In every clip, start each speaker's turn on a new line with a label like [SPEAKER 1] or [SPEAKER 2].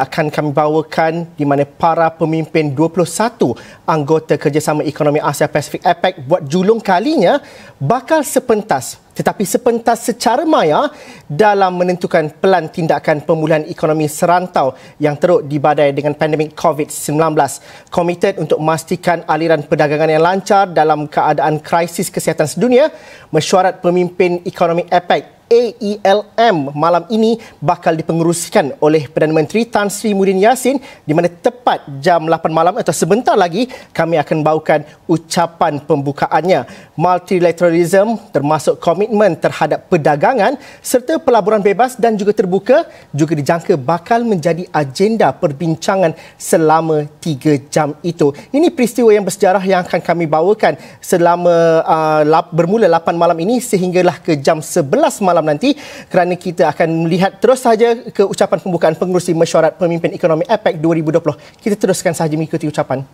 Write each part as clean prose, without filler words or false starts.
[SPEAKER 1] akan kami bawakan di mana para pemimpin 21 anggota Kerjasama Ekonomi Asia Pasifik APEC buat julung kalinya bakal sepentas secara maya dalam menentukan pelan tindakan pemulihan ekonomi serantau yang teruk dibadai dengan pandemik COVID-19. Komited untuk memastikan aliran perdagangan yang lancar dalam keadaan krisis kesihatan sedunia, mesyuarat pemimpin ekonomi APEC AELM malam ini bakal dipengerusikan oleh Perdana Menteri Tan Sri Muhyiddin Yassin, di mana tepat jam 8 malam atau sebentar lagi kami akan bawakan ucapan pembukaannya. Multilateralism termasuk komitmen terhadap perdagangan serta pelaburan bebas dan juga terbuka juga dijangka bakal menjadi agenda perbincangan selama 3 jam itu. Ini peristiwa yang bersejarah yang akan kami bawakan selama bermula 8 malam ini sehinggalah ke jam 11 malam nanti, kerana kita akan melihat terus saja ke ucapan pembukaan pengerusi mesyuarat pemimpin ekonomi APEC 2020. Kita teruskan sahaja mengikuti ucapan.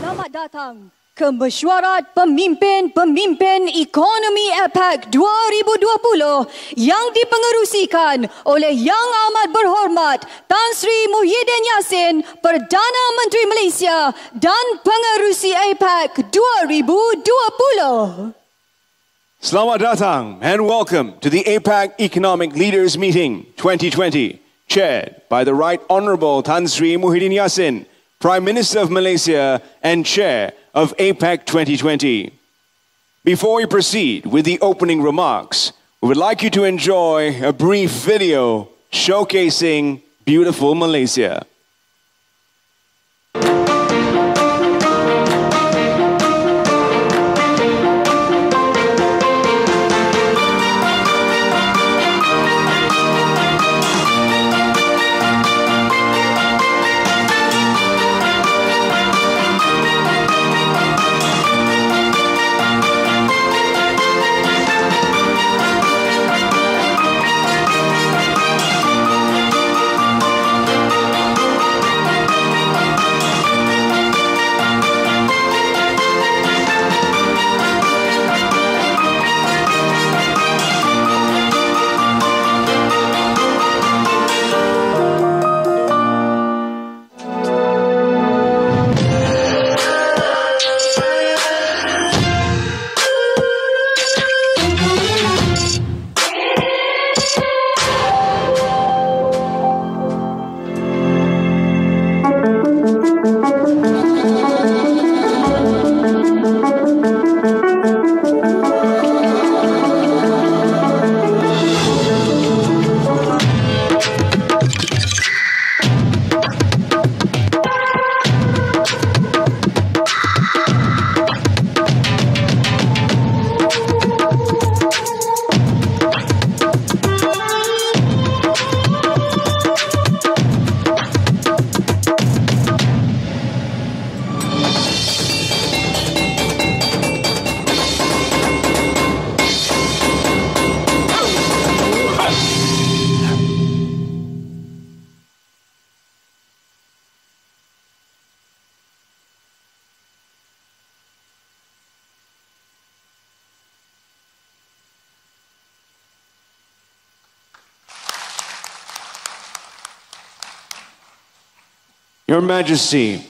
[SPEAKER 2] Selamat datang ke mesyuarat pemimpin-pemimpin ekonomi APEC 2020 yang dipengerusikan oleh Yang Amat Berhormat Tan Sri Muhyiddin Yassin, Perdana Menteri Malaysia dan pengerusi APEC 2020.
[SPEAKER 3] Selamat datang and welcome to the APEC Economic Leaders Meeting 2020, chaired by the Right Honourable Tan Sri Muhyiddin Yassin, Prime Minister of Malaysia and Chair of APEC 2020. Before we proceed with the opening remarks, we would like you to enjoy a brief video showcasing beautiful Malaysia. Your Majesty,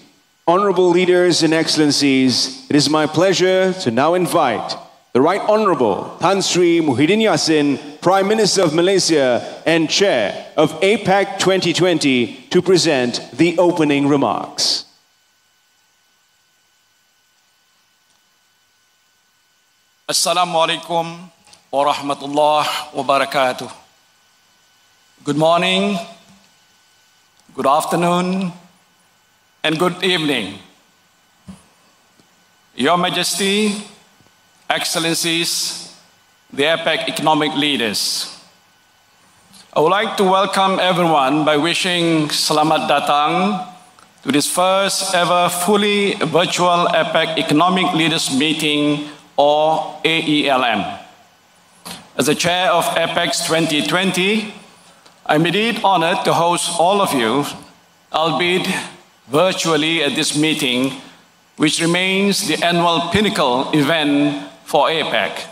[SPEAKER 3] Honourable Leaders and Excellencies, it is my pleasure to now invite the Right Honourable Tan Sri Muhyiddin Yassin, Prime Minister of Malaysia and Chair of APEC 2020, to present the opening remarks.
[SPEAKER 4] Assalamualaikum warahmatullahi wabarakatuh. Good morning, good afternoon, and good evening. Your Majesty, Excellencies, the APEC economic leaders. I would like to welcome everyone by wishing Selamat Datang to this first ever fully virtual APEC economic leaders meeting, or AELM. As the chair of APEC 2020, I'm indeed honored to host all of you, albeit virtually, at this meeting, which remains the annual pinnacle event for APEC.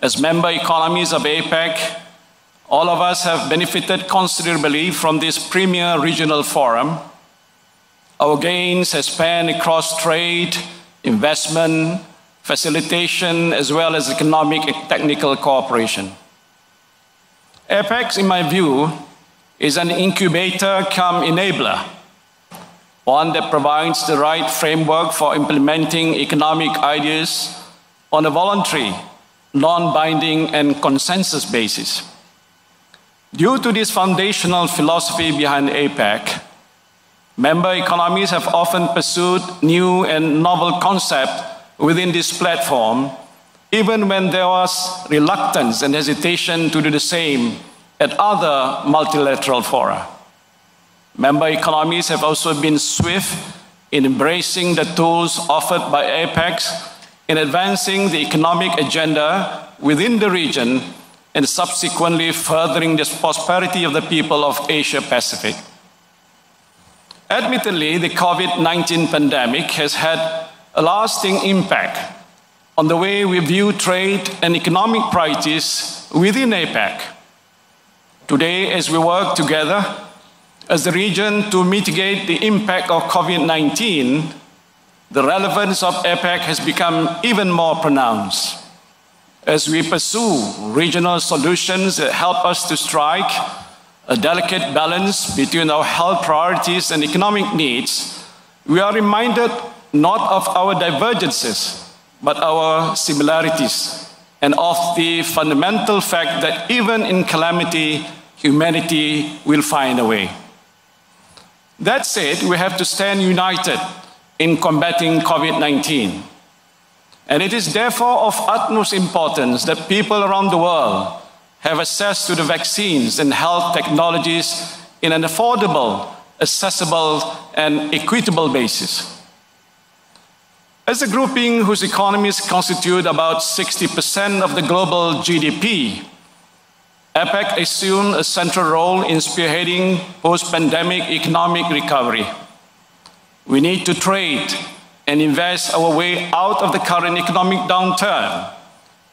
[SPEAKER 4] As member economies of APEC, all of us have benefited considerably from this premier regional forum. Our gains have spanned across trade, investment, facilitation, as well as economic and technical cooperation. APEC, in my view, is an incubator cum enabler, one that provides the right framework for implementing economic ideas on a voluntary, non-binding, and consensus basis. Due to this foundational philosophy behind APEC, member economies have often pursued new and novel concepts within this platform, even when there was reluctance and hesitation to do the same at other multilateral fora. Member economies have also been swift in embracing the tools offered by APEC in advancing the economic agenda within the region and subsequently furthering the prosperity of the people of Asia-Pacific. Admittedly, the COVID-19 pandemic has had a lasting impact on the way we view trade and economic priorities within APEC. Today, as we work together as the region to mitigate the impact of COVID-19, the relevance of APEC has become even more pronounced. As we pursue regional solutions that help us to strike a delicate balance between our health priorities and economic needs, we are reminded not of our divergences, but our similarities, and of the fundamental fact that even in calamity, humanity will find a way. That said, we have to stand united in combating COVID-19. And it is therefore of utmost importance that people around the world have access to the vaccines and health technologies in an affordable, accessible, and equitable basis. As a grouping whose economies constitute about 60% of the global GDP, APEC assumed a central role in spearheading post-pandemic economic recovery. We need to trade and invest our way out of the current economic downturn.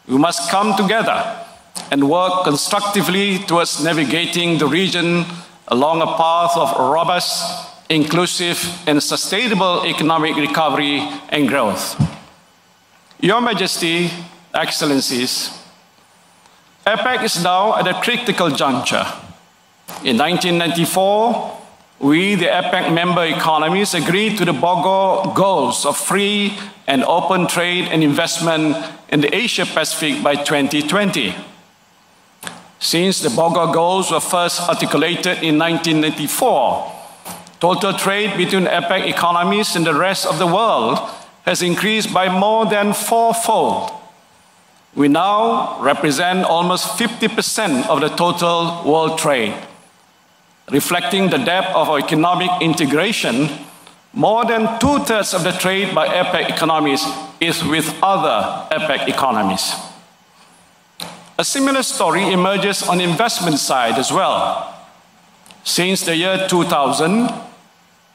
[SPEAKER 4] We must come together and work constructively towards navigating the region along a path of robust, inclusive, and sustainable economic recovery and growth. Your Majesty, Excellencies, APEC is now at a critical juncture. In 1994, we, the APEC member economies, agreed to the BOGO goals of free and open trade and investment in the Asia-Pacific by 2020. Since the BOGO goals were first articulated in 1994, total trade between APEC economies and the rest of the world has increased by more than fourfold. We now represent almost 50% of the total world trade. Reflecting the depth of our economic integration, more than 2/3 of the trade by APEC economies is with other APEC economies. A similar story emerges on the investment side as well. Since the year 2000,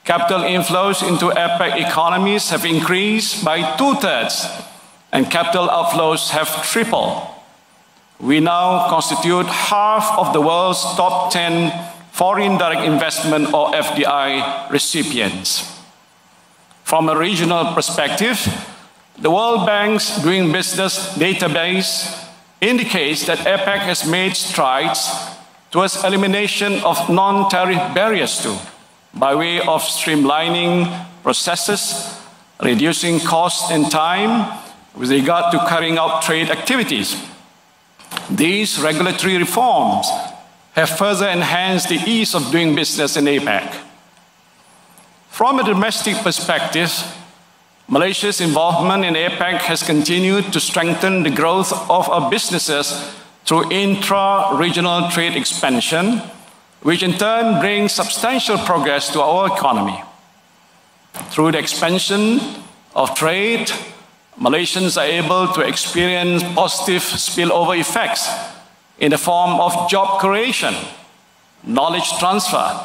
[SPEAKER 4] capital inflows into APEC economies have increased by 2/3, and capital outflows have tripled. We now constitute half of the world's top 10 foreign direct investment or FDI recipients. From a regional perspective, the World Bank's Doing Business database indicates that APEC has made strides towards elimination of non-tariff barriers too, by way of streamlining processes, reducing cost and time with regard to carrying out trade activities. These regulatory reforms have further enhanced the ease of doing business in APEC. From a domestic perspective, Malaysia's involvement in APEC has continued to strengthen the growth of our businesses through intra-regional trade expansion, which in turn brings substantial progress to our economy. Through the expansion of trade, Malaysians are able to experience positive spillover effects in the form of job creation, knowledge transfer,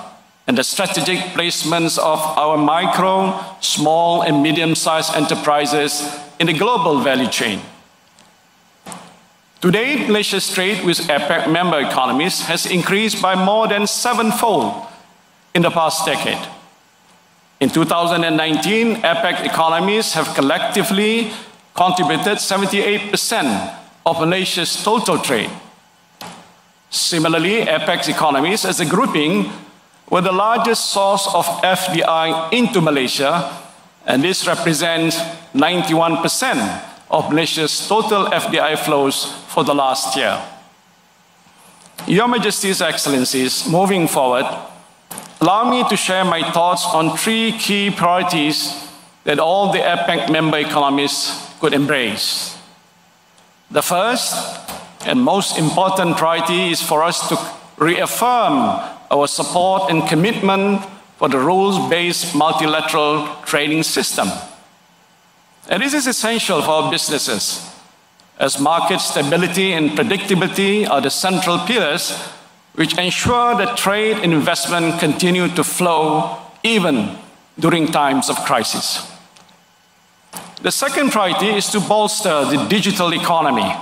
[SPEAKER 4] and the strategic placements of our micro, small, and medium-sized enterprises in the global value chain. To date, Malaysia's trade with APEC member economies has increased by more than 7-fold in the past decade. In 2019, APEC economies have collectively contributed 78% of Malaysia's total trade. Similarly, APEC economies as a grouping were the largest source of FDI into Malaysia, and this represents 91% of Malaysia's total FDI flows for the last year. Your Majesty's Excellencies, moving forward, allow me to share my thoughts on 3 key priorities that all the APEC member economies could embrace. The first and most important priority is for us to reaffirm our support and commitment for the rules-based multilateral trading system. And this is essential for our businesses, as market stability and predictability are the central pillars which ensure that trade and investment continue to flow even during times of crisis. The second priority is to bolster the digital economy,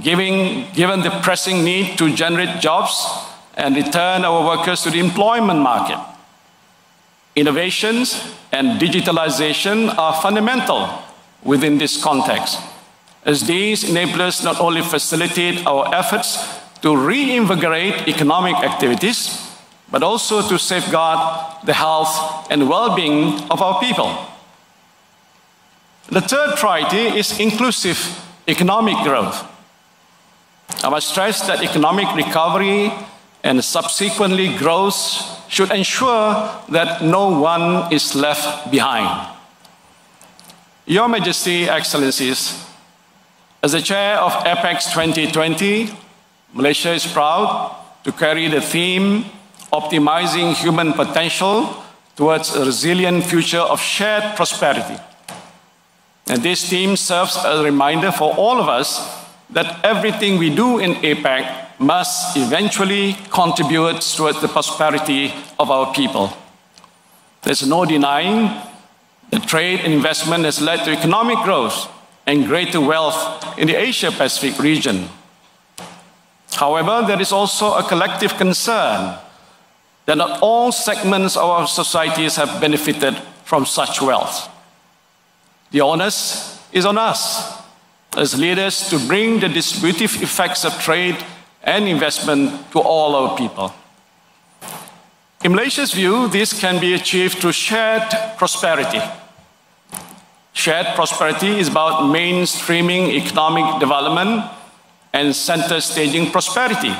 [SPEAKER 4] given the pressing need to generate jobs and return our workers to the employment market. Innovations and digitalization are fundamental within this context, as these enablers not only facilitate our efforts to reinvigorate economic activities, but also to safeguard the health and well-being of our people. The third priority is inclusive economic growth. I must stress that economic recovery and subsequently growth should ensure that no one is left behind. Your Majesty, Excellencies, as the chair of APEC 2020, Malaysia is proud to carry the theme Optimizing Human Potential Towards a Resilient Future of Shared Prosperity. And this theme serves as a reminder for all of us that everything we do in APEC must eventually contribute towards the prosperity of our people. There's no denying that trade and investment has led to economic growth and greater wealth in the Asia-Pacific region. However, there is also a collective concern that not all segments of our societies have benefited from such wealth. The onus is on us as leaders to bring the distributive effects of trade and investment to all our people. In Malaysia's view, this can be achieved through shared prosperity. Shared prosperity is about mainstreaming economic development and center-staging prosperity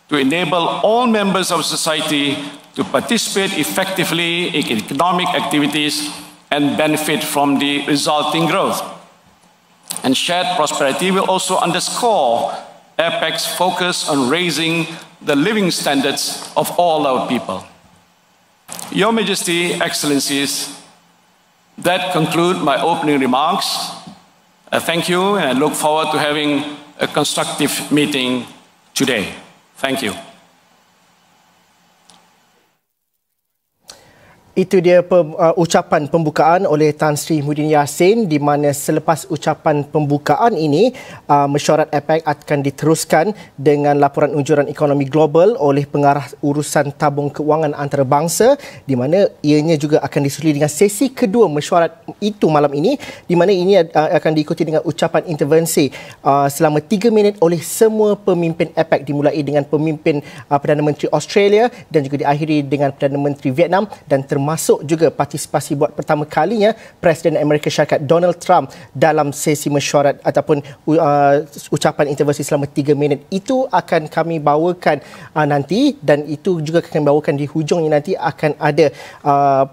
[SPEAKER 4] to enable all members of society to participate effectively in economic activities and benefit from the resulting growth. And shared prosperity will also underscore APEC's focus on raising the living standards of all our people. Your Majesty, Excellencies, that concludes my opening remarks. I thank you and I look forward to having a constructive meeting today. Thank you.
[SPEAKER 1] Itu dia ucapan pembukaan oleh Tan Sri Muhyiddin Yassin, di mana selepas ucapan pembukaan ini, mesyuarat APEC akan diteruskan dengan laporan unjuran ekonomi global oleh pengarah urusan tabung kewangan antarabangsa, di mana ianya juga akan disusul dengan sesi kedua mesyuarat itu malam ini, di mana ini akan diikuti dengan ucapan intervensi selama 3 minit oleh semua pemimpin APEC, dimulai dengan pemimpin Perdana Menteri Australia dan juga diakhiri dengan Perdana Menteri Vietnam, dan termasuk juga partisipasi buat pertama kalinya Presiden Amerika Syarikat Donald Trump dalam sesi mesyuarat ataupun ucapan intervensi selama 3 minit. Itu akan kami bawakan nanti, dan itu juga akan bawakan di hujungnya nanti akan ada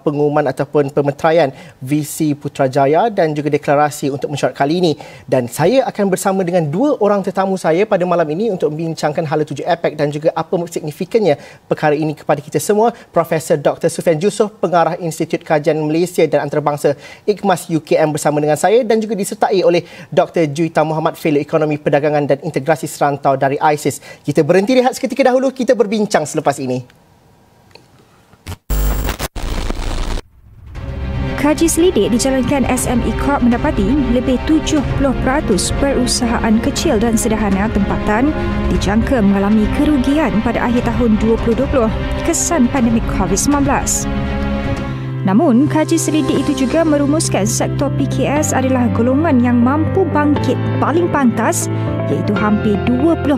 [SPEAKER 1] pengumuman ataupun pemeteraian visi Putrajaya dan juga deklarasi untuk mesyuarat kali ini. Dan saya akan bersama dengan 2 orang tetamu saya pada malam ini untuk membincangkan hala tuju APEC dan juga apa signifikannya perkara ini kepada kita semua. Profesor Dr. Sufian Jusuf, Pengarah Institut Kajian Malaysia dan Antarabangsa IKMAS UKM bersama dengan saya, dan juga disertai oleh Dr. Juwita Muhammad, Fellow Ekonomi Perdagangan dan Integrasi Serantau dari ISIS. Kita berhenti rehat seketika dahulu, kita berbincang selepas ini.
[SPEAKER 5] Kaji selidik dijalankan SME Corp mendapati lebih 70% perusahaan kecil dan sederhana tempatan dijangka mengalami kerugian pada akhir tahun 2020 kesan pandemik COVID-19. Namun, kaji selidik itu juga merumuskan sektor PKS adalah golongan yang mampu bangkit paling pantas iaitu hampir 20%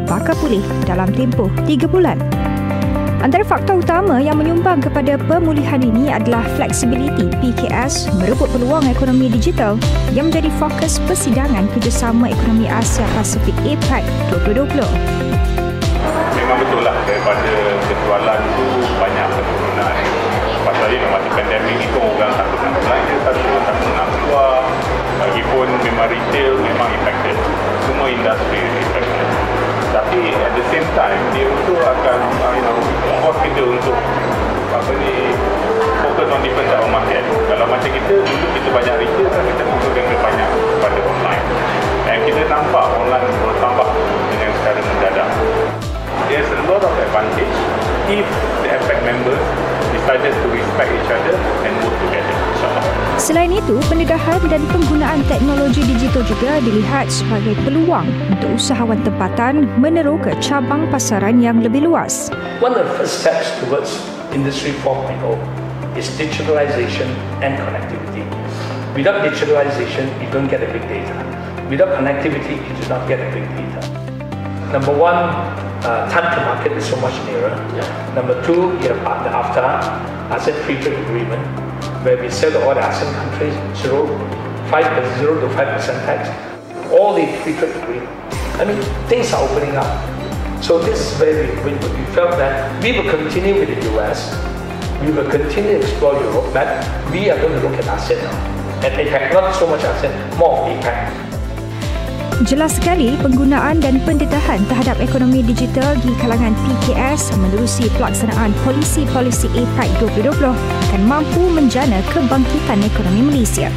[SPEAKER 5] bakal pulih dalam tempoh 3 bulan. Antara faktor utama yang menyumbang kepada pemulihan ini adalah fleksibiliti PKS merebut peluang ekonomi digital yang menjadi fokus persidangan kerjasama ekonomi Asia Pasifik APEC 2020.
[SPEAKER 6] Memang betul lah daripada penjualan itu banyak penurunan. Pasal ini masa pandemik ni orang takut nak belanja, takut nak keluar. Lagipun memang retail memang impacted. Semua industri impacted. Tapi at the same time dia itu akan membuat kita untuk fokus on different type of market. Kalau macam kita dulu kita banyak retail kan kita fokuskan banyak pada online. Dan kita nampak online bertambah dengan secara mendadak. There's a lot of advantage if the APEC members decided to respect each other and work together. InsyaAllah.
[SPEAKER 5] Selain itu, pendedahan dan penggunaan teknologi digital juga dilihat sebagai peluang untuk usahawan tempatan meneroka cabang pasaran yang lebih luas.
[SPEAKER 7] One of the first steps towards Industry 4.0 is digitalization and connectivity. Without digitalization, you don't get a big data. Without connectivity, you do not get a big data. Number one, time to market is so much nearer. Number two, you have the AFTA, ASEAN Free Trade Agreement, where we sell to all the ASEAN countries 0 to 5% tax. All the free trade agreement. I mean, things are opening up. So this is where we felt that we will continue with the US, we will continue to explore Europe, but we are going to look at ASEAN now. And APEC, not so much ASEAN, more APEC.
[SPEAKER 5] Jelas sekali penggunaan dan pendedahan terhadap ekonomi digital di kalangan PKS menerusi pelaksanaan polisi-polisi APEC 2020 akan mampu menjana kebangkitan ekonomi Malaysia.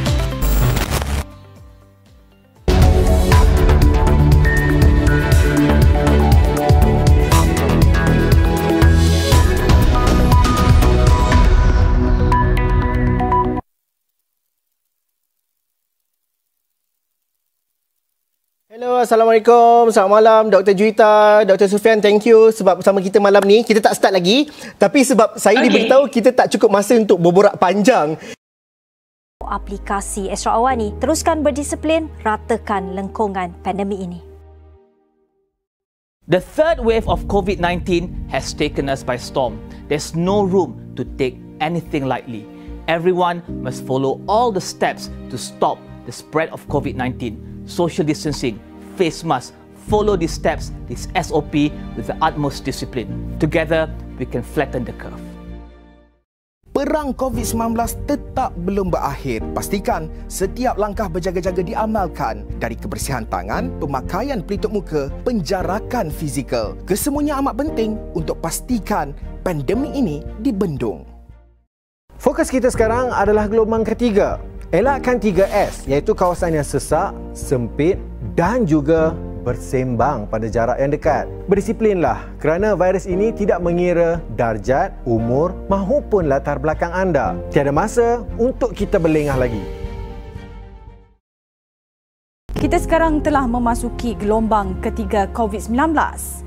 [SPEAKER 1] Hello, Assalamualaikum. Selamat malam Dr. Juwita, Dr. Sufian. Thank you sebab bersama kita malam ni. Kita tak start lagi. Tapi sebab saya diberitahu kita tak cukup masa untuk berborak panjang.
[SPEAKER 8] Aplikasi Esra Awani, teruskan berdisiplin, ratakan lengkungan pandemik ini.
[SPEAKER 9] The third wave of COVID-19 has taken us by storm. There's no room to take anything lightly. Everyone must follow all the steps to stop the spread of COVID-19. Social distancing, face mask, follow these steps, this SOP with the utmost discipline. Together, we can flatten the curve.
[SPEAKER 10] Perang COVID-19 tetap belum berakhir. Pastikan setiap langkah berjaga-jaga diamalkan, dari kebersihan tangan, pemakaian pelitup muka, penjarakan fizikal. Kesemuanya amat penting untuk pastikan pandemik ini dibendung.
[SPEAKER 11] Fokus kita sekarang adalah gelombang ketiga. Elakkan 3S, iaitu kawasan yang sesak, sempit dan juga bersembang pada jarak yang dekat. Berdisiplinlah kerana virus ini tidak mengira darjat, umur mahupun latar belakang anda. Tiada masa untuk kita berlengah lagi.
[SPEAKER 12] Kita sekarang telah memasuki gelombang ketiga COVID-19.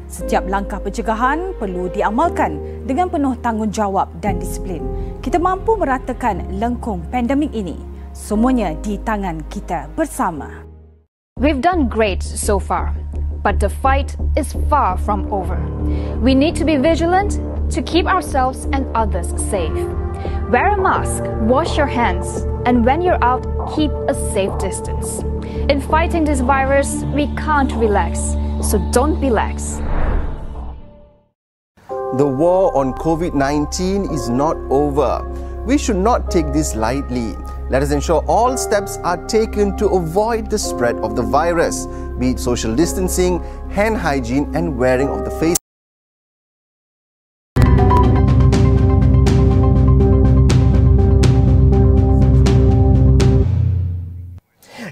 [SPEAKER 12] Setiap langkah pencegahan perlu diamalkan dengan penuh tanggungjawab dan disiplin. Kita mampu meratakan lengkung pandemik ini. Semuanya di tangan kita bersama.
[SPEAKER 13] We've done great so far, but the fight is far from over. We need to be vigilant to keep ourselves and others safe. Wear a mask, wash your hands, and when you're out, keep a safe distance. In fighting this virus, we can't relax, so don't be lax.
[SPEAKER 14] The war on COVID-19 is not over. We should not take this lightly. Let us ensure all steps are taken to avoid the spread of the virus, be it social distancing, hand hygiene and wearing of the face.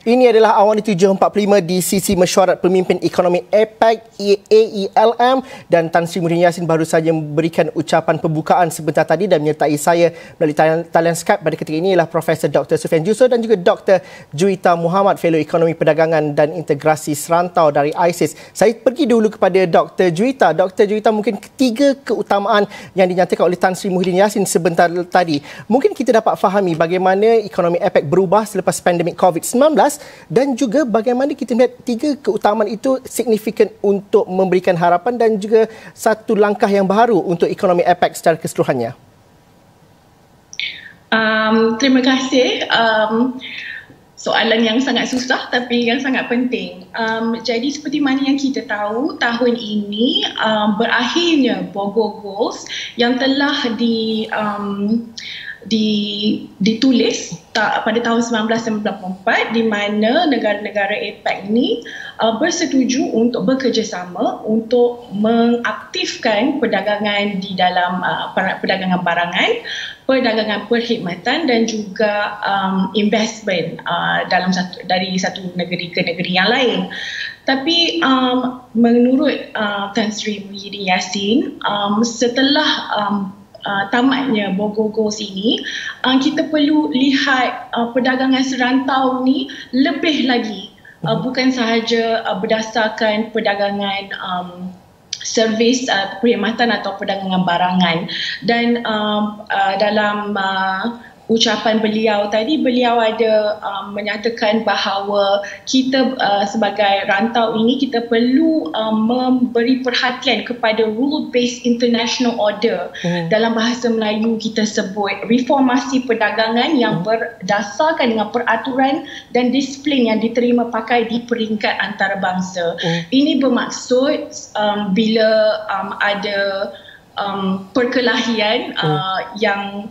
[SPEAKER 1] Ini adalah Awani 745 di sisi mesyuarat pemimpin ekonomi APEC AELM, dan Tan Sri Muhyiddin Yassin baru saja memberikan ucapan pembukaan sebentar tadi, dan menyertai saya melalui talian Skype pada ketika ini ialah Profesor Dr. Sufian Jusuf dan juga Dr. Juwita Muhammad, Fellow Ekonomi Perdagangan dan Integrasi Serantau dari ISIS. Saya pergi dulu kepada Dr. Juwita. Dr. Juwita, mungkin ketiga keutamaan yang dinyatakan oleh Tan Sri Muhyiddin Yassin sebentar tadi, mungkin kita dapat fahami bagaimana ekonomi APEC berubah selepas pandemik COVID-19 dan juga bagaimana kita melihat tiga keutamaan itu signifikan untuk memberikan harapan dan juga satu langkah yang baru untuk ekonomi APEC secara keseluruhannya.
[SPEAKER 15] Terima kasih. Soalan yang sangat susah tapi yang sangat penting. Jadi seperti mana yang kita tahu, tahun ini berakhirnya Bogor Goals yang telah ditulis pada tahun 1994, di mana negara-negara APEC ini bersetuju untuk bekerjasama untuk mengaktifkan perdagangan di dalam perdagangan barangan, perdagangan perkhidmatan dan juga investment dalam dari satu negeri ke negeri yang lain. Tapi menurut Tan Sri Muhyiddin Yassin, setelah tamatnya Bogor Goals ini, kita perlu lihat perdagangan serantau ni lebih lagi, bukan sahaja berdasarkan perdagangan servis perkhidmatan atau perdagangan barangan. Dan dalam ucapan beliau tadi, beliau ada menyatakan bahawa kita sebagai rantau ini kita perlu memberi perhatian kepada rule-based international order. Dalam bahasa Melayu kita sebut reformasi perdagangan yang berdasarkan dengan peraturan dan disiplin yang diterima pakai di peringkat antarabangsa. Ini bermaksud bila ada perkelahian yang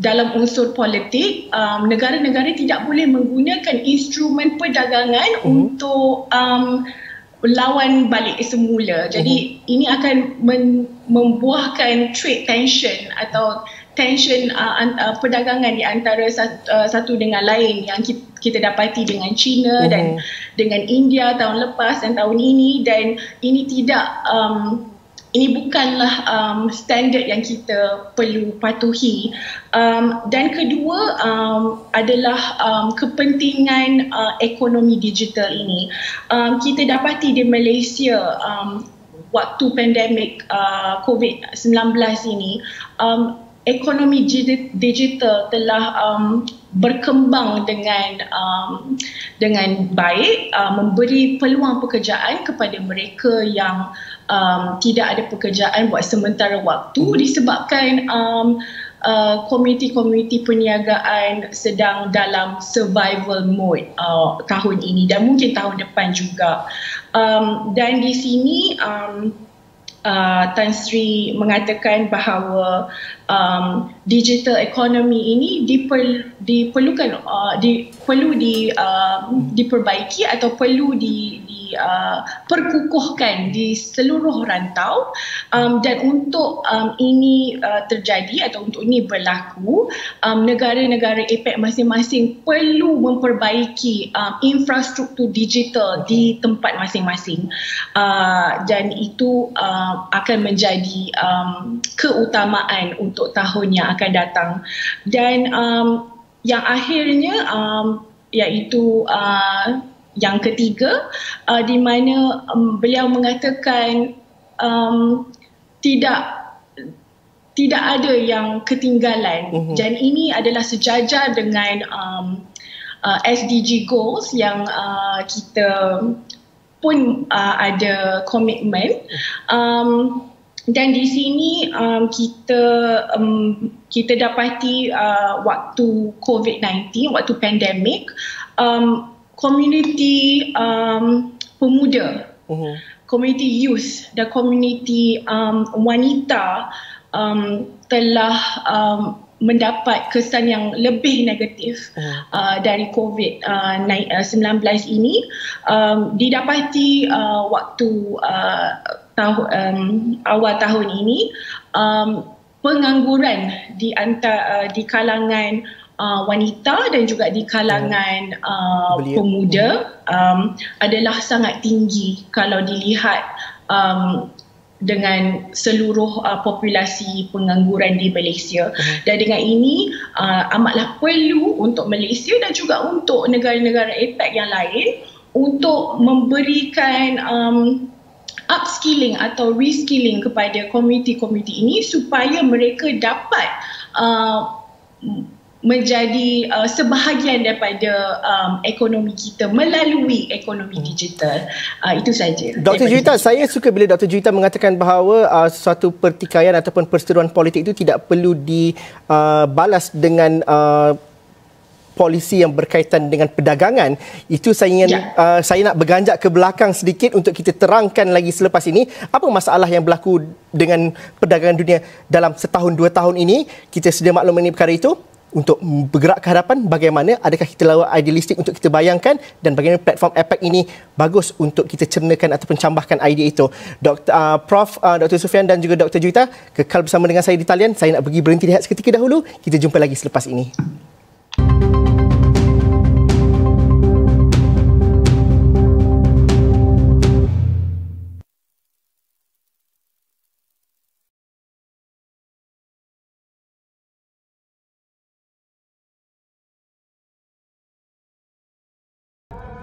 [SPEAKER 15] dalam unsur politik, negara-negara tidak boleh menggunakan instrumen perdagangan untuk lawan balik semula. Jadi ini akan membuahkan trade tension atau tension perdagangan di antara satu dengan lain yang kita dapati dengan China dan dengan India tahun lepas dan tahun ini, dan ini tidak ini bukanlah standard yang kita perlu patuhi. Dan kedua adalah kepentingan ekonomi digital ini. Kita dapati di Malaysia waktu pandemik COVID-19 ini, ekonomi digital telah berkembang dengan baik, memberi peluang pekerjaan kepada mereka yang tidak ada pekerjaan buat sementara waktu disebabkan komuniti-komuniti perniagaan sedang dalam survival mode tahun ini dan mungkin tahun depan juga. Dan di sini Tan Sri mengatakan bahawa digital economy ini diperbaiki atau perlu diperkukuhkan di seluruh rantau, dan untuk ini terjadi atau untuk ini berlaku, negara-negara APEC masing-masing perlu memperbaiki infrastruktur digital di tempat masing-masing, dan itu akan menjadi keutamaan untuk tahun yang akan datang. Dan yang akhirnya iaitu yang ketiga, di mana beliau mengatakan tidak ada yang ketinggalan, dan ini adalah sejajar dengan SDG goals yang kita pun ada komitmen. Dan di sini kita dapati waktu COVID-19, waktu pandemik, komuniti pemuda, komuniti youth dan komuniti wanita telah mendapat kesan yang lebih negatif dari COVID-19 ini. Didapati waktu awal tahun ini, pengangguran di kalangan wanita dan juga di kalangan pemuda adalah sangat tinggi kalau dilihat dengan seluruh populasi pengangguran di Malaysia. Dan dengan ini amatlah perlu untuk Malaysia dan juga untuk negara-negara APEC yang lain untuk memberikan upskilling atau reskilling kepada komuniti-komuniti ini supaya mereka dapat menjadi sebahagian daripada ekonomi kita melalui ekonomi digital. Itu saja.
[SPEAKER 1] Dr. Juwita, saya suka bila Dr. Juwita mengatakan bahawa suatu pertikaian ataupun perseteruan politik itu tidak perlu dibalas dengan polisi yang berkaitan dengan perdagangan. Itu saya nak berganjak ke belakang sedikit untuk kita terangkan lagi selepas ini apa masalah yang berlaku dengan perdagangan dunia dalam setahun 2 tahun ini. Kita sedia maklum mengenai perkara itu. Untuk bergerak ke hadapan, bagaimana, adakah kita lawa idealistik untuk kita bayangkan dan bagaimana platform APEC ini bagus untuk kita cernakan ataupun cambahkan idea itu. Prof. Dr. Sufian dan juga Dr. Juwita, kekal bersama dengan saya di talian. Saya nak pergi berhenti lihat seketika dahulu. Kita jumpa lagi selepas ini.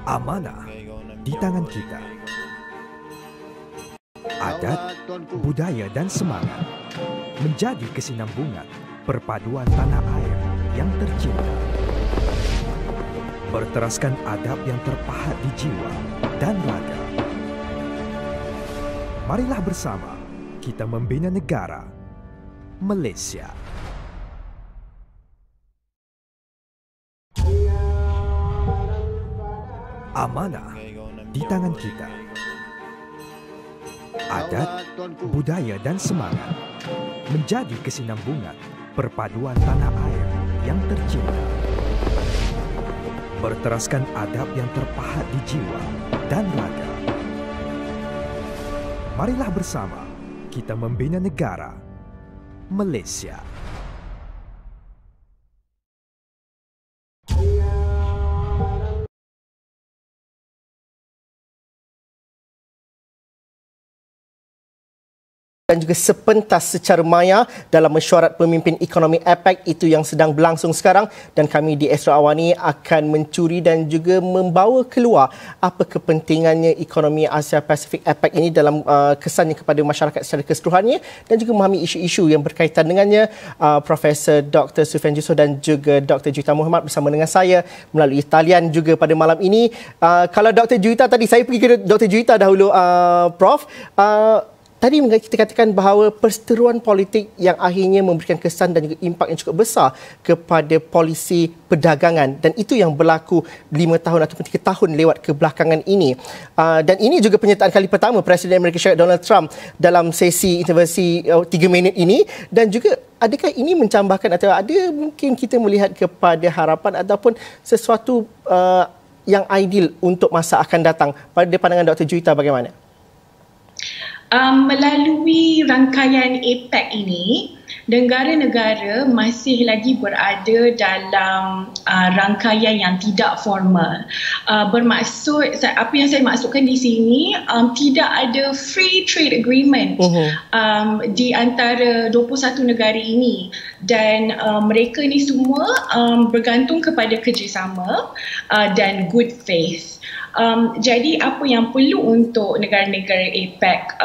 [SPEAKER 16] Amanah di tangan kita. Adat, budaya dan semangat menjadi kesinambungan perpaduan tanah air yang tercinta. Berteraskan adab yang terpahat di jiwa dan raga. Marilah bersama kita membina negara Malaysia. Amanah di tangan kita. Adat, budaya dan semangat menjadi kesinambungan perpaduan tanah air yang tercinta. Berteraskan adab yang terpahat di jiwa dan raga. Marilah bersama kita membina negara Malaysia.
[SPEAKER 1] Dan juga sepentas secara maya dalam mesyuarat pemimpin ekonomi APEC itu yang sedang berlangsung sekarang, dan kami di Astro Awani akan mencuri dan juga membawa keluar apa kepentingannya ekonomi Asia Pasifik APEC ini dalam kesannya kepada masyarakat secara keseluruhannya dan juga memahami isu-isu yang berkaitan dengannya. Profesor Dr. Sufian Jusuf dan juga Dr. Juwita Mohamad bersama dengan saya melalui talian juga pada malam ini. Kalau Dr. Juwita tadi, saya pergi ke Dr. Juwita dahulu, Prof. Tadi kita katakan bahawa perseteruan politik yang akhirnya memberikan kesan dan juga impak yang cukup besar kepada polisi perdagangan, dan itu yang berlaku 5 tahun ataupun 3 tahun lewat kebelakangan ini. Dan ini juga penyertaan kali pertama Presiden Amerika Syarikat Donald Trump dalam sesi intervensi 3 minit ini, dan juga adakah ini mencambahkan atau ada mungkin kita melihat kepada harapan ataupun sesuatu yang ideal untuk masa akan datang? Pada pandangan Dr. Juwita bagaimana?
[SPEAKER 15] Melalui rangkaian APEC ini, negara-negara masih lagi berada dalam rangkaian yang tidak formal. Bermaksud, apa yang saya maksudkan di sini, tidak ada free trade agreement di antara 21 negara ini, dan mereka ini semua bergantung kepada kerjasama dan good faith. Jadi apa yang perlu untuk negara-negara APEC,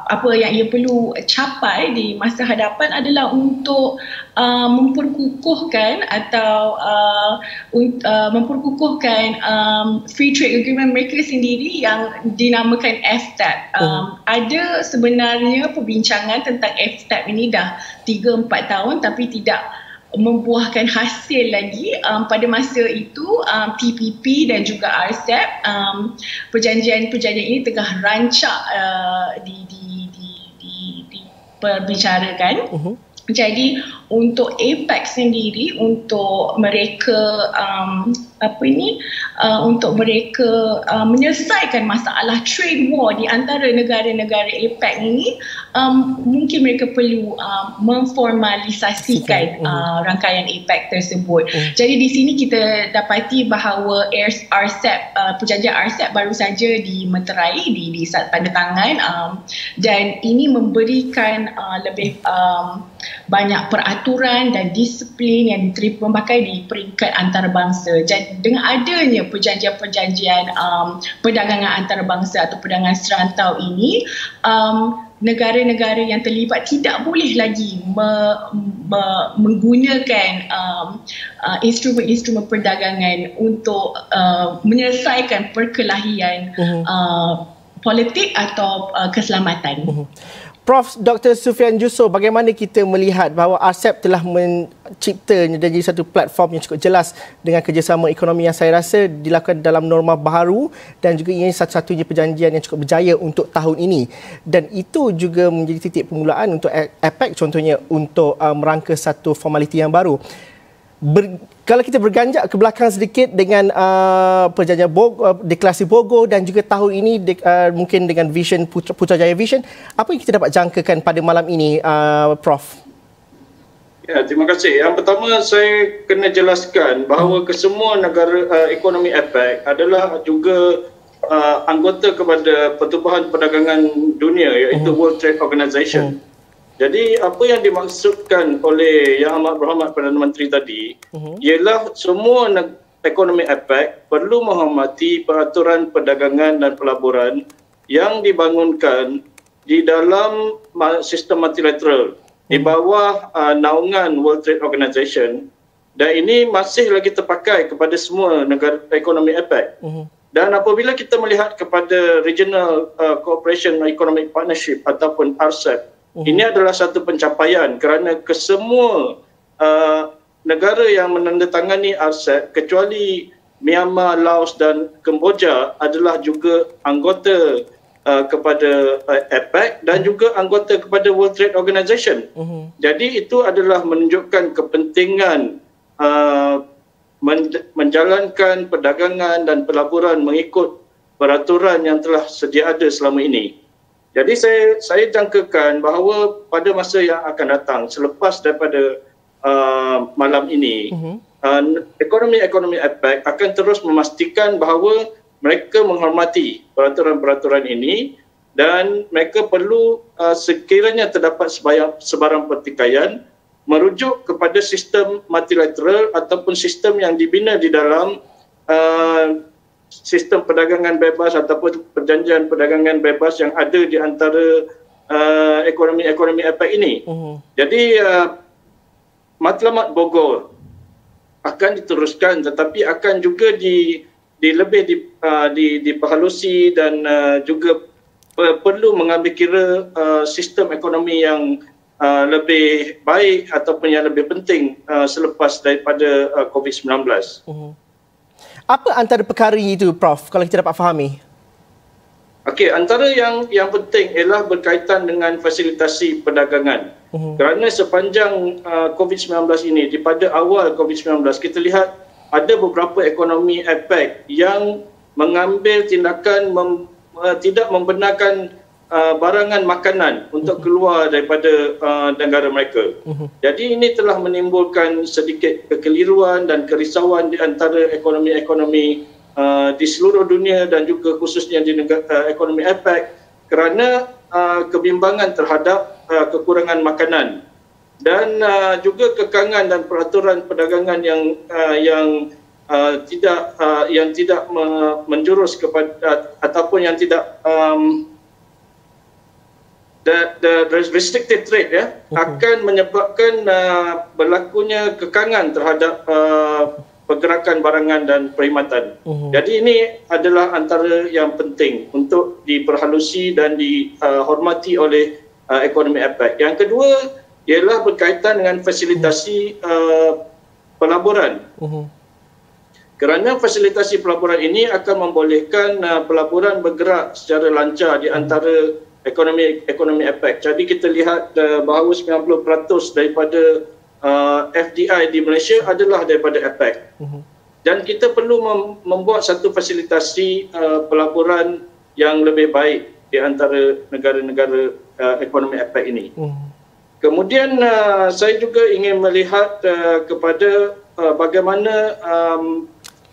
[SPEAKER 15] apa yang ia perlu capai di masa hadapan adalah untuk memperkukuhkan atau memperkukuhkan free trade agreement mereka sendiri yang dinamakan FTAB. Ada sebenarnya perbincangan tentang FTAB ini dah 3-4 tahun tapi tidak membuahkan hasil lagi. Pada masa itu TPP dan juga RCEP, perjanjian-perjanjian ini tengah rancak diperbicarakan. Jadi untuk APEC sendiri, untuk mereka untuk mereka menyelesaikan masalah trade war di antara negara-negara APEC ini, mungkin mereka perlu memformalisasikan rangkaian APEC tersebut. Jadi di sini kita dapati bahawa RCEP, perjanjian RCEP baru saja dimeterai, tanda tangan, dan ini memberikan lebih banyak peraturan dan disiplin yang diterima di peringkat antarabangsa. Jadi dengan adanya perjanjian-perjanjian perdagangan antarabangsa atau perdagangan serantau ini, negara-negara yang terlibat tidak boleh lagi menggunakan instrumen-instrumen perdagangan untuk menyelesaikan perkelahian politik atau keselamatan.
[SPEAKER 1] Prof. Dr. Sufian Jusuf, bagaimana kita melihat bahawa RCEP telah mencipta dan jadi satu platform yang cukup jelas dengan kerjasama ekonomi yang saya rasa dilakukan dalam norma baharu dan juga ini satu-satunya perjanjian yang cukup berjaya untuk tahun ini. Dan itu juga menjadi titik permulaan untuk APEC contohnya untuk merangka satu formaliti yang baru. Kalau kita berganjak ke belakang sedikit dengan perjanjian deklarasi Bogor dan juga tahun ini mungkin dengan vision Putrajaya Vision, apa yang kita dapat jangkakan pada malam ini, Prof?
[SPEAKER 17] Ya, terima kasih. Yang pertama saya kena jelaskan bahawa kesemua negara ekonomi APEC adalah juga anggota kepada Pertubuhan Perdagangan Dunia, iaitu World Trade Organization. Jadi apa yang dimaksudkan oleh Yang Amat Berhormat Perdana Menteri tadi ialah semua ekonomi APEC perlu menghormati peraturan perdagangan dan pelaburan yang dibangunkan di dalam sistem multilateral di bawah naungan World Trade Organization, dan ini masih lagi terpakai kepada semua negara ekonomi APEC. Dan apabila kita melihat kepada Regional Cooperation Economic Partnership ataupun RCEP, ini adalah satu pencapaian kerana kesemua negara yang menandatangani RCEP kecuali Myanmar, Laos dan Kemboja adalah juga anggota kepada APEC dan juga anggota kepada World Trade Organization. Jadi itu adalah menunjukkan kepentingan menjalankan perdagangan dan pelaburan mengikut peraturan yang telah sedia ada selama ini. Jadi saya jangkakan bahawa pada masa yang akan datang selepas daripada malam ini, ekonomi APEC akan terus memastikan bahawa mereka menghormati peraturan-peraturan ini dan mereka perlu sekiranya terdapat sebarang pertikaian merujuk kepada sistem multilateral ataupun sistem yang dibina di dalam sistem perdagangan bebas ataupun perjanjian perdagangan bebas yang ada di antara ekonomi-ekonomi APEC ini. Jadi matlamat Bogor akan diteruskan tetapi akan juga diperhalusi dan juga perlu mengambil kira sistem ekonomi yang lebih baik ataupun yang lebih penting selepas daripada COVID-19.
[SPEAKER 1] Apa antara perkara itu, Prof, kalau kita dapat fahami?
[SPEAKER 17] Okey, antara yang penting ialah berkaitan dengan fasilitasi perdagangan. Kerana sepanjang COVID-19 ini, pada awal COVID-19, kita lihat ada beberapa ekonomi APEC yang mengambil tindakan tidak membenarkan barangan makanan untuk keluar daripada negara mereka. Jadi ini telah menimbulkan sedikit kekeliruan dan kerisauan di antara ekonomi-ekonomi di seluruh dunia dan juga khususnya di ekonomi APEC kerana kebimbangan terhadap kekurangan makanan dan juga kekangan dan peraturan perdagangan yang tidak menjurus kepada ataupun yang tidak the restricted trade akan menyebabkan berlakunya kekangan terhadap pergerakan barangan dan perkhidmatan. Jadi ini adalah antara yang penting untuk diperhalusi dan dihormati oleh ekonomi APEC. Yang kedua ialah berkaitan dengan fasilitasi pelaburan. Kerana fasilitasi pelaburan ini akan membolehkan pelaburan bergerak secara lancar di antara ekonomi APEC. Jadi kita lihat bahawa 90% daripada FDI di Malaysia adalah daripada APEC. Dan kita perlu membuat satu fasilitasi pelaburan yang lebih baik di antara negara-negara ekonomi APEC ini. Kemudian saya juga ingin melihat kepada bagaimana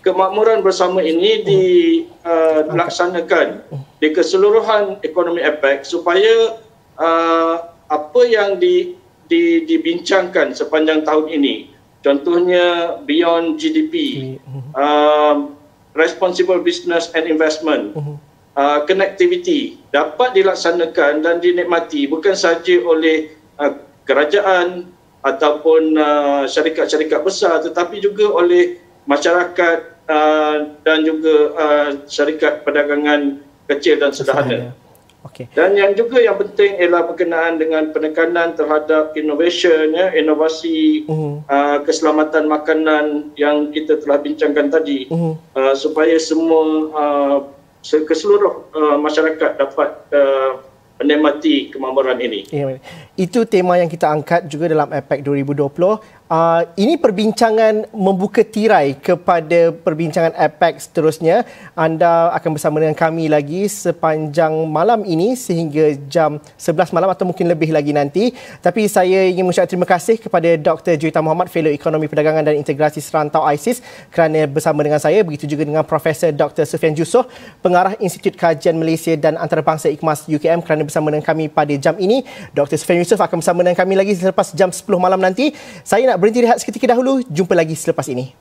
[SPEAKER 17] kemakmuran bersama ini dilaksanakan di keseluruhan ekonomi APEC supaya apa yang dibincangkan sepanjang tahun ini, contohnya beyond GDP, responsible business and investment, connectivity dapat dilaksanakan dan dinikmati bukan sahaja oleh kerajaan ataupun syarikat-syarikat besar, tetapi juga oleh masyarakat dan juga syarikat perdagangan kecil dan sederhana. Dan yang juga yang penting ialah berkenaan dengan penekanan terhadap innovation, inovasi keselamatan makanan yang kita telah bincangkan tadi, supaya semua keseluruh masyarakat dapat menikmati kemakmuran ini.
[SPEAKER 1] Itu tema yang kita angkat juga dalam APEC 2020. Ini perbincangan membuka tirai kepada perbincangan APEC seterusnya. Anda akan bersama dengan kami lagi sepanjang malam ini sehingga jam 11 malam atau mungkin lebih lagi nanti. Tapi saya ingin mengucapkan terima kasih kepada Dr. Juwita Muhammad, Fellow Ekonomi Perdagangan dan Integrasi Serantau ISIS kerana bersama dengan saya. Begitu juga dengan Profesor Dr. Sufian Jussoh, Pengarah Institut Kajian Malaysia dan Antarabangsa IKMAS UKM kerana bersama dengan kami pada jam ini. Dr. Sufian Jussoh akan bersama dengan kami lagi selepas jam 10 malam nanti. Saya nak berhenti rehat seketika dahulu. Jumpa lagi selepas ini.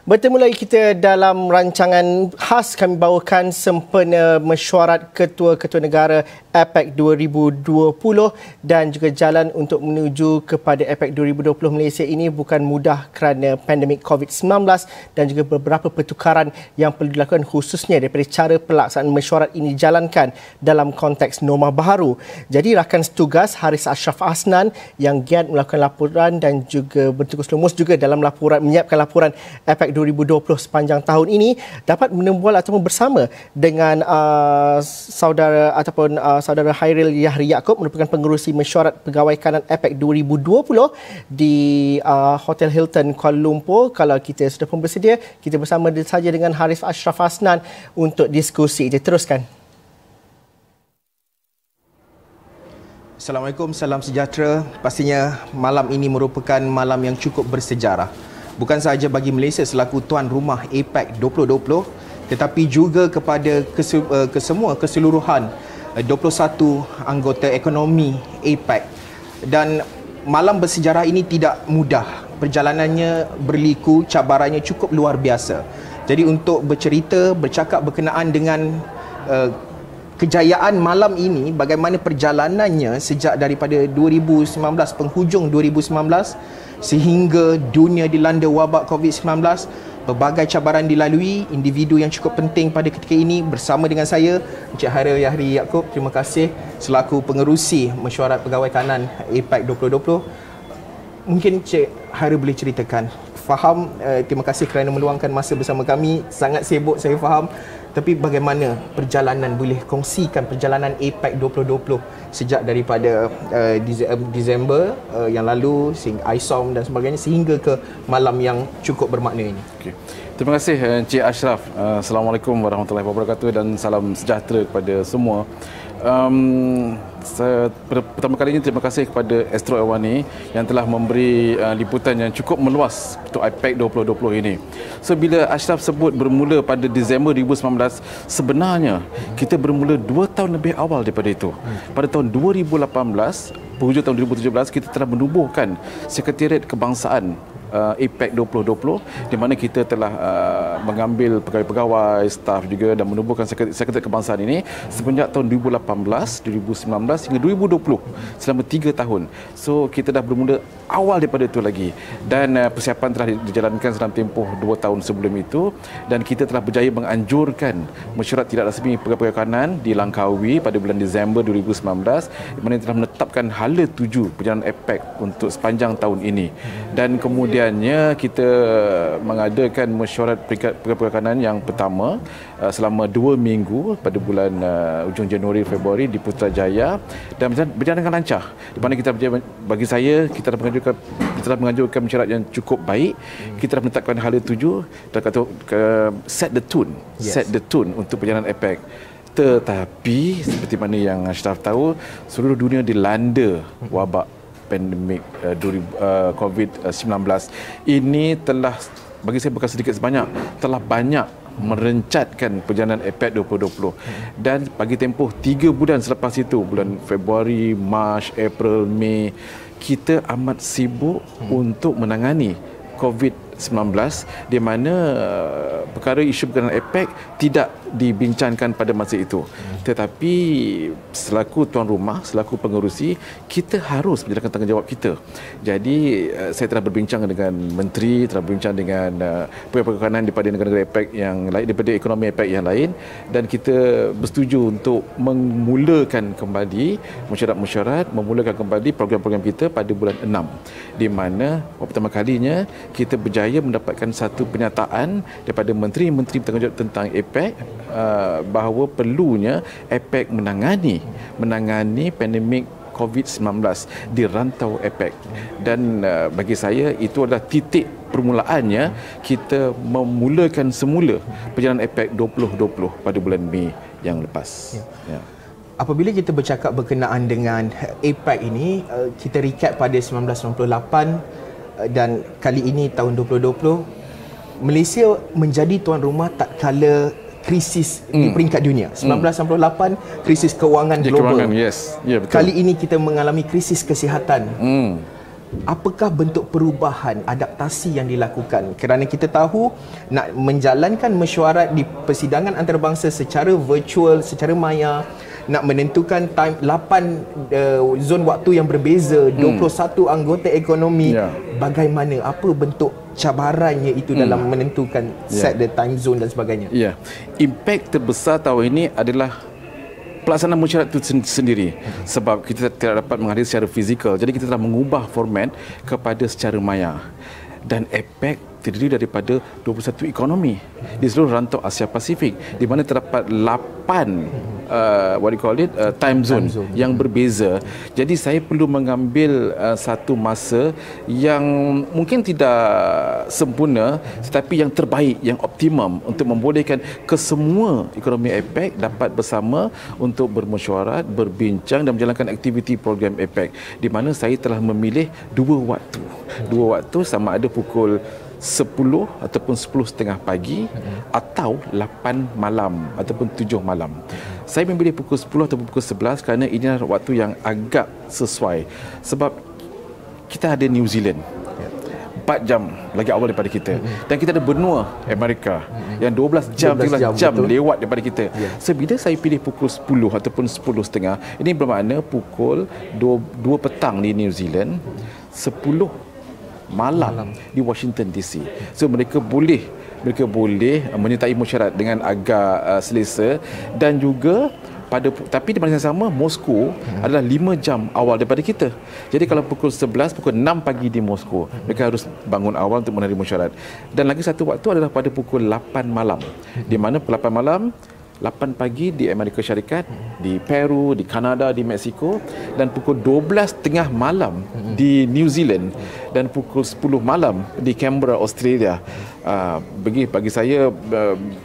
[SPEAKER 1] Bertemu lagi kita dalam rancangan khas kami bawakan sempena mesyuarat ketua-ketua negara APEC 2020 dan juga jalan untuk menuju kepada APEC 2020 Malaysia ini bukan mudah kerana pandemik COVID-19 dan juga beberapa pertukaran yang perlu dilakukan khususnya daripada cara pelaksanaan mesyuarat ini dijalankan dalam konteks norma baharu. Jadi rakan setugas Haris Ashraf Asnan yang giat melakukan laporan dan juga bertugas lumus juga dalam laporan menyiapkan laporan APEC 2020 sepanjang tahun ini dapat menembual ataupun bersama dengan saudara Hairil Yahri Yaakob merupakan pengerusi mesyuarat pegawai kanan APEC 2020 di Hotel Hilton Kuala Lumpur. Kalau kita sudah pun bersedia, kita bersama saja dengan Haris Ashraf Asnan untuk diskusi. Kita teruskan.
[SPEAKER 10] Assalamualaikum, salam sejahtera. Pastinya malam ini merupakan malam yang cukup bersejarah. Bukan sahaja bagi Malaysia selaku tuan rumah APEC 2020, tetapi juga kepada keseluruhan 21 anggota ekonomi APEC. Dan malam bersejarah ini tidak mudah. Perjalanannya berliku, cabarannya cukup luar biasa. Jadi untuk bercakap berkenaan dengan kejayaan malam ini, bagaimana perjalanannya sejak daripada 2019, penghujung 2019 sehingga dunia dilanda wabak COVID-19, pelbagai cabaran dilalui, individu yang cukup penting pada ketika ini bersama dengan saya, Encik Hara Yahri Yaakob. Terima kasih selaku pengerusi Mesyuarat Pegawai Kanan APEC 2020. Mungkin Encik Hara boleh ceritakan. Faham, terima kasih kerana meluangkan masa bersama kami. Sangat sibuk, saya faham. Tapi bagaimana perjalanan, boleh kongsikan perjalanan APEC 2020 sejak daripada Disember yang lalu, sehingga ISOM dan sebagainya, sehingga ke malam yang cukup bermakna ini.
[SPEAKER 18] Okay. Terima kasih Encik Ashraf. Assalamualaikum warahmatullahi wabarakatuh dan salam sejahtera kepada semua. Pertama kali ini terima kasih kepada Astro Awani yang telah memberi liputan yang cukup meluas untuk APEC 2020 ini. So bila Ashraf sebut bermula pada Disember 2019, sebenarnya kita bermula 2 tahun lebih awal daripada itu. Pada tahun 2018, penghujung tahun 2017, kita telah menubuhkan Sekretariat Kebangsaan APEC 2020, di mana kita telah mengambil pegawai-pegawai, staf juga dan menubuhkan Sekretariat Kebangsaan ini semenjak tahun 2018, 2019 hingga 2020, selama 3 tahun. So kita dah bermula awal daripada itu lagi, dan persiapan telah dijalankan dalam tempoh 2 tahun sebelum itu, dan kita telah berjaya menganjurkan mesyuarat tidak rasmi pegawai kanan di Langkawi pada bulan Disember 2019, di mana telah menetapkan hala tuju perjalanan APEC untuk sepanjang tahun ini. Dan kemudiannya kita mengadakan mesyuarat pegawai kanan yang pertama selama 2 minggu pada bulan hujung Januari Februari di Putrajaya, dan berjalan dengan lancar, di mana kita bagi saya kita telah menganjurkan mesyuarat yang cukup baik. Kita telah menetapkan hala tuju dan set the tune untuk perjalanan APEC. Tetapi seperti mana yang Ashraf tahu, seluruh dunia dilanda wabak pandemik COVID-19 ini telah, bagi saya bukan sedikit sebanyak, telah banyak merencatkan perjalanan APEC 2020. Dan bagi tempoh 3 bulan selepas itu, bulan Februari, Mac, April, Mei, kita amat sibuk untuk menangani COVID-19, di mana perkara isu berkenaan APEC tidak dibincangkan pada masa itu. Tetapi selaku tuan rumah, selaku pengerusi, kita harus menjalankan tanggungjawab kita. Jadi saya telah berbincang dengan menteri, telah berbincang dengan pegawai kanan daripada negara-negara APEC yang lain, daripada ekonomi APEC yang lain, dan kita bersetuju untuk memulakan kembali mesyuarat, memulakan kembali program-program kita pada bulan 6, di mana pertama kalinya kita berjaya mendapatkan satu penyataan daripada menteri-menteri bertanggungjawab tentang APEC bahawa perlunya APEC menangani pandemik COVID-19 di rantau APEC. Dan bagi saya itu adalah titik permulaannya kita memulakan semula perjalanan APEC 2020 pada bulan Mei yang lepas. Ya.
[SPEAKER 10] Apabila kita bercakap berkenaan dengan APEC ini, kita recap pada 1998 dan kali ini tahun 2020, Malaysia menjadi tuan rumah tak kala krisis di peringkat dunia. 1998 krisis kewangan global.
[SPEAKER 18] Yes. Yeah, betul.
[SPEAKER 10] Kali ini kita mengalami krisis kesihatan. Apakah bentuk perubahan, adaptasi yang dilakukan? Kerana kita tahu nak menjalankan mesyuarat di persidangan antarabangsa secara virtual, secara maya, nak menentukan 8 zon waktu yang berbeza, 21 anggota ekonomi. Bagaimana, apa bentuk cabarannya itu dalam menentukan set the time zone dan sebagainya?
[SPEAKER 18] Impact terbesar tahun ini adalah pelaksanaan mesyuarat itu sendiri, sebab kita tidak dapat menghadiri secara fizikal. Jadi kita telah mengubah format kepada secara maya. Dan APEC terdiri daripada 21 ekonomi di seluruh rantau Asia Pasifik, di mana terdapat 8 time zone yang berbeza. Jadi saya perlu mengambil satu masa yang mungkin tidak sempurna, tetapi yang terbaik, yang optimum untuk membolehkan kesemua ekonomi APEC dapat bersama untuk bermesyuarat, berbincang dan menjalankan aktiviti program APEC, di mana saya telah memilih 2 waktu. 2 waktu, sama ada pukul 10 ataupun 10.30 pagi atau 8 malam ataupun 7 malam. Saya memilih pukul 10 ataupun pukul 11 kerana ini adalah waktu yang agak sesuai. Sebab kita ada New Zealand 4 jam lagi awal daripada kita, dan kita ada benua Amerika yang 12 jam lewat daripada kita. So bila saya pilih pukul 10 ataupun 10.30, ini bermakna pukul 2 petang di New Zealand, 10 malam di Washington DC. So mereka boleh menyertai mesyuarat dengan agak selesa, dan juga tapi di masa yang sama Moskow adalah 5 jam awal daripada kita. Jadi kalau pukul 11, pukul 6 pagi di Moskow, mereka harus bangun awal untuk menerima mesyuarat. Dan lagi satu waktu adalah pada pukul 8 malam, di mana pukul 8 malam 8 pagi di Amerika Syarikat, di Peru, di Kanada, di Mexico, dan pukul 12.30 malam di New Zealand, dan pukul 10 malam di Canberra, Australia. Bagi saya,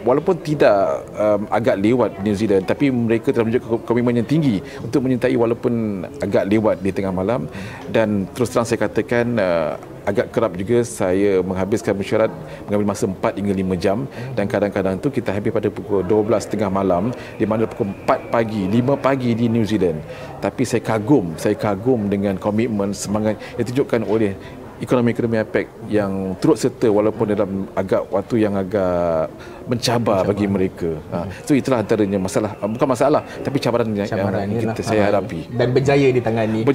[SPEAKER 18] walaupun tidak agak lewat New Zealand, tapi mereka telah menunjukkan komitmen yang tinggi untuk menyertai walaupun agak lewat di tengah malam. Dan terus terang saya katakan, agak kerap juga saya menghabiskan mesyuarat mengambil masa 4 hingga 5 jam, dan kadang-kadang tu kita habis pada pukul 12.30 malam, di mana pukul 4 pagi, 5 pagi di New Zealand. Tapi saya kagum dengan komitmen, semangat yang ditunjukkan oleh ekonomi-ekonomi APEC yang turut serta walaupun dalam waktu yang agak mencabar bagi mereka. So itulah antaranya bukan masalah, tapi cabaran yang saya hadapi.
[SPEAKER 1] Dan berjaya ditangani.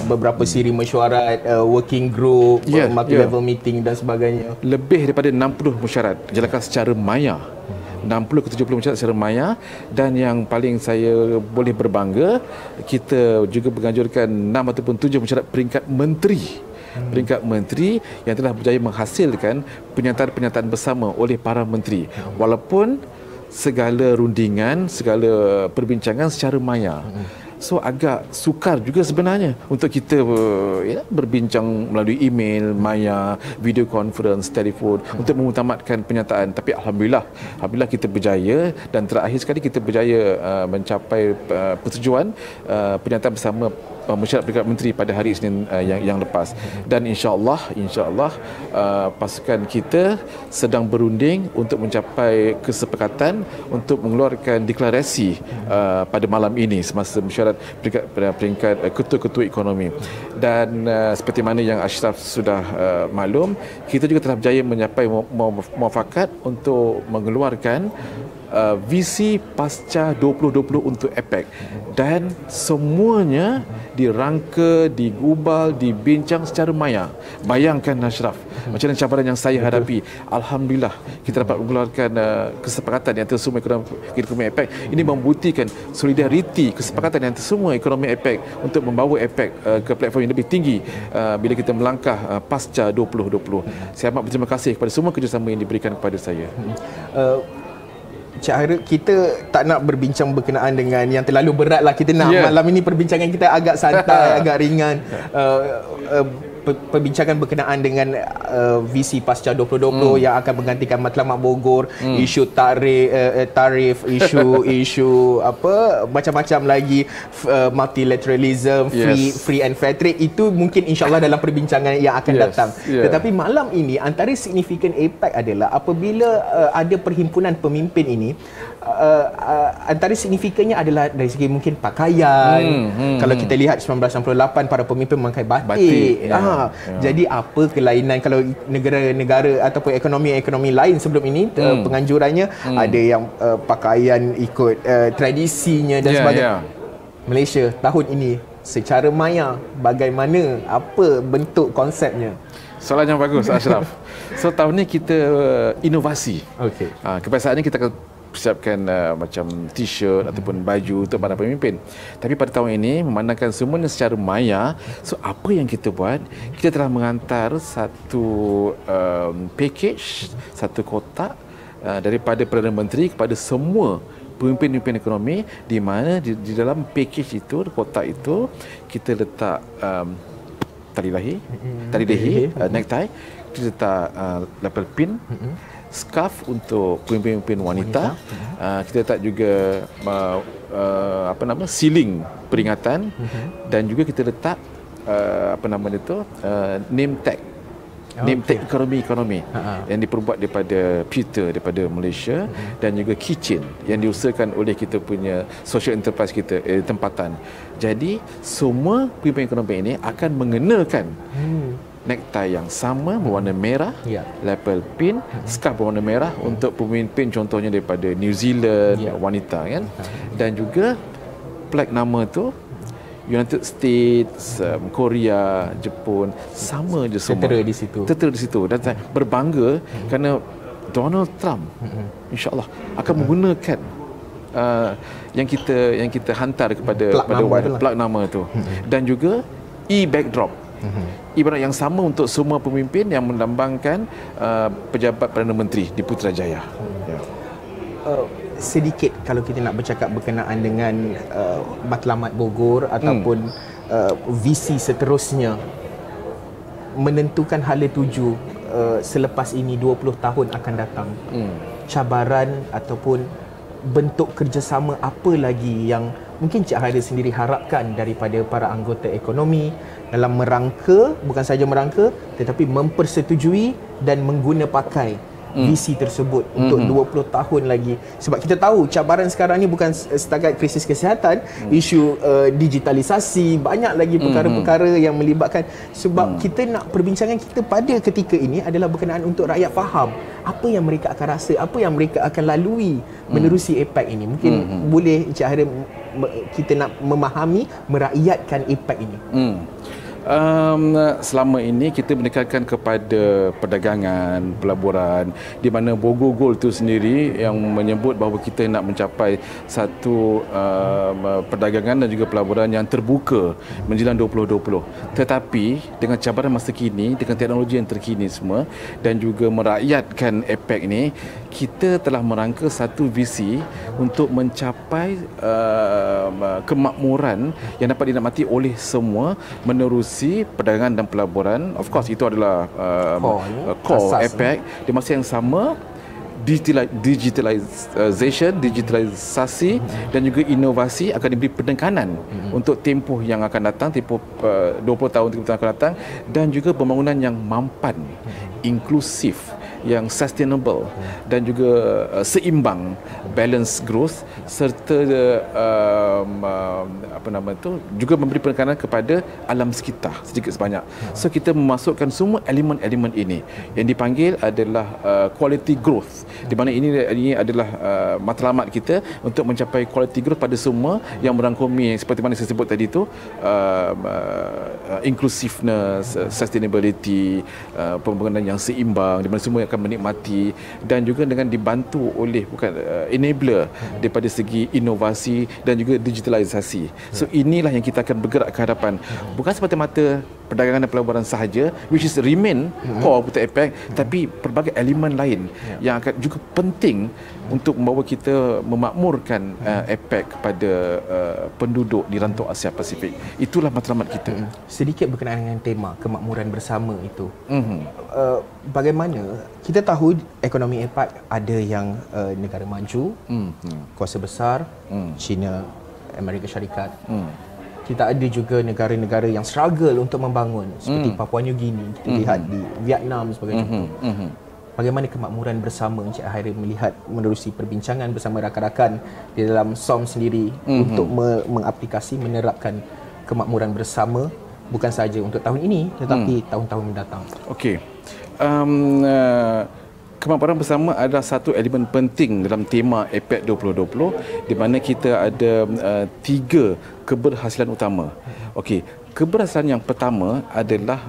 [SPEAKER 1] Beberapa siri mesyuarat, working group, multi-level meeting dan sebagainya.
[SPEAKER 18] Lebih daripada 60 mesyuarat dijalankan secara maya. 60 ke 70 mesyuarat secara maya, dan yang paling saya boleh berbangga, kita juga menganjurkan 6 ataupun 7 mesyuarat peringkat menteri yang telah berjaya menghasilkan pernyataan-pernyataan bersama oleh para menteri, walaupun segala rundingan, segala perbincangan secara maya. So agak sukar juga sebenarnya untuk kita berbincang melalui email, maya, video conference, telefon untuk mengutamatkan pernyataan. Tapi Alhamdulillah kita berjaya, dan terakhir sekali kita berjaya mencapai persetujuan pernyataan bersama mesyuarat peringkat menteri pada hari Isnin yang lepas. Dan insya-Allah pasukan kita sedang berunding untuk mencapai kesepakatan untuk mengeluarkan deklarasi pada malam ini semasa mesyuarat peringkat ketua-ketua ekonomi. Dan seperti mana yang Ashraf sudah maklum, kita juga telah berjaya mencapai muafakat untuk mengeluarkan visi pasca 2020 untuk APEC, dan semuanya dirangka, digubal, dibincang secara maya. Bayangkan Ashraf, macam mana cabaran yang saya hadapi. Alhamdulillah kita dapat mengeluarkan kesepakatan yang semua ekonomi APEC. Ini membuktikan solidariti, kesepakatan yang semua ekonomi APEC untuk membawa APEC ke platform yang lebih tinggi bila kita melangkah pasca 2020. Saya amat berterima kasih kepada semua kerjasama yang diberikan kepada saya.
[SPEAKER 1] Cik Hairul, kita tak nak berbincang berkenaan dengan yang terlalu berat lah. Kita nak malam ini perbincangan kita agak santai, agak ringan. Perbincangan berkenaan dengan visi pasca 2020 yang akan menggantikan Matlamat Bogor, isu tarif, isu apa macam-macam lagi, multilateralism, free and fair trade. Itu mungkin insya-Allah dalam perbincangan yang akan datang. Tetapi malam ini antara signifikan APEC adalah apabila ada perhimpunan pemimpin ini, antara signifikannya adalah dari segi mungkin pakaian. Kalau kita lihat 1968 para pemimpin memakai batik. Jadi apa kelainan kalau negara-negara ataupun ekonomi lain sebelum ini penganjurannya ada yang pakaian ikut tradisinya dan sebagainya. Malaysia tahun ini secara maya bagaimana, apa bentuk konsepnya?
[SPEAKER 18] Soalan yang bagus, Ashraf. So tahun ni kita inovasi. Kebiasaannya kita akan persiapkan macam t-shirt ataupun baju untuk para pemimpin. Tapi pada tahun ini memandangkan semuanya secara maya, so apa yang kita buat, kita telah mengantar satu package, satu kotak daripada Perdana Menteri kepada semua pemimpin-pemimpin ekonomi, di mana di dalam package itu, kotak itu, kita letak tali leher, necktie, kita letak lapel pin, scarf untuk pemimpin-pemimpin wanita. Kita letak juga sealing peringatan, dan juga kita letak name tag name tag ekonomi yang diperbuat daripada Peter daripada Malaysia dan juga Kitchen yang diusahakan oleh kita punya social enterprise kita tempatan. Jadi semua pemimpin ekonomi ini akan mengenakan necktie yang sama berwarna merah, lapel pin, scarf berwarna merah untuk pemimpin contohnya daripada New Zealand, wanita kan, dan juga flag nama tu United States, Korea, Jepun, sama je semua. Tertera di situ. Dan saya berbangga kerana Donald Trump insya-Allah akan menggunakan yang kita hantar kepada plak nama tu. Dan juga e-backdrop. Ibarat yang sama untuk semua pemimpin yang melambangkan pejabat Perdana Menteri di Putrajaya.
[SPEAKER 10] Sedikit kalau kita nak bercakap berkenaan dengan Matlamat Bogor ataupun visi seterusnya menentukan hala tuju selepas ini 20 tahun akan datang. Cabaran ataupun bentuk kerjasama apa lagi yang mungkin Cik Haider sendiri harapkan daripada para anggota ekonomi dalam merangka, bukan saja merangka tetapi mempersetujui dan mengguna pakai visi tersebut untuk 20 tahun lagi. Sebab kita tahu cabaran sekarang ni bukan setakat krisis kesihatan, isu digitalisasi, banyak lagi perkara-perkara yang melibatkan. Sebab kita nak perbincangan kita pada ketika ini adalah berkenaan untuk rakyat faham apa yang mereka akan rasa, apa yang mereka akan lalui menerusi APEC ini. Mungkin boleh Encik Haider kita nak memahami, merakyatkan APEC ini.
[SPEAKER 18] Selama ini kita menekankan kepada perdagangan, pelaburan, di mana Bogor Gold itu sendiri yang menyebut bahawa kita nak mencapai satu perdagangan dan juga pelaburan yang terbuka menjelang 2020. Tetapi dengan cabaran masa kini, dengan teknologi yang terkini semua dan juga merakyatkan APEC ini, kita telah merangka satu visi untuk mencapai kemakmuran yang dapat dinikmati oleh semua menerusi perdagangan dan pelaburan. Of course itu adalah core APEC. Di masa yang sama digitalisasi dan juga inovasi akan diberi penekanan untuk tempoh yang akan datang, tempoh 20 tahun 30 tahun akan datang, dan juga pembangunan yang mampan, inklusif, yang sustainable dan juga seimbang, balance growth, serta juga memberi penekanan kepada alam sekitar sedikit sebanyak. So kita memasukkan semua elemen-elemen ini yang dipanggil adalah quality growth, di mana ini adalah matlamat kita untuk mencapai quality growth pada semua yang merangkumi seperti mana saya sebut tadi tu, inclusiveness, sustainability, pembangunan yang seimbang di mana semua akan menikmati, dan juga dengan dibantu oleh enabler daripada segi inovasi dan juga digitalisasi. So inilah yang kita akan bergerak ke hadapan, bukan semata-mata perdagangan dan pelaburan sahaja, which is remain core untuk APEC, tapi pelbagai elemen lain yang akan juga penting untuk membawa kita memakmurkan APEC kepada penduduk di rantau Asia Pasifik. Itulah matlamat kita.
[SPEAKER 10] Sedikit berkenaan dengan tema kemakmuran bersama itu. Bagaimana kita tahu ekonomi APEC ada yang negara maju, kuasa besar, China, Amerika Syarikat. Kita ada juga negara-negara yang struggle untuk membangun seperti Papua New Guinea, kita lihat di Vietnam sebagai contoh. Bagaimana kemakmuran bersama Encik Haider melihat menerusi perbincangan bersama rakan-rakan di dalam SOM sendiri untuk mengaplikasi, menerapkan kemakmuran bersama bukan sahaja untuk tahun ini tetapi tahun-tahun mendatang.
[SPEAKER 18] Okey. Kemakmuran bersama adalah satu elemen penting dalam tema APEC 2020, di mana kita ada 3 keberhasilan utama. Okey, keberhasilan yang pertama adalah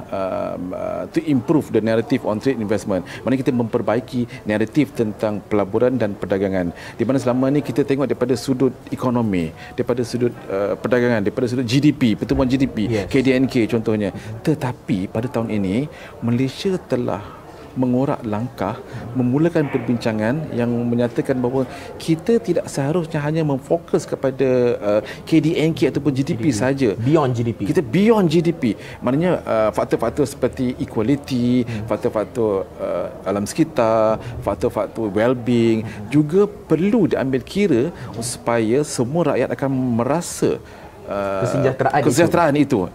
[SPEAKER 18] to improve the narrative on trade investment. Mana kita memperbaiki naratif tentang pelaburan dan perdagangan. Di mana selama ini kita tengok daripada sudut ekonomi, daripada sudut perdagangan, daripada sudut GDP, pertumbuhan GDP, KDNK contohnya. Tetapi pada tahun ini Malaysia telah mengorak langkah, memulakan perbincangan yang menyatakan bahawa kita tidak seharusnya hanya memfokus kepada KDNK ataupun GDP saja.
[SPEAKER 10] Beyond GDP.
[SPEAKER 18] Kita beyond GDP. Maknanya faktor-faktor seperti equality, faktor-faktor alam sekitar, faktor-faktor well-being juga perlu diambil kira supaya semua rakyat akan merasa kesejahteraan itu,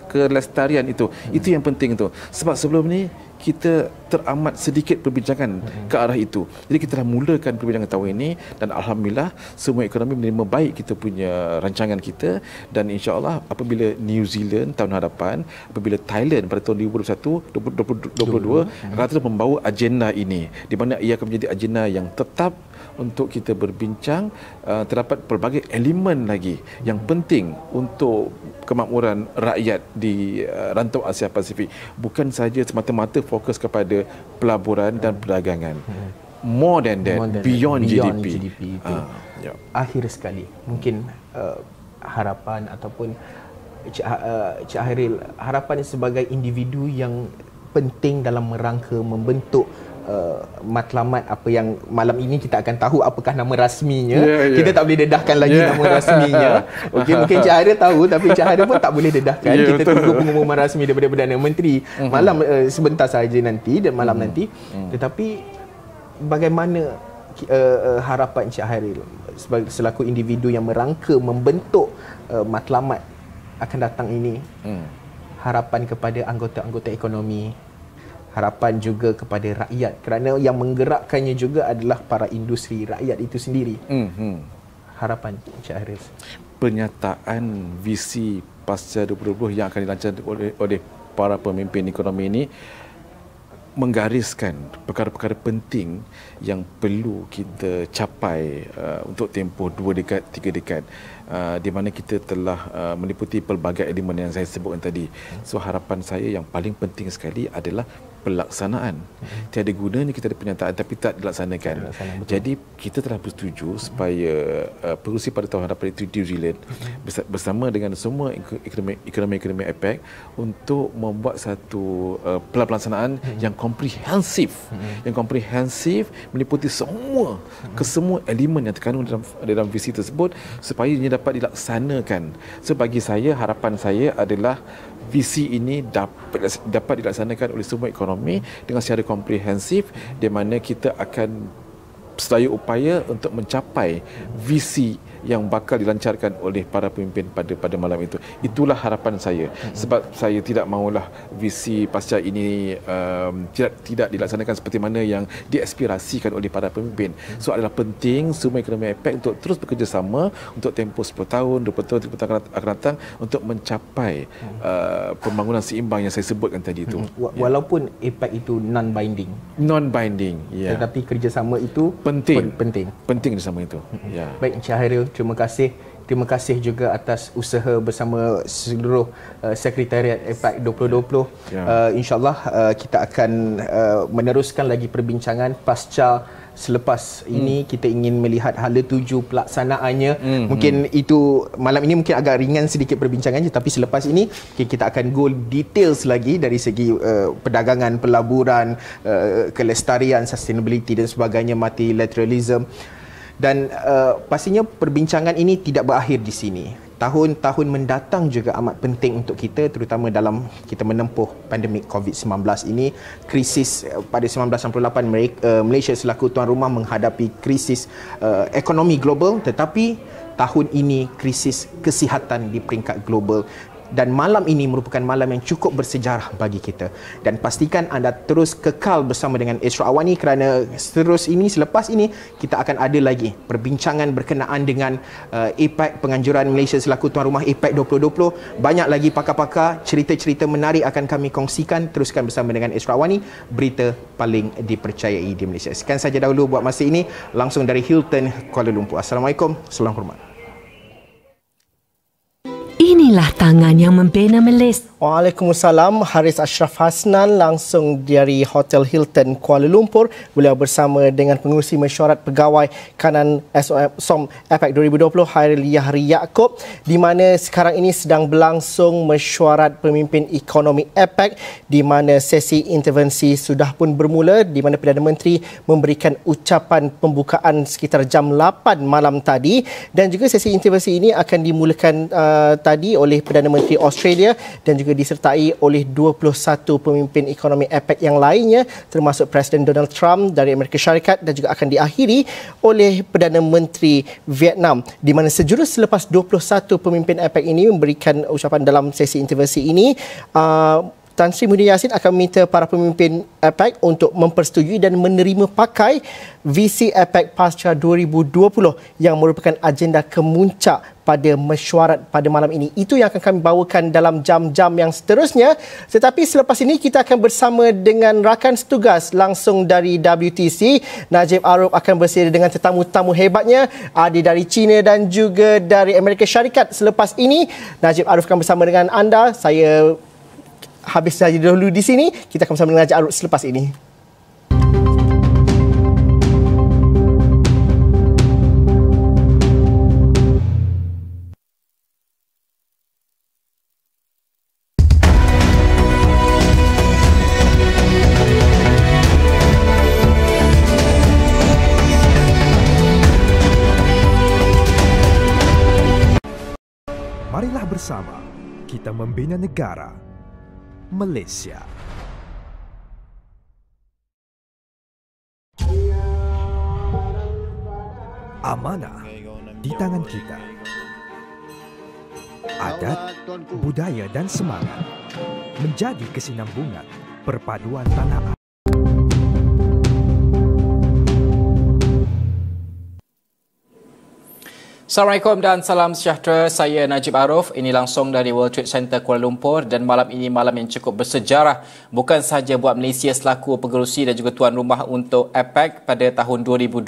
[SPEAKER 18] kelestarian itu. Itu yang penting tu. Sebab sebelum ni kita teramat sedikit perbincangan ke arah itu. Jadi kita dah mulakan perbincangan tahun ini dan alhamdulillah semua ekonomi menerima baik kita punya rancangan kita, dan insya-Allah apabila New Zealand tahun hadapan, apabila Thailand pada tahun 2022 akan terus membawa agenda ini, di mana ia akan menjadi agenda yang tetap untuk kita berbincang. Terdapat pelbagai elemen lagi yang penting untuk kemakmuran rakyat di rantau Asia Pasifik, bukan saja semata-mata fokus kepada pelaburan dan perdagangan. More than that, beyond GDP.
[SPEAKER 1] Akhir sekali, mungkin harapan ataupun Cik Hairil, harapan sebagai individu yang penting dalam rangka membentuk matlamat apa yang malam ini kita akan tahu apakah nama rasminya. Kita tak boleh dedahkan lagi nama rasminya. Mungkin Cik Hairil tahu, tapi Cik Hairil pun tak boleh dedahkan. Kita tunggu pengumuman rasmi daripada Perdana Menteri malam sebentar saja nanti dan malam nanti. Tetapi bagaimana harapan Cik Hairil selaku individu yang merangka membentuk matlamat akan datang ini? Harapan kepada anggota-anggota ekonomi, harapan juga kepada rakyat, kerana yang menggerakkannya juga adalah para industri rakyat itu sendiri. Harapan Encik Hairil.
[SPEAKER 18] Pernyataan visi pasca 2020 yang akan dilancarkan oleh para pemimpin ekonomi ini menggariskan perkara-perkara penting yang perlu kita capai untuk tempoh 2 dekad, 3 dekad, di mana kita telah meliputi pelbagai elemen yang saya sebutkan tadi. So harapan saya yang paling penting sekali adalah pelaksanaan. Tiada gunanya kita ada pernyataan tapi tak dilaksanakan. Jadi kita telah bersetuju supaya pengerusi pada tahun hadapan itu New Zealand bersama dengan semua ekonomi APEC untuk membuat satu pelaksanaan yang komprehensif. Yang komprehensif meliputi kesemua elemen yang terkandung dalam visi tersebut supaya ia dapat dilaksanakan. So bagi saya, harapan saya adalah visi ini dapat dilaksanakan oleh semua ekonomi dengan secara komprehensif, di mana kita akan sedaya upaya untuk mencapai visi yang bakal dilancarkan oleh para pemimpin pada malam itu. Itulah harapan saya. Sebab saya tidak mahulah visi pasca ini tidak dilaksanakan seperti mana yang diaspirasikan oleh para pemimpin. So adalah penting semua ekonomi APEC untuk terus bekerjasama untuk tempoh 10 tahun, 20 tahun, 30 tahun akan datang untuk mencapai pembangunan seimbang yang saya sebutkan tadi itu.
[SPEAKER 1] Walaupun APEC itu non-binding.
[SPEAKER 18] Non-binding, ya.
[SPEAKER 1] Tetapi kerjasama itu penting.
[SPEAKER 18] Penting kerjasama itu. Ya.
[SPEAKER 1] Baik, Encik Hairil, terima kasih. Terima kasih juga atas usaha bersama seluruh Sekretariat APEC 2020. InsyaAllah kita akan meneruskan lagi perbincangan pasca. Selepas ini kita ingin melihat hala tuju pelaksanaannya. Mungkin itu malam ini mungkin agak ringan sedikit perbincangannya, tapi selepas ini kita akan go details lagi dari segi perdagangan, pelaburan, kelestarian, sustainability dan sebagainya, multilateralism. Dan pastinya perbincangan ini tidak berakhir di sini. Tahun-tahun mendatang juga amat penting untuk kita, terutama dalam kita menempuh pandemik COVID-19 ini. Krisis pada 1998 Malaysia selaku tuan rumah menghadapi krisis ekonomi global, tetapi tahun ini krisis kesihatan di peringkat global. Dan malam ini merupakan malam yang cukup bersejarah bagi kita. Dan pastikan anda terus kekal bersama dengan Astro Awani, kerana selepas ini kita akan ada lagi perbincangan berkenaan dengan APEC, penganjuran Malaysia selaku tuan rumah APEC 2020. Banyak lagi pakar-pakar, cerita-cerita menarik akan kami kongsikan. Teruskan bersama dengan Astro Awani, berita paling dipercayai di Malaysia. Sekian saja dahulu buat masa ini, langsung dari Hilton, Kuala Lumpur. Assalamualaikum, salam hormat.
[SPEAKER 19] Inilah tangan yang membina Malaysia.
[SPEAKER 1] Waalaikumsalam. Haris Ashraf Hasnan langsung dari Hotel Hilton Kuala Lumpur. Beliau bersama dengan pengerusi mesyuarat pegawai kanan SOM APEC 2020 Hairil Yahri Yaakob, di mana sekarang ini sedang berlangsung mesyuarat pemimpin ekonomi APEC, di mana sesi intervensi sudah pun bermula, di mana Perdana Menteri memberikan ucapan pembukaan sekitar jam 8 malam tadi, dan juga sesi intervensi ini akan dimulakan tadi oleh Perdana Menteri Australia dan juga disertai oleh 21 pemimpin ekonomi APEC yang lainnya, termasuk Presiden Donald Trump dari Amerika Syarikat, dan juga akan diakhiri oleh Perdana Menteri Vietnam, di mana sejurus selepas 21 pemimpin APEC ini memberikan ucapan dalam sesi intervensi ini. Tan Sri Muhyiddin Yassin akan meminta para pemimpin APEC untuk mempersetujui dan menerima pakai visi APEC pasca 2020 yang merupakan agenda kemuncak pada mesyuarat pada malam ini. Itu yang akan kami bawakan dalam jam-jam yang seterusnya. Tetapi selepas ini kita akan bersama dengan rakan setugas langsung dari WTC. Najib Aruf akan bersama dengan tetamu-tetamu hebatnya, ada dari China dan juga dari Amerika Syarikat. Selepas ini Najib Aruf akan bersama dengan anda. Saya habis saja dahulu di sini. Kita akan bersama dengan Najib Aruf selepas ini.
[SPEAKER 16] Marilah bersama kita membina negara Malaysia. Amanah di tangan kita. Adat, budaya dan semangat menjadi kesinambungan perpaduan tanah air.
[SPEAKER 20] Assalamualaikum dan salam sejahtera. Saya Najib Aruf. Ini langsung dari World Trade Center Kuala Lumpur, dan malam ini malam yang cukup bersejarah bukan sahaja buat Malaysia selaku pengerusi dan juga tuan rumah untuk APEC pada tahun 2020,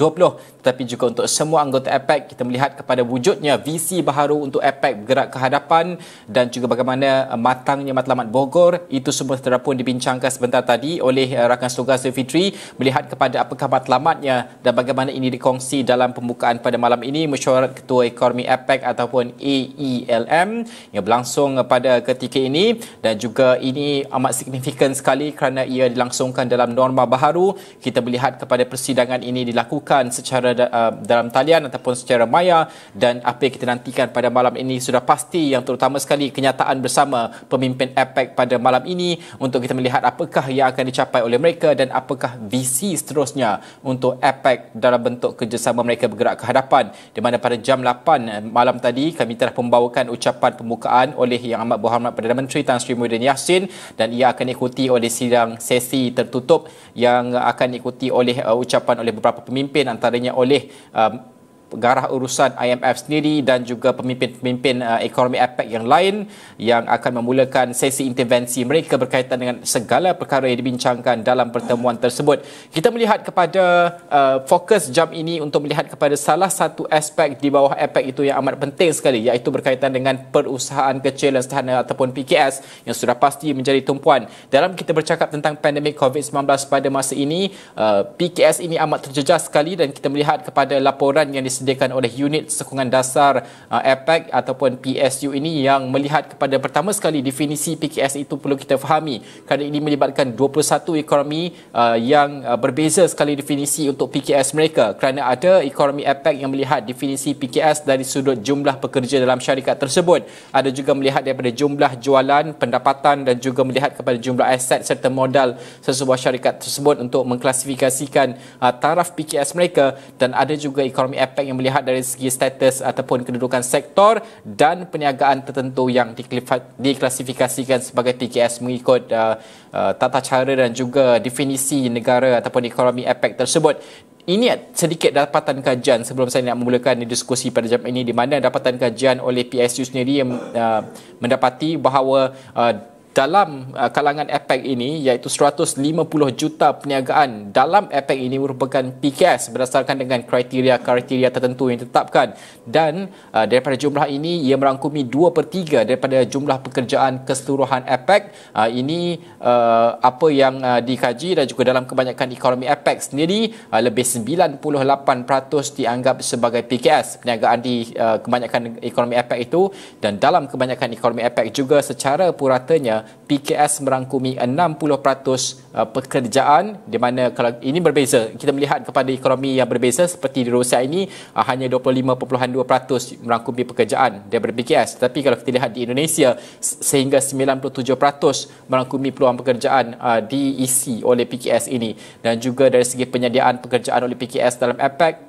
[SPEAKER 20] tetapi juga untuk semua anggota APEC. Kita melihat kepada wujudnya visi baharu untuk APEC bergerak ke hadapan dan juga bagaimana matangnya matlamat Bogor. Itu semua telah pun dibincangkan sebentar tadi oleh rakan setugas Fitri, melihat kepada apakah matlamatnya dan bagaimana ini dikongsi dalam pembukaan pada malam ini mesyuarat Ketua Ekonomi APEC ataupun AELM yang berlangsung pada ketika ini, dan juga ini amat signifikan sekali kerana ia dilangsungkan dalam norma baharu. Kita melihat kepada persidangan ini dilakukan secara dalam talian ataupun secara maya, dan apa yang kita nantikan pada malam ini sudah pasti, yang terutama sekali kenyataan bersama pemimpin APEC pada malam ini untuk kita melihat apakah yang akan dicapai oleh mereka dan apakah visi seterusnya untuk APEC dalam bentuk kerjasama mereka bergerak ke hadapan, di mana pada jam 8 malam tadi kami telah membawakan ucapan pembukaan oleh Yang Amat Berhormat Perdana Menteri Tan Sri Muhyiddin Yassin, dan ia akan diikuti oleh sidang sesi tertutup yang akan diikuti oleh ucapan oleh beberapa pemimpin, antaranya oleh pengarah urusan IMF sendiri dan juga pemimpin-pemimpin ekonomi APEC yang lain yang akan memulakan sesi intervensi mereka berkaitan dengan segala perkara yang dibincangkan dalam pertemuan tersebut. Kita melihat kepada fokus jam ini untuk melihat kepada salah satu aspek di bawah APEC itu yang amat penting sekali, iaitu berkaitan dengan perusahaan kecil dan sederhana ataupun PKS yang sudah pasti menjadi tumpuan. Dalam kita bercakap tentang pandemik COVID-19 pada masa ini, PKS ini amat terjejas sekali, dan kita melihat kepada laporan yang disediakan oleh unit sokongan dasar APEC ataupun PSU ini yang melihat kepada pertama sekali definisi PKS itu perlu kita fahami, kerana ini melibatkan 21 ekonomi yang berbeza sekali definisi untuk PKS mereka, kerana ada ekonomi APEC yang melihat definisi PKS dari sudut jumlah pekerja dalam syarikat tersebut, ada juga melihat daripada jumlah jualan, pendapatan dan juga melihat kepada jumlah aset serta modal sesebuah syarikat tersebut untuk mengklasifikasikan taraf PKS mereka, dan ada juga ekonomi APEC yang melihat dari segi status ataupun kedudukan sektor dan perniagaan tertentu yang diklasifikasikan sebagai PKS mengikut tata cara dan juga definisi negara ataupun ekonomi APEC tersebut. Ini sedikit dapatan kajian sebelum saya nak memulakan diskusi pada jam ini, di mana dapatan kajian oleh PSU sendiri yang mendapati bahawa dalam kalangan APEC ini, iaitu 150 juta perniagaan dalam APEC ini merupakan PKS berdasarkan dengan kriteria-kriteria tertentu yang ditetapkan, dan daripada jumlah ini ia merangkumi 2/3 daripada jumlah pekerjaan keseluruhan APEC. Ini apa yang dikaji, dan juga dalam kebanyakan ekonomi APEC sendiri lebih 98% dianggap sebagai PKS perniagaan di kebanyakan ekonomi APEC itu, dan dalam kebanyakan ekonomi APEC juga secara puratanya PKS merangkumi 60% pekerjaan, di mana kalau ini berbeza, kita melihat kepada ekonomi yang berbeza seperti di Rusia ini hanya 25.2% merangkumi pekerjaan daripada PKS. Tapi kalau kita lihat di Indonesia sehingga 97% merangkumi peluang pekerjaan diisi oleh PKS ini. Dan juga dari segi penyediaan pekerjaan oleh PKS dalam APEC,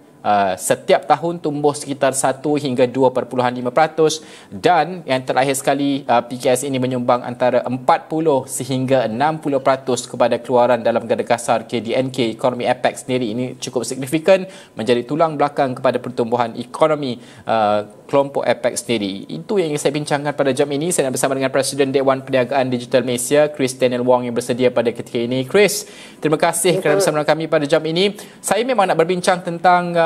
[SPEAKER 20] setiap tahun tumbuh sekitar 1 hingga 2.5%, dan yang terakhir sekali PKS ini menyumbang antara 40 sehingga 60% kepada keluaran dalam gada kasar KDNK. Ekonomi APEC sendiri ini cukup signifikan, menjadi tulang belakang kepada pertumbuhan ekonomi kelompok APEC sendiri. Itu yang ingin saya bincangkan pada jam ini. Saya nak bersama dengan Presiden Dewan Perniagaan Digital Malaysia, Chris Daniel Wong, yang bersedia pada ketika ini. Chris, terima kasih kerana bersama kami pada jam ini. Saya memang nak berbincang tentang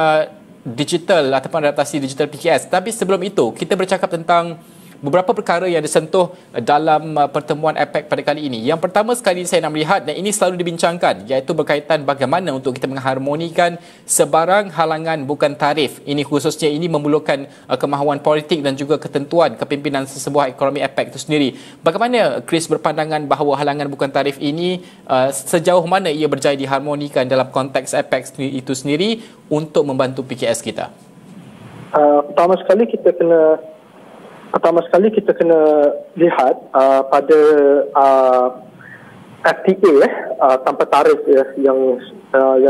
[SPEAKER 20] digital ataupun adaptasi digital PKS. Tapi sebelum itu, kita bercakap tentang beberapa perkara yang disentuh dalam pertemuan APEC pada kali ini. Yang pertama sekali saya nak melihat, dan ini selalu dibincangkan, iaitu berkaitan bagaimana untuk kita mengharmonikan sebarang halangan bukan tarif. Ini khususnya ini memerlukan kemahuan politik dan juga ketentuan kepimpinan sesebuah ekonomi APEC itu sendiri. Bagaimana Chris berpandangan bahawa halangan bukan tarif ini sejauh mana ia berjaya diharmonikan dalam konteks APEC itu sendiri untuk membantu PKS kita?
[SPEAKER 21] Pertama sekali kita kena lihat pada FTA tanpa tarif yang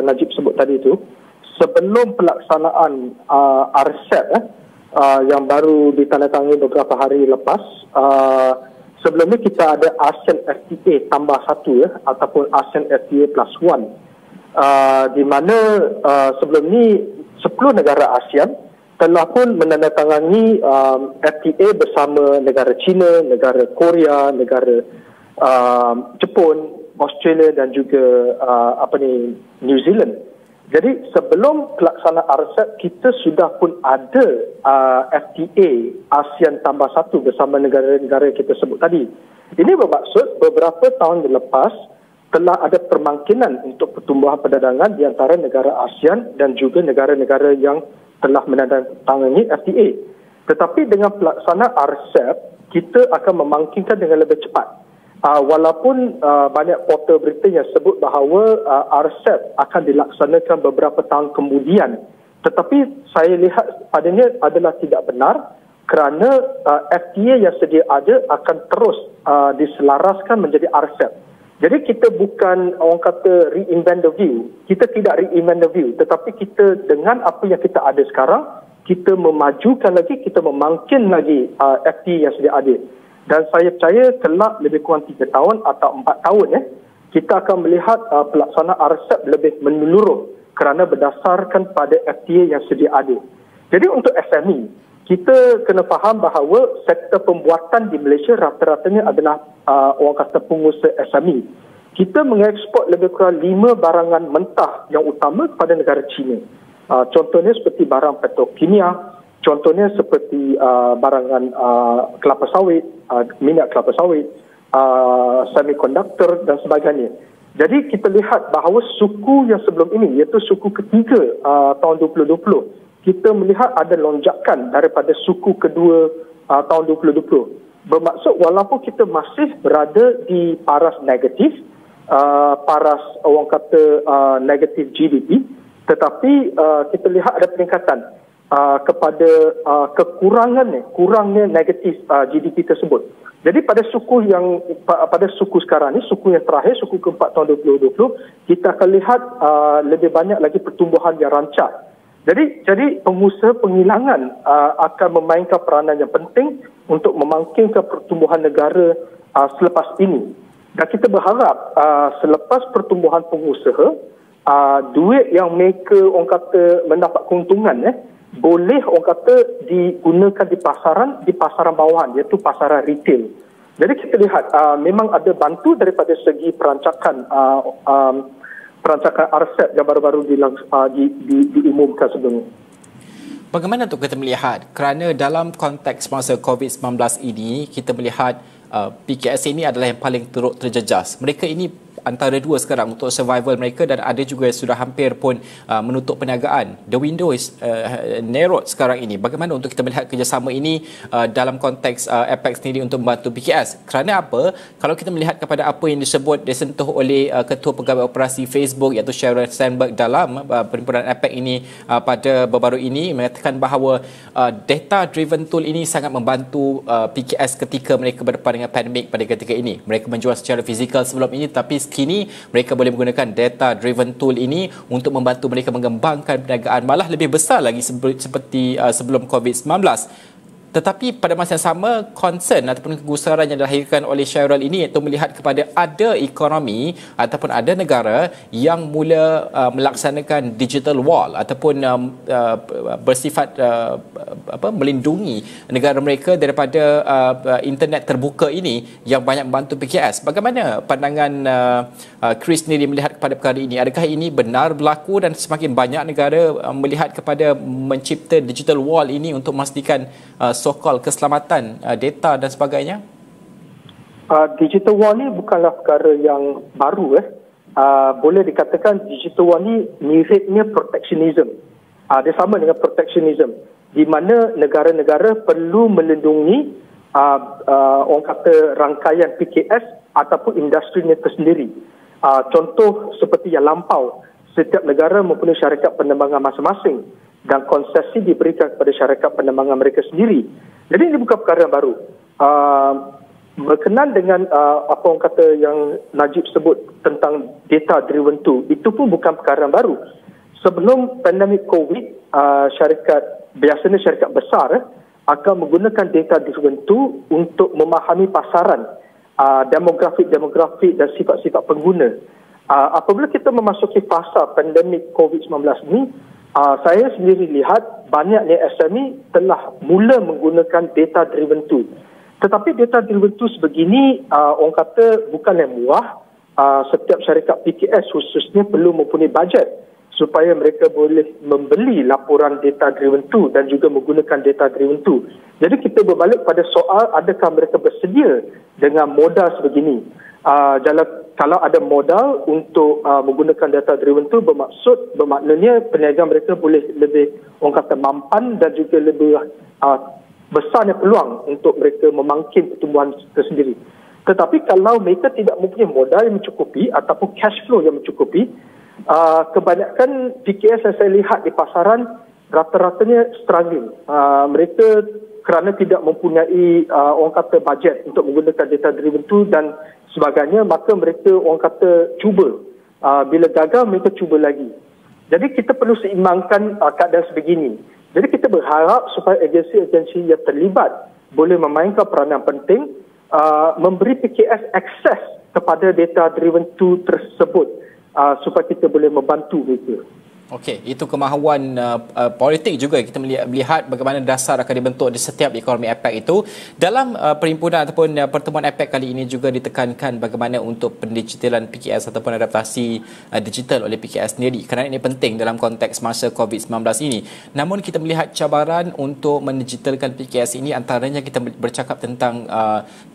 [SPEAKER 21] Najib sebut tadi itu. Sebelum pelaksanaan RCEP yang baru ditandatangani beberapa hari lepas, sebelum ni kita ada ASEAN FTA tambah 1 ataupun ASEAN FTA plus 1, di mana sebelum ni 10 negara ASEAN telah pun menandatangani FTA bersama negara China, negara Korea, negara Jepun, Australia dan juga New Zealand. Jadi sebelum pelaksanaan RCEP, kita sudah pun ada FTA ASEAN tambah 1 bersama negara-negara yang kita sebut tadi. Ini bermaksud beberapa tahun lepas telah ada permangkinan untuk pertumbuhan perdagangan di antara negara ASEAN dan juga negara-negara yang telah menandatangani FTA. Tetapi dengan pelaksanaan RCEP, kita akan memangkinkan dengan lebih cepat. Walaupun banyak portal berita yang sebut bahawa RCEP akan dilaksanakan beberapa tahun kemudian, tetapi saya lihat padanya adalah tidak benar, kerana FTA yang sedia ada akan terus diselaraskan menjadi RCEP. Jadi kita bukan orang kata reinvent the wheel. Kita tidak reinvent the wheel, tetapi kita dengan apa yang kita ada sekarang, kita memajukan lagi, kita memangkin lagi FTA yang sedia ada. Dan saya percaya kelak lebih kurang 3 tahun atau 4 tahun kita akan melihat pelaksanaan RCEP lebih menyeluruh kerana berdasarkan pada FTA yang sedia ada. Jadi untuk SME, kita kena faham bahawa sektor pembuatan di Malaysia rata-ratanya adalah orang kata pengusaha SME. Kita mengeksport lebih kurang 5 barangan mentah yang utama kepada negara China. Contohnya seperti barang petrokimia, contohnya seperti barangan kelapa sawit, minyak kelapa sawit, semiconductor dan sebagainya. Jadi kita lihat bahawa suku yang sebelum ini, iaitu suku ketiga tahun 2020, kita melihat ada lonjakan daripada suku kedua tahun 2020. Bermaksud walaupun kita masih berada di paras negatif, paras orang kata negatif GDP, tetapi kita lihat ada peningkatan kepada kurangnya negatif GDP tersebut. Jadi pada suku sekarang ni, suku yang terakhir, suku keempat tahun 2020, kita akan lihat lebih banyak lagi pertumbuhan yang rancak. Jadi pengusaha penghilangan akan memainkan peranan yang penting untuk memangkinkan pertumbuhan negara selepas ini. Dan kita berharap selepas pertumbuhan pengusaha, duit yang mereka orang kata mendapat keuntungan boleh orang kata digunakan di pasaran bawahan, iaitu pasaran retail. Jadi kita lihat memang ada bantu daripada segi perancakan RCEP yang baru-baru diumumkan sebelum ini.
[SPEAKER 20] Bagaimana untuk kita melihat, kerana dalam konteks masa COVID-19 ini, kita melihat PKS ini adalah yang paling teruk terjejas. Mereka ini antara dua sekarang untuk survival mereka, dan ada juga yang sudah hampir pun menutup perniagaan. The window is narrowed sekarang ini. Bagaimana untuk kita melihat kerjasama ini dalam konteks APEC sendiri untuk membantu PKS? Kerana apa? Kalau kita melihat kepada apa yang disentuh oleh Ketua Pegawai Operasi Facebook iaitu Sheryl Sandberg dalam perhimpunan APEC ini pada baru-baru ini, mengatakan bahawa data driven tool ini sangat membantu PKS ketika mereka berdepan dengan pandemik pada ketika ini. Mereka menjual secara fizikal sebelum ini, tapi kini mereka boleh menggunakan data driven tool ini untuk membantu mereka mengembangkan perniagaan malah lebih besar lagi seperti sebelum COVID-19. Tetapi pada masa yang sama, concern ataupun kegusaran yang dilahirkan oleh Sheryl ini iaitu melihat kepada ada ekonomi ataupun ada negara yang mula melaksanakan digital wall ataupun bersifat melindungi negara mereka daripada internet terbuka ini yang banyak membantu PKS. Bagaimana pandangan Chris sendiri melihat kepada perkara ini? Adakah ini benar berlaku dan semakin banyak negara melihat kepada mencipta digital wall ini untuk memastikan so-called keselamatan data dan sebagainya?
[SPEAKER 21] Digital wall ni bukanlah perkara yang baru. Boleh dikatakan digital wall ni miripnya protectionism. Dia sama dengan protectionism, di mana negara-negara perlu melindungi orang kata rangkaian PKS ataupun industrinya tersendiri. Contoh seperti yang lampau, setiap negara mempunyai syarikat penerbangan masing-masing dan konsesi diberikan kepada syarikat penerbangan mereka sendiri. Jadi ini bukan perkara yang baru. Berkenaan dengan apa orang kata yang Najib sebut tentang data driven tool, itu pun bukan perkara yang baru. Sebelum pandemik COVID, biasanya syarikat besar akan menggunakan data driven tool untuk memahami pasaran, demografik dan sifat-sifat pengguna. Apabila kita memasuki fasa pandemik COVID-19 ini, saya sendiri lihat banyaknya SME telah mula menggunakan data driven tool. Tetapi data driven tool sebegini orang kata bukan yang murah. Setiap syarikat PKS khususnya perlu mempunyai bajet supaya mereka boleh membeli laporan data driven tool dan juga menggunakan data driven tool. Jadi kita berbalik pada soal, adakah mereka bersedia dengan modal sebegini? Kalau ada modal untuk menggunakan data driven tool, bermaknanya peniaga mereka boleh lebih orang kata mampan dan juga lebih besarnya peluang untuk mereka memangkin pertumbuhan tersendiri. Tetapi kalau mereka tidak mempunyai modal yang mencukupi ataupun cash flow yang mencukupi, kebanyakan PKS yang saya lihat di pasaran rata-ratanya struggling. Mereka kerana tidak mempunyai orang kata bajet untuk menggunakan data driven tool dan sebagainya, maka mereka orang kata cuba. Bila gagal, mereka cuba lagi. Jadi kita perlu seimbangkan keadaan sebegini. Jadi kita berharap supaya agensi-agensi yang terlibat boleh memainkan peranan penting, memberi PKS akses kepada data driven tool tersebut supaya kita boleh membantu mereka.
[SPEAKER 20] Okey, itu kemahuan politik juga kita melihat bagaimana dasar akan dibentuk di setiap ekonomi APEC itu. Dalam perhimpunan ataupun pertemuan APEC kali ini juga ditekankan bagaimana untuk pendigitalan PKS ataupun adaptasi digital oleh PKS sendiri, kerana ini penting dalam konteks masa COVID-19 ini. Namun kita melihat cabaran untuk mendigitalkan PKS ini, antaranya kita bercakap tentang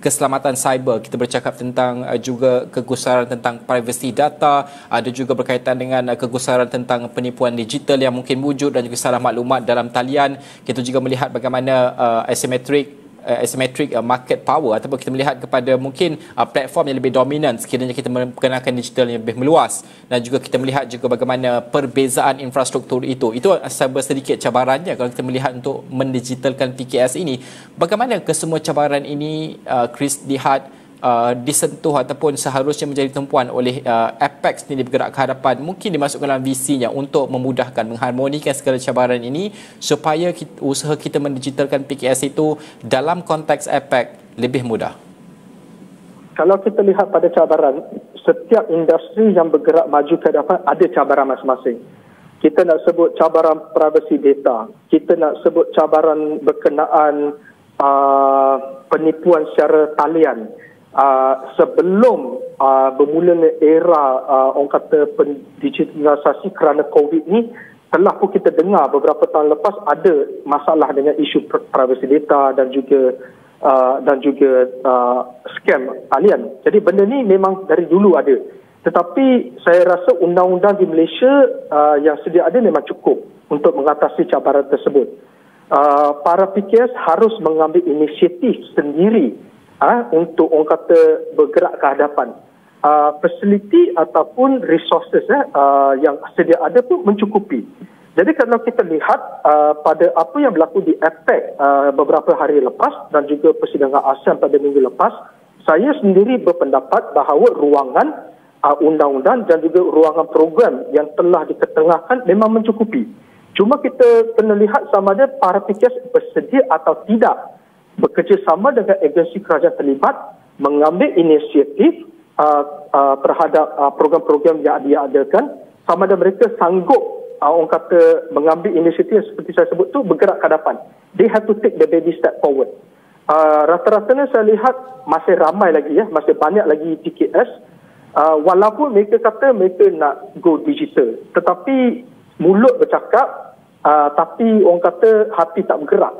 [SPEAKER 20] keselamatan cyber, kita bercakap tentang juga kegusaran tentang privacy data, ada juga berkaitan dengan kegusaran tentang penipuan digital yang mungkin wujud dan juga salah maklumat dalam talian. Kita juga melihat bagaimana asymmetric market power, ataupun kita melihat kepada mungkin platform yang lebih dominan sekiranya kita memperkenalkan digital yang lebih meluas, dan juga kita melihat juga bagaimana perbezaan infrastruktur itu sedikit cabarannya kalau kita melihat untuk mendigitalkan PKS ini. Bagaimana kesemua cabaran ini Chris lihat disentuh ataupun seharusnya menjadi tumpuan oleh APEC sendiri bergerak ke hadapan, mungkin dimasukkan dalam visinya untuk memudahkan, mengharmonikan segala cabaran ini supaya usaha kita mendigitalkan PKS itu dalam konteks APEC lebih mudah?
[SPEAKER 21] Kalau kita lihat pada cabaran, setiap industri yang bergerak maju ke hadapan ada cabaran masing-masing. Kita nak sebut cabaran privacy data, kita nak sebut cabaran berkenaan penipuan secara talian. Sebelum bermulanya era orang kata pendigitalisasi kerana COVID ni, telah pun kita dengar beberapa tahun lepas ada masalah dengan isu privacy data dan juga scam talian. Jadi benda ni memang dari dulu ada. Tetapi saya rasa undang-undang di Malaysia yang sedia ada memang cukup untuk mengatasi cabaran tersebut. Para PKS harus mengambil inisiatif sendiri untuk orang kata bergerak ke hadapan. Fasiliti ataupun resources yang sedia ada pun mencukupi. Jadi kalau kita lihat pada apa yang berlaku di APEC beberapa hari lepas dan juga persidangan ASEAN pada minggu lepas, saya sendiri berpendapat bahawa ruangan undang-undang dan juga ruangan program yang telah diketengahkan memang mencukupi. Cuma kita kena lihat sama ada para PKS bersedia atau tidak bekerjasama dengan agensi kerajaan terlibat mengambil inisiatif terhadap program-program yang diadakan, sama ada mereka sanggup orang kata mengambil inisiatif seperti saya sebut tu bergerak ke hadapan. They have to take the baby step forward. Rata-ratanya saya lihat masih ramai lagi masih banyak lagi PKS walaupun mereka kata mereka nak go digital, tetapi mulut bercakap tapi orang kata hati tak bergerak.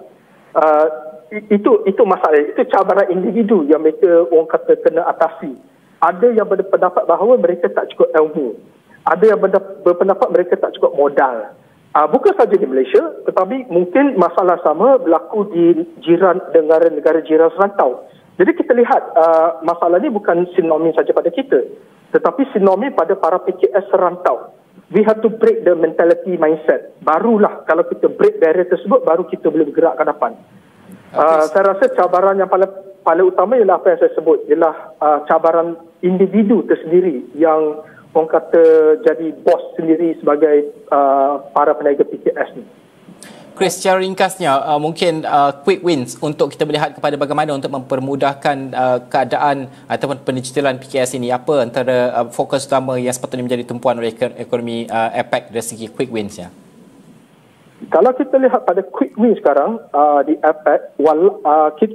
[SPEAKER 21] Itu masalah, itu cabaran individu yang mereka orang kata kena atasi. Ada yang berpendapat bahawa mereka tak cukup ilmu, ada yang berpendapat mereka tak cukup modal. Bukan saja di Malaysia, tetapi mungkin masalah sama berlaku di negara jiran serantau. Jadi kita lihat masalah ini bukan sinonim saja pada kita, tetapi sinonim pada para PKS serantau. We have to break the mentality mindset. Barulah kalau kita break barrier tersebut, baru kita boleh bergerak ke depan. Saya rasa cabaran yang paling utama ialah apa yang saya sebut, ialah cabaran individu tersendiri yang orang kata jadi bos sendiri sebagai para peniaga PKS ni.
[SPEAKER 20] Chris, secara ringkasnya, mungkin quick wins untuk kita melihat kepada bagaimana untuk mempermudahkan keadaan ataupun pendigitalan PKS ini. Apa antara fokus utama yang sepatutnya menjadi tumpuan oleh ekonomi APEC dari segi quick wins ya?
[SPEAKER 21] Kalau kita lihat pada quick win sekarang di APEC,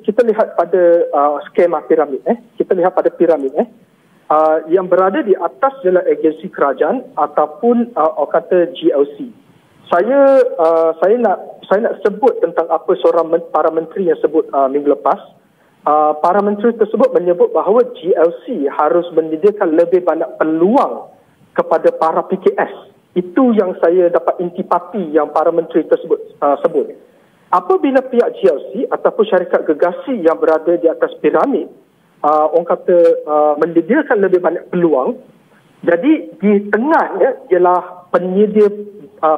[SPEAKER 21] kita lihat pada skema piramid. Kita lihat pada piramid. Yang berada di atas ialah agensi kerajaan ataupun orang kata GLC. Saya nak sebut tentang apa seorang para menteri yang sebut minggu lepas. Para menteri tersebut menyebut bahawa GLC harus menyediakan lebih banyak peluang kepada para PKS. Itu yang saya dapat intipati yang para menteri tersebut sebut. Apabila pihak GLC ataupun syarikat gegasi yang berada di atas piramid orang kata menyediakan lebih banyak peluang, jadi di tengahnya ialah penyedia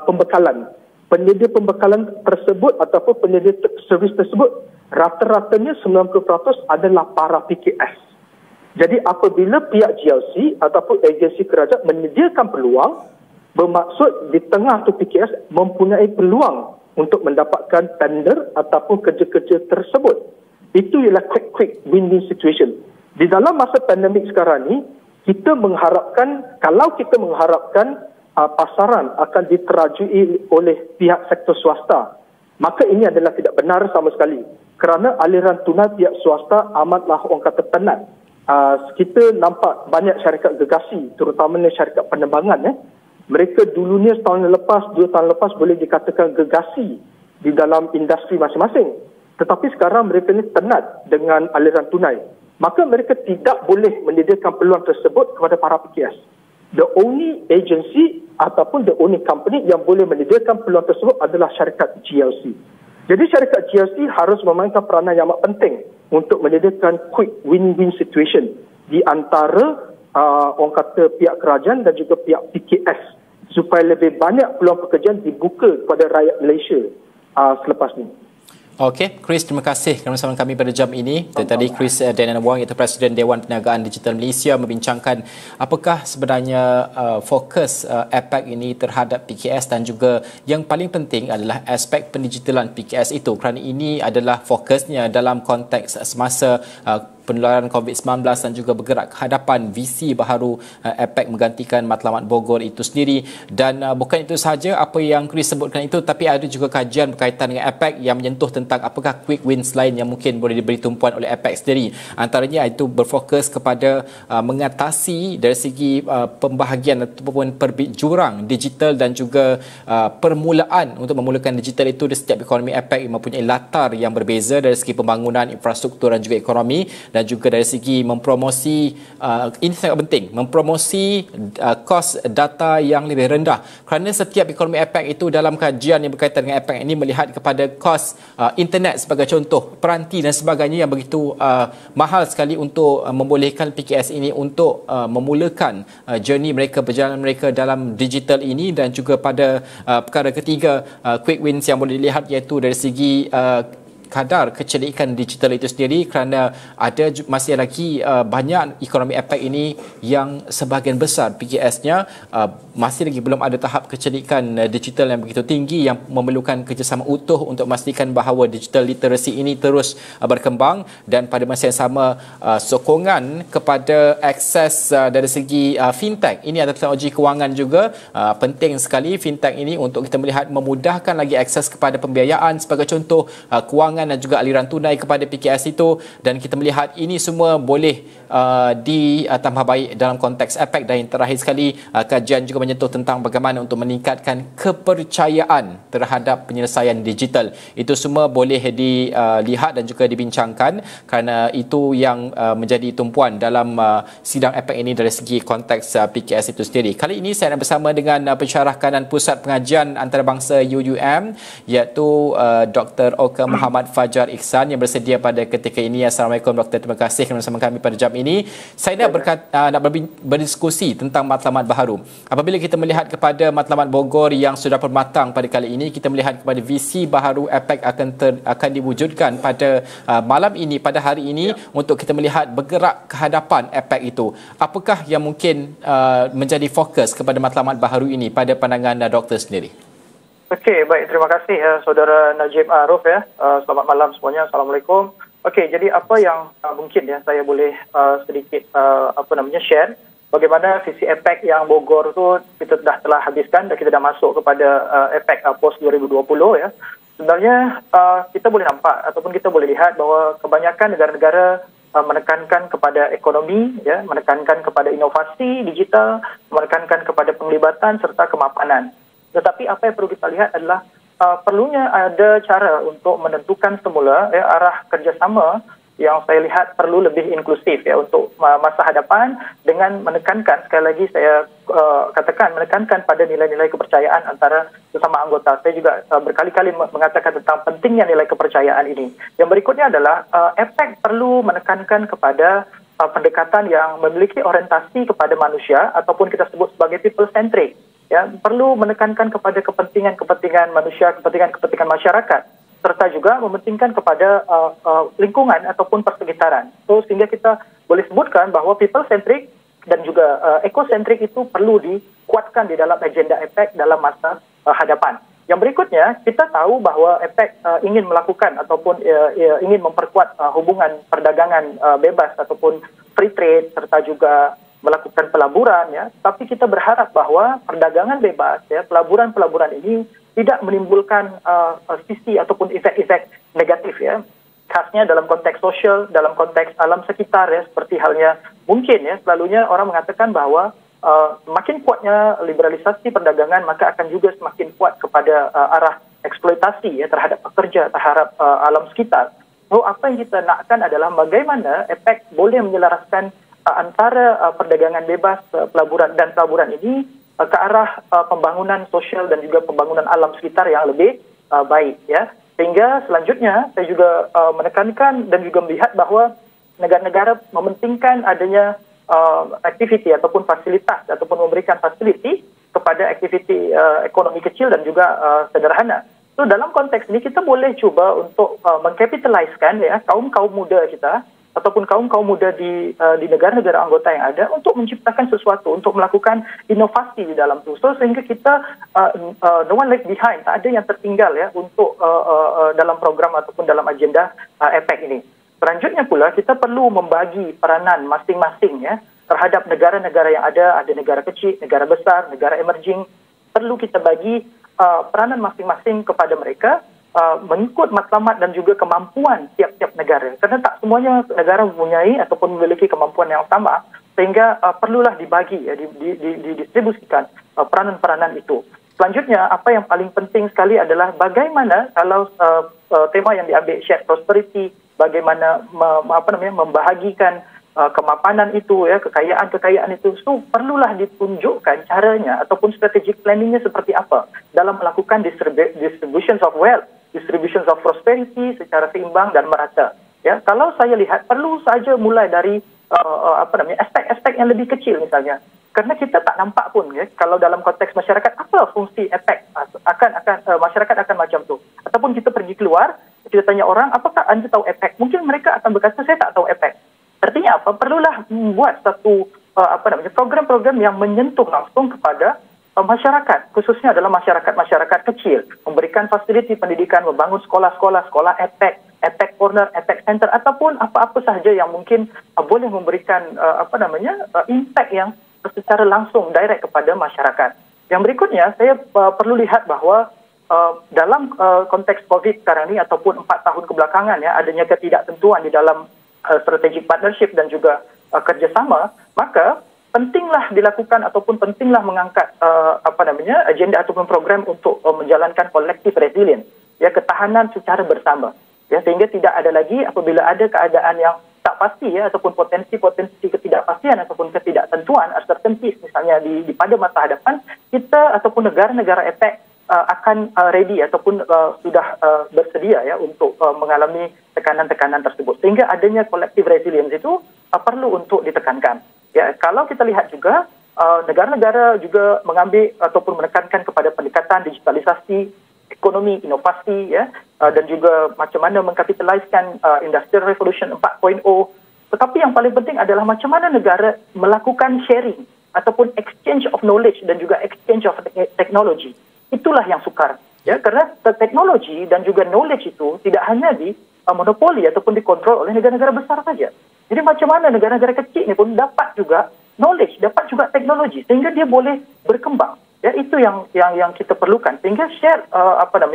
[SPEAKER 21] pembekalan. Penyedia pembekalan tersebut ataupun penyedia servis tersebut rata-ratanya 90% adalah para PKS. Jadi apabila pihak GLC ataupun agensi kerajaan menyediakan peluang, bermaksud di tengah tu PKS mempunyai peluang untuk mendapatkan tender ataupun kerja-kerja tersebut. Itu ialah quick win-win situation. Di dalam masa pandemik sekarang ni, kita mengharapkan, kalau kita mengharapkan pasaran akan diterajui oleh pihak sektor swasta, maka ini adalah tidak benar sama sekali. Kerana aliran tunai pihak swasta amatlah orang kata penat. Kita nampak banyak syarikat gegasi, terutamanya syarikat penerbangan. Mereka dulunya setahun lepas, 2 tahun lepas boleh dikatakan gegasi di dalam industri masing-masing. Tetapi sekarang mereka ni penat dengan aliran tunai. Maka mereka tidak boleh menyediakan peluang tersebut kepada para PKS. The only agency ataupun the only company yang boleh menyediakan peluang tersebut adalah syarikat GLC. Jadi syarikat GLC harus memainkan peranan yang amat penting untuk menyediakan quick win-win situation di antara orang kata pihak kerajaan dan juga pihak PKS supaya lebih banyak peluang pekerjaan dibuka kepada rakyat Malaysia selepas ini.
[SPEAKER 20] Okey, Chris, terima kasih kerana bersama kami pada jam ini. Tadi Chris Daniel Wong, iaitu Presiden Dewan Perniagaan Digital Malaysia, membincangkan apakah sebenarnya fokus APEC ini terhadap PKS dan juga yang paling penting adalah aspek pendigitalan PKS itu, kerana ini adalah fokusnya dalam konteks semasa penularan COVID-19 dan juga bergerak ke hadapan visi baharu APEC menggantikan Matlamat Bogor itu sendiri. Dan bukan itu sahaja apa yang Chris sebutkan itu, tapi ada juga kajian berkaitan dengan APEC yang menyentuh tentang apakah quick wins lain yang mungkin boleh diberi tumpuan oleh APEC sendiri. Antaranya itu berfokus kepada mengatasi dari segi pembahagian ataupun jurang digital dan juga permulaan untuk memulakan digital itu di setiap ekonomi APEC mempunyai latar yang berbeza dari segi pembangunan infrastruktur dan juga ekonomi. dan juga dari segi mempromosi ini sangat penting, mempromosi kos data yang lebih rendah, kerana setiap ekonomi APEC itu dalam kajian yang berkaitan dengan APEC ini melihat kepada kos internet sebagai contoh, peranti dan sebagainya yang begitu mahal sekali untuk membolehkan PKS ini untuk memulakan journey mereka, perjalanan mereka dalam digital ini. Dan juga pada perkara ketiga, quick wins yang boleh dilihat iaitu dari segi kadar kecelikan digital itu sendiri, kerana ada masih lagi banyak ekonomi APEC ini yang sebahagian besar PKS-nya masih lagi belum ada tahap kecelikan digital yang begitu tinggi, yang memerlukan kerjasama utuh untuk memastikan bahawa digital literacy ini terus berkembang. Dan pada masa yang sama, sokongan kepada akses dari segi fintech, ini adalah teknologi kewangan juga penting sekali fintech ini untuk kita melihat memudahkan lagi akses kepada pembiayaan sebagai contoh, kewangan dan juga aliran tunai kepada PKS itu. Dan kita melihat ini semua boleh ditambah baik dalam konteks APEC. Dan yang terakhir sekali, kajian juga menyentuh tentang bagaimana untuk meningkatkan kepercayaan terhadap penyelesaian digital. Itu semua boleh dilihat dan juga dibincangkan, kerana itu yang menjadi tumpuan dalam sidang APEC ini dari segi konteks PKS itu sendiri. Kali ini saya nak bersama dengan pensyarah kanan Pusat Pengajian Antarabangsa UUM, iaitu Dr. Oka Muhammad Fajar Iksan yang bersedia pada ketika ini. Assalamualaikum Doktor, terima kasih kerana bersama kami pada jam ini. Saya nak berdiskusi tentang matlamat baharu. Apabila kita melihat kepada matlamat Bogor yang sudah bermatang pada kali ini, kita melihat kepada visi baharu APEC akan diwujudkan pada malam ini, pada hari ini, untuk kita melihat bergerak ke hadapan APEC itu. Apakah yang mungkin menjadi fokus kepada matlamat baharu ini pada pandangan doktor sendiri?
[SPEAKER 21] Okey, baik. Terima kasih Saudara Najib Arif ya. Selamat malam semuanya. Assalamualaikum. Okey, jadi apa yang mungkin saya boleh sedikit share bagaimana visi APEC yang Bogor tu kita telah habiskan dan kita dah masuk kepada APEC post 2020 ya. Sebenarnya kita boleh nampak ataupun kita boleh lihat bahawa kebanyakan negara-negara menekankan kepada ekonomi ya, menekankan kepada inovasi digital, menekankan kepada penglibatan serta kemapanan. Tetapi apa yang perlu kita lihat adalah perlunya ada cara untuk menentukan semula arah kerjasama yang saya lihat perlu lebih inklusif ya untuk masa hadapan, dengan menekankan, sekali lagi saya katakan, menekankan pada nilai-nilai kepercayaan antara sesama anggota. Saya juga berkali-kali mengatakan tentang pentingnya nilai kepercayaan ini. Yang berikutnya adalah APEC perlu menekankan kepada pendekatan yang memiliki orientasi kepada manusia ataupun kita sebut sebagai people-centric. Ya, perlu menekankan kepada kepentingan manusia, kepentingan masyarakat, serta juga mementingkan kepada lingkungan ataupun persekitaran. So, sehingga kita boleh sebutkan bahawa people-centric dan juga eco-centric itu perlu dikuatkan di dalam agenda APEC dalam masa hadapan. Yang berikutnya, kita tahu bahawa APEC ingin melakukan ataupun ingin memperkuat hubungan perdagangan bebas ataupun free trade, serta juga melakukan pelaburan ya, tapi kita berharap bahawa perdagangan bebas ya, pelaburan ini tidak menimbulkan sisi ataupun efek-efek negatif ya, khasnya dalam konteks sosial, dalam konteks alam sekitar ya, seperti halnya mungkin ya selalunya orang mengatakan bahawa semakin kuatnya liberalisasi perdagangan maka akan juga semakin kuat kepada arah eksploitasi ya terhadap pekerja, terhadap alam sekitar. So, apa yang kita nakkan adalah bagaimana APEC boleh menyelaraskan antara perdagangan bebas pelaburan ini ke arah pembangunan sosial dan juga pembangunan alam sekitar yang lebih baik ya. Sehingga selanjutnya saya juga menekankan dan juga melihat bahawa negara-negara mementingkan adanya aktiviti ataupun fasilitas ataupun memberikan fasiliti kepada aktiviti ekonomi kecil dan juga sederhana. So, dalam konteks ini kita boleh cuba untuk mengkapitaliskan ya kaum-kaum muda kita ataupun kaum-kaum muda di negara-negara anggota yang ada untuk menciptakan sesuatu, untuk melakukan inovasi di dalam itu. So, sehingga kita no one left behind, tak ada yang tertinggal ya untuk dalam program ataupun dalam agenda APEC ini. Selanjutnya pula kita perlu membagi peranan masing-masing ya terhadap negara-negara yang ada negara kecil, negara besar, negara emerging. Perlu kita bagi peranan masing-masing kepada mereka mengikut matlamat dan juga kemampuan tiap-tiap negara. Kerana tak semuanya negara mempunyai ataupun memiliki kemampuan yang sama, sehingga perlulah dibagi, ya, didistribusikan peranan-peranan itu. Selanjutnya, apa yang paling penting sekali adalah bagaimana kalau tema yang diambil shared prosperity, bagaimana membahagikan kemapanan itu, ya, kekayaan itu. So perlulah ditunjukkan caranya ataupun strategic planningnya seperti apa dalam melakukan distribution of wealth, distribution of prosperity secara seimbang dan merata. Ya, kalau saya lihat perlu saja mulai dari aspek-aspek yang lebih kecil misalnya. Karena kita tak nampak pun, ya, kalau dalam konteks masyarakat apa fungsi APEC masyarakat akan macam tu. Ataupun kita pergi keluar, kita tanya orang, apakah anda tahu APEC? Mungkin mereka akan berkata saya tak tahu APEC. Artinya apa? Perlulah membuat satu program-program yang menyentuh langsung kepada masyarakat, khususnya adalah masyarakat kecil, memberikan fasiliti pendidikan, membangun sekolah APEC, APEC Corner, APEC Center, ataupun apa-apa sahaja yang mungkin boleh memberikan impact yang secara langsung direct kepada masyarakat. Yang berikutnya, saya perlu lihat bahawa dalam konteks COVID sekarang ini ataupun 4 tahun kebelakangan, ya, adanya ketidaktentuan di dalam strategic partnership dan juga kerjasama, maka pentinglah dilakukan ataupun pentinglah mengangkat agenda ataupun program untuk menjalankan collective resilience, ya, ketahanan secara bersama, ya, sehingga tidak ada lagi apabila ada keadaan yang tak pasti, ya, ataupun potensi ketidakpastian ataupun ketidaktentuan, uncertainties misalnya pada masa hadapan, kita ataupun negara-negara APEC akan ready ataupun sudah bersedia, ya, untuk mengalami tekanan-tekanan tersebut. Sehingga adanya collective resilience itu perlu untuk ditekankan. Ya, kalau kita lihat juga negara-negara juga mengambil ataupun menekankan kepada pendekatan digitalisasi, ekonomi, inovasi, ya, dan juga macam mana mengkapitaliskan Industrial Revolution 4.0. Tetapi yang paling penting adalah macam mana negara melakukan sharing ataupun exchange of knowledge dan juga exchange of technology. Itulah yang sukar. Ya, karena teknologi dan juga knowledge itu tidak hanya monopoli ataupun dikontrol oleh negara-negara besar saja. Jadi macam mana negara-negara kecil ini pun dapat juga knowledge, dapat juga teknologi sehingga dia boleh berkembang. Ya, itu yang kita perlukan. Sehingga share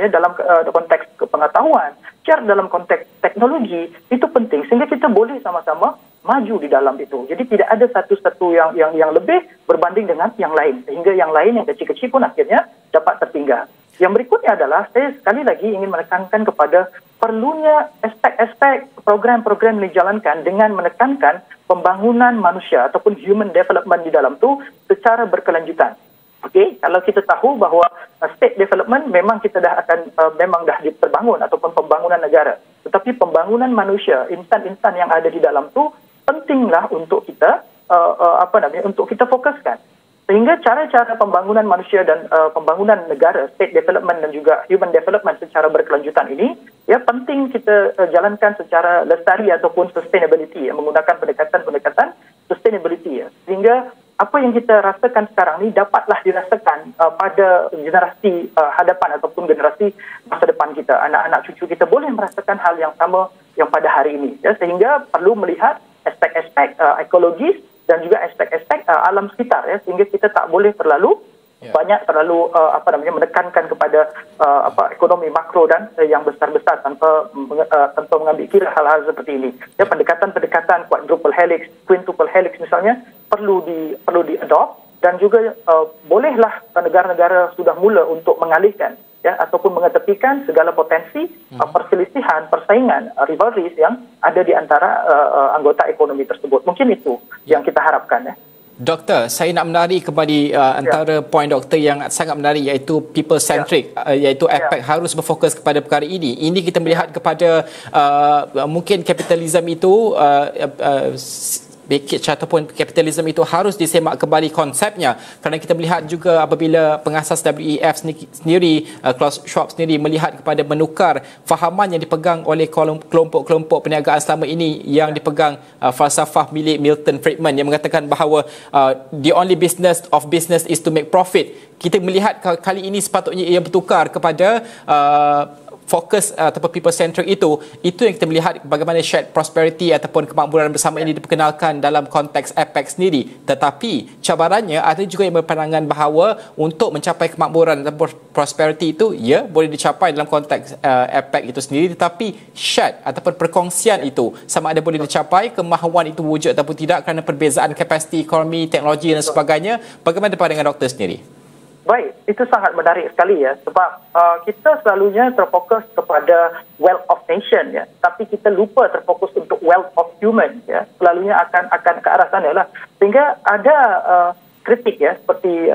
[SPEAKER 21] dalam konteks pengetahuan, share dalam konteks teknologi itu penting sehingga kita boleh sama-sama maju di dalam itu. Jadi tidak ada satu yang lebih berbanding dengan yang lain sehingga yang lain yang kecil-kecil pun akhirnya dapat tertinggal. Yang berikutnya adalah saya sekali lagi ingin menekankan kepada perlunya aspek-aspek program-program yang dijalankan dengan menekankan pembangunan manusia ataupun human development di dalam itu secara berkelanjutan. Okey, kalau kita tahu bahawa state development memang kita dah terbangun ataupun pembangunan negara. Tetapi pembangunan manusia, insan-insan yang ada di dalam tu pentinglah untuk kita untuk kita fokuskan. Sehingga cara-cara pembangunan manusia dan pembangunan negara, state development dan juga human development secara berkelanjutan ini, ya, penting kita jalankan secara lestari ataupun sustainability, ya, menggunakan pendekatan sustainability, ya. Sehingga apa yang kita rasakan sekarang ni dapatlah dirasakan pada generasi hadapan ataupun generasi masa depan kita. Anak-anak cucu kita boleh merasakan hal yang sama yang pada hari ini. Ya, sehingga perlu melihat aspek-aspek ekologis dan juga aspek-aspek alam sekitar, ya, sehingga kita tak boleh terlalu menekankan kepada ekonomi makro dan yang besar-besar tanpa mengambil kira hal-hal seperti ini. Ya, pendekatan-pendekatan quadruple helix, quintuple helix misalnya perlu di-adopt dan juga bolehlah negara-negara sudah mula untuk mengalihkan, ya, ataupun mengetepikan segala potensi perselisihan, persaingan, rivalries yang ada di antara anggota ekonomi tersebut. Mungkin itu yang kita harapkan, ya.
[SPEAKER 20] Doktor, saya nak menarik kembali antara poin doktor yang sangat menarik iaitu people centric, iaitu APEC harus berfokus kepada perkara ini. Ini kita melihat kepada mungkin kapitalisme itu package ataupun kapitalisme itu harus disemak kembali konsepnya, kerana kita melihat juga apabila pengasas WEF sendiri, Klaus Schwab sendiri melihat kepada menukar fahaman yang dipegang oleh kelompok-kelompok perniagaan selama ini yang dipegang falsafah milik Milton Friedman yang mengatakan bahawa the only business of business is to make profit. Kita melihat kali ini sepatutnya ia bertukar kepada fokus ataupun people centric itu yang kita melihat bagaimana shared prosperity ataupun kemakmuran bersama ini diperkenalkan dalam konteks APEC sendiri. Tetapi cabarannya ada juga yang berpandangan bahawa untuk mencapai kemakmuran ataupun prosperity itu, ya, boleh dicapai dalam konteks APEC itu sendiri, tetapi shared ataupun perkongsian itu sama ada boleh dicapai, kemahuan itu wujud ataupun tidak kerana perbezaan kapasiti ekonomi, teknologi dan sebagainya. Bagaimana pandangan doktor sendiri?
[SPEAKER 21] Baik, itu sangat menarik sekali ya, sebab kita selalunya terfokus kepada wealth of nation ya, tapi kita lupa terfokus untuk wealth of human ya. Selalunya akan ke arah sana lah. Sehingga ada kritik ya, seperti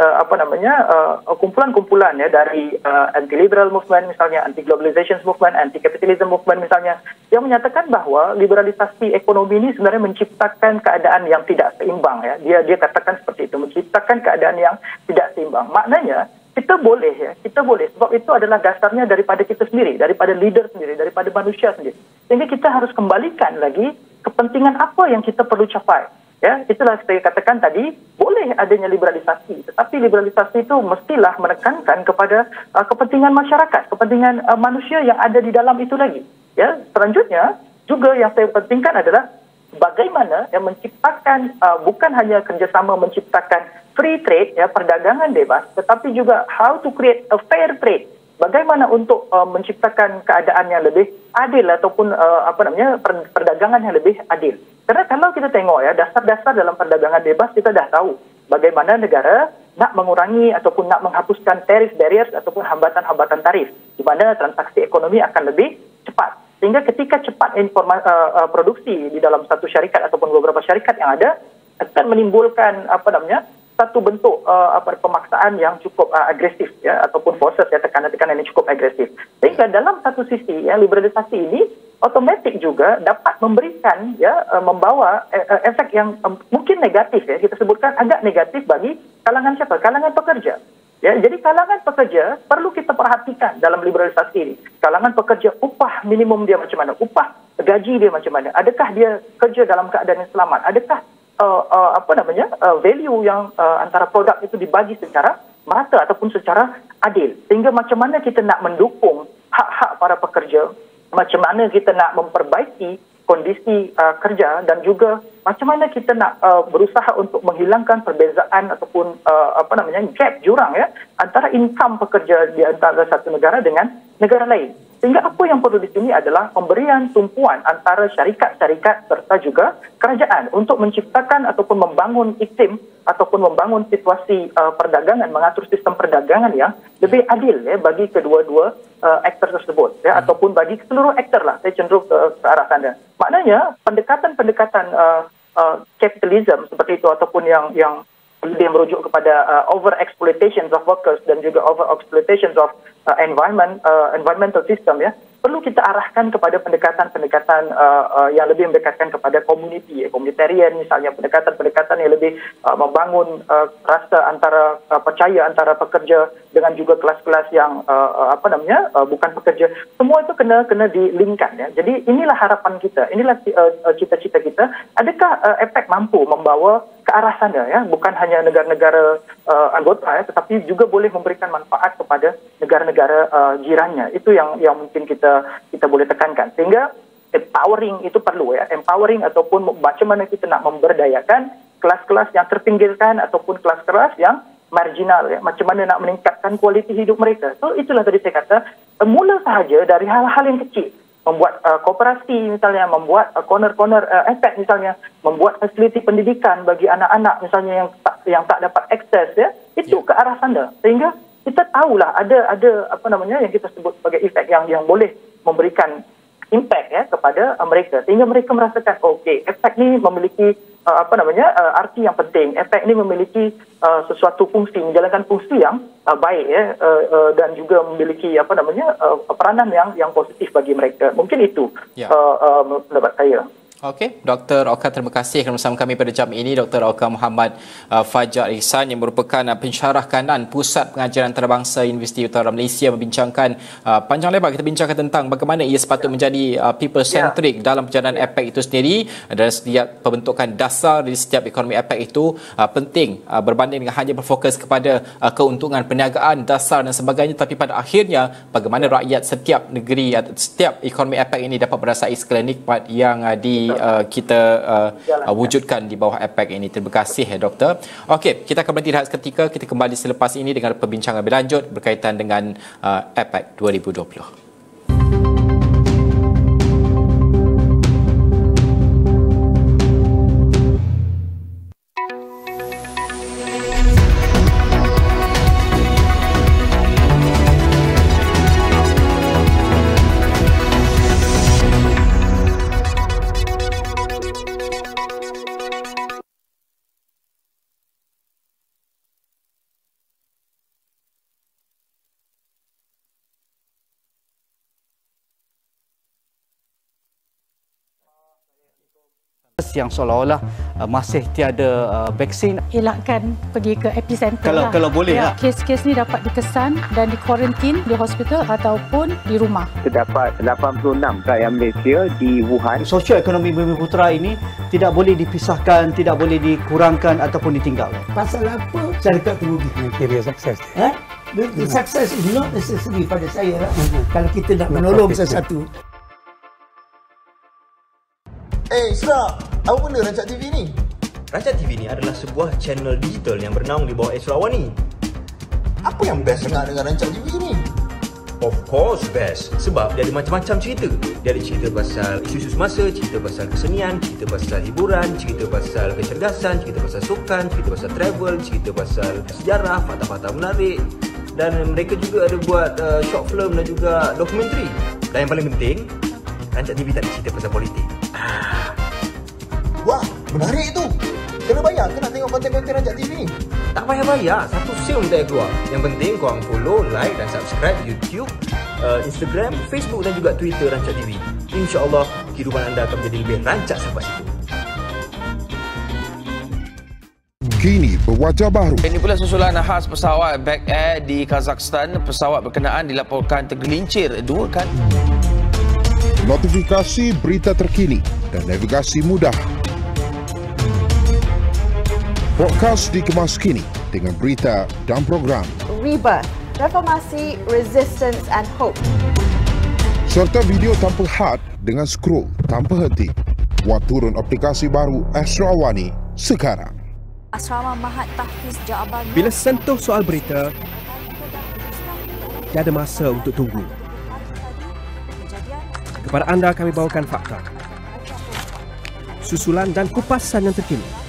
[SPEAKER 21] kumpulan-kumpulan ya dari anti-liberal movement misalnya, anti-globalization movement, anti-capitalism movement misalnya, yang menyatakan bahawa liberalisasi ekonomi ini sebenarnya menciptakan keadaan yang tidak seimbang ya. Dia katakan seperti itu, menciptakan keadaan yang tidak seimbang. Maknanya kita boleh sebab itu adalah dasarnya daripada kita sendiri, daripada leader sendiri, daripada manusia sendiri. Sehingga kita harus kembalikan lagi kepentingan apa yang kita perlu capai. Ya, itulah saya katakan tadi, boleh adanya liberalisasi, tetapi liberalisasi itu mestilah menekankan kepada kepentingan masyarakat, kepentingan manusia yang ada di dalam itu lagi. Ya, selanjutnya juga yang saya pentingkan adalah bagaimana yang menciptakan bukan hanya kerjasama menciptakan free trade ya, perdagangan bebas, tetapi juga how to create a fair trade. Bagaimana untuk menciptakan keadaan yang lebih adil ataupun perdagangan yang lebih adil. Karena kalau kita tengok ya, dasar-dasar dalam perdagangan bebas kita dah tahu bagaimana negara nak mengurangi ataupun nak menghapuskan tarif barriers ataupun hambatan-hambatan tarif, di mana transaksi ekonomi akan lebih cepat. Sehingga ketika cepat produksi di dalam satu syarikat ataupun beberapa syarikat yang ada akan menimbulkan satu bentuk pemaksaan yang cukup agresif ya, ataupun forces ya, tekanan-tekanan yang cukup agresif. Sehingga dalam satu sisi ya, liberalisasi ini otomatik juga dapat memberikan ya, membawa efek yang mungkin negatif ya, kita sebutkan agak negatif bagi kalangan siapa? Kalangan pekerja. Ya, jadi kalangan pekerja perlu kita perhatikan dalam liberalisasi ini. Kalangan pekerja, upah minimum dia macam mana? Upah gaji dia macam mana? Adakah dia kerja dalam keadaan yang selamat? Adakah value yang antara produk itu dibagi secara merata ataupun secara adil? Sehingga macam mana kita nak mendukung hak-hak para pekerja, macam mana kita nak memperbaiki kondisi kerja, dan juga macam mana kita nak berusaha untuk menghilangkan perbezaan ataupun gap jurang ya antara income pekerja di antara satu negara dengan negara lain. Sehingga apa yang perlu di sini adalah pemberian tumpuan antara syarikat-syarikat serta juga kerajaan untuk menciptakan ataupun membangun iklim ataupun membangun situasi perdagangan, mengatur sistem perdagangan yang lebih adil ya bagi kedua-dua aktor tersebut ya, ataupun bagi seluruh aktor lah. Saya cenderung ke arah sana. Maknanya pendekatan-pendekatan kapitalisme seperti itu ataupun yang lebih merujuk kepada over-exploitation of workers dan juga over-exploitation of environmental system ya, perlu kita arahkan kepada pendekatan-pendekatan yang lebih mendekatkan kepada community, komunitarian misalnya, pendekatan-pendekatan yang lebih membangun rasa antara percaya antara pekerja dengan juga kelas-kelas yang bukan pekerja. Semua itu kena dilingkan ya. Jadi inilah harapan kita, inilah cita-cita kita. Adakah efek mampu membawa ke arah sana ya, bukan hanya negara-negara anggota ya, tetapi juga boleh memberikan manfaat kepada negara-negara jirannya. Itu yang mungkin kita boleh tekankan. Sehingga empowering itu perlu ya, empowering ataupun macam mana kita nak memberdayakan kelas-kelas yang terpinggirkan ataupun kelas-kelas yang marginal ya, macam mana nak meningkatkan kualiti hidup mereka. So itulah tadi saya kata, mula sahaja dari hal-hal yang kecil. Membuat kooperasi misalnya, membuat corner-corner effect misalnya, membuat fasiliti pendidikan bagi anak-anak misalnya yang tak dapat akses ya, itu ke arah sana. Sehingga kita tahulah ada yang kita sebut sebagai efek yang boleh memberikan impact ya kepada mereka, sehingga mereka merasakan okey, efek ni memiliki arti yang penting, efek ini memiliki sesuatu fungsi, menjalankan fungsi yang baik ya, dan juga memiliki peranan yang positif bagi mereka. Mungkin itu pendapat saya.
[SPEAKER 20] Okey, Dr. Oka, terima kasih kerana bersama kami pada jam ini. Dr. Oka Muhammad Fajar Ihsan yang merupakan pensyarah kanan Pusat Pengajaran Antarabangsa Universiti Utara Malaysia membincangkan panjang lebar. Kita bincangkan tentang bagaimana ia sepatutnya menjadi people-centric dalam perjalanan APEC itu sendiri, dan setiap pembentukan dasar di setiap ekonomi APEC itu penting berbanding dengan hanya berfokus kepada keuntungan perniagaan dasar dan sebagainya, tapi pada akhirnya bagaimana rakyat setiap negeri, setiap ekonomi APEC ini dapat merasai segala nikmat yang kita wujudkan di bawah APEC ini. Terima kasih Doktor. Okey, kita akan berhenti rehat seketika. Kita kembali selepas ini dengan perbincangan lebih lanjut berkaitan dengan APEC 2020.
[SPEAKER 2] yang seolah-olah masih tiada vaksin.
[SPEAKER 22] Elakkan pergi ke epicenter
[SPEAKER 2] Kalau boleh lah.
[SPEAKER 22] Kes-kes ni dapat dikesan dan dikuarantin di hospital ataupun di rumah.
[SPEAKER 23] Terdapat 86 rakyat Malaysia di Wuhan.
[SPEAKER 2] Sosioekonomi Bumiputera ini tidak boleh dipisahkan, tidak boleh dikurangkan ataupun ditinggalkan.
[SPEAKER 24] Pasal apa syarikat tu rugi?
[SPEAKER 2] Kira sukses.
[SPEAKER 24] The success is not necessary pada saya lah. Kalau kita nak menolong sesuatu.
[SPEAKER 25] Isra, apa benda Rancak TV ni? Rancak TV ni adalah sebuah channel digital yang bernaung di bawah Isra Awani. Apa yang best sangat dengan Rancak TV ni? Of course best, sebab dia ada macam-macam cerita. Dia ada cerita pasal isu-isu semasa, cerita pasal kesenian, cerita pasal hiburan, cerita pasal kecerdasan, cerita pasal sukan, cerita pasal travel, cerita pasal sejarah, fakta-fakta menarik. Dan mereka juga ada buat short film dan juga dokumentari. Dan yang paling penting, Rancak TV tak ada cerita pasal politik. Wah, menarik tu. Kena bayar ke nak tengok konten-konten Rancak TV ni? Tak payah bayar, satu sen pun tak payah keluar. Yang penting korang follow, like dan subscribe YouTube, Instagram, Facebook dan juga Twitter Rancak TV. InsyaAllah kehidupan anda akan menjadi lebih rancak sampai situ.
[SPEAKER 26] Kini berwajah baru.
[SPEAKER 27] Ini pula susulan khas pesawat Back Air di Kazakhstan. Pesawat berkenaan dilaporkan tergelincir 2 kali.
[SPEAKER 26] Notifikasi berita terkini dan navigasi mudah. Podcast dikemas kini dengan berita dan program.
[SPEAKER 28] Rebirth, Reformasi, Resistance and Hope.
[SPEAKER 26] Serta video tanpa had dengan scroll tanpa henti. Buat turun aplikasi baru Astro Awani sekarang.
[SPEAKER 8] Asrama Mahat Tahfiz Jawaban.
[SPEAKER 16] Bila sentuh soal berita, tiada masa untuk tunggu. Kepada anda kami bawakan fakta, susulan dan kupasan yang terkini.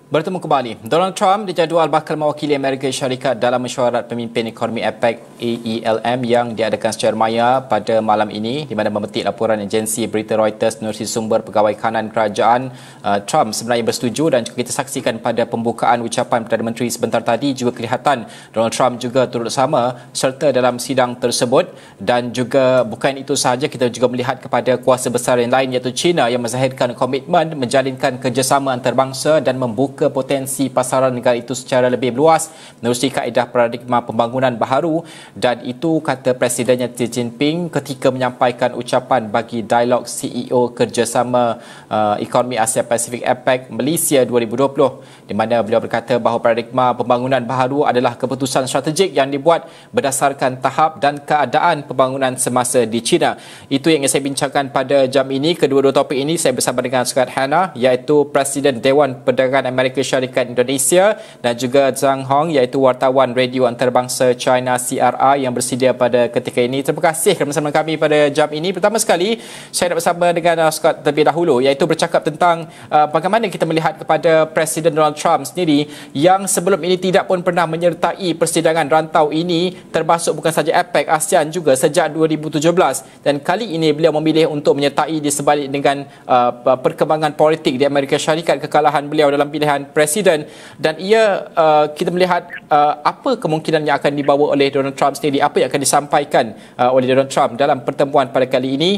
[SPEAKER 20] Bertemu kembali. Donald Trump dijadual bakal mewakili Amerika Syarikat dalam mesyuarat pemimpin ekonomi APEC AELM yang diadakan secara maya pada malam ini, di mana memetik laporan agensi berita Reuters menerusi sumber pegawai kanan kerajaan. Trump sebenarnya bersetuju dan juga kita saksikan pada pembukaan ucapan Perdana Menteri sebentar tadi juga kelihatan Donald Trump juga turut sama serta dalam sidang tersebut. Dan juga bukan itu sahaja, kita juga melihat kepada kuasa besar yang lain iaitu China yang menzahirkan komitmen menjalinkan kerjasama antarabangsa dan membuka potensi pasaran negara itu secara lebih luas menerusi kaedah paradigma pembangunan baharu. Dan itu kata Presidennya Xi Jinping ketika menyampaikan ucapan bagi dialog CEO Kerjasama Ekonomi Asia Pasifik APEC Malaysia 2020, di mana beliau berkata bahawa paradigma pembangunan baharu adalah keputusan strategik yang dibuat berdasarkan tahap dan keadaan pembangunan semasa di China. Itu yang saya bincangkan pada jam ini. Kedua-dua topik ini saya bersama dengan Scott Hannah, iaitu Presiden Dewan Perdagangan Amerika Syarikat Indonesia, dan juga Zhang Hong, iaitu wartawan radio antarabangsa China CRI yang bersedia pada ketika ini. Terima kasih kerana bersama kami pada jam ini. Pertama sekali, saya nak bersama dengan Scott terlebih dahulu, iaitu bercakap tentang bagaimana kita melihat kepada Presiden Donald Trump sendiri yang sebelum ini tidak pun pernah menyertai persidangan rantau ini, termasuk bukan saja APEC, ASEAN juga sejak 2017, dan kali ini beliau memilih untuk menyertai di sebalik dengan perkembangan politik di Amerika Syarikat, kekalahan beliau dalam pilihan presiden. Dan ia kita melihat apa kemungkinan yang akan dibawa oleh Donald Trump sendiri, apa yang akan disampaikan oleh Donald Trump dalam pertemuan pada kali ini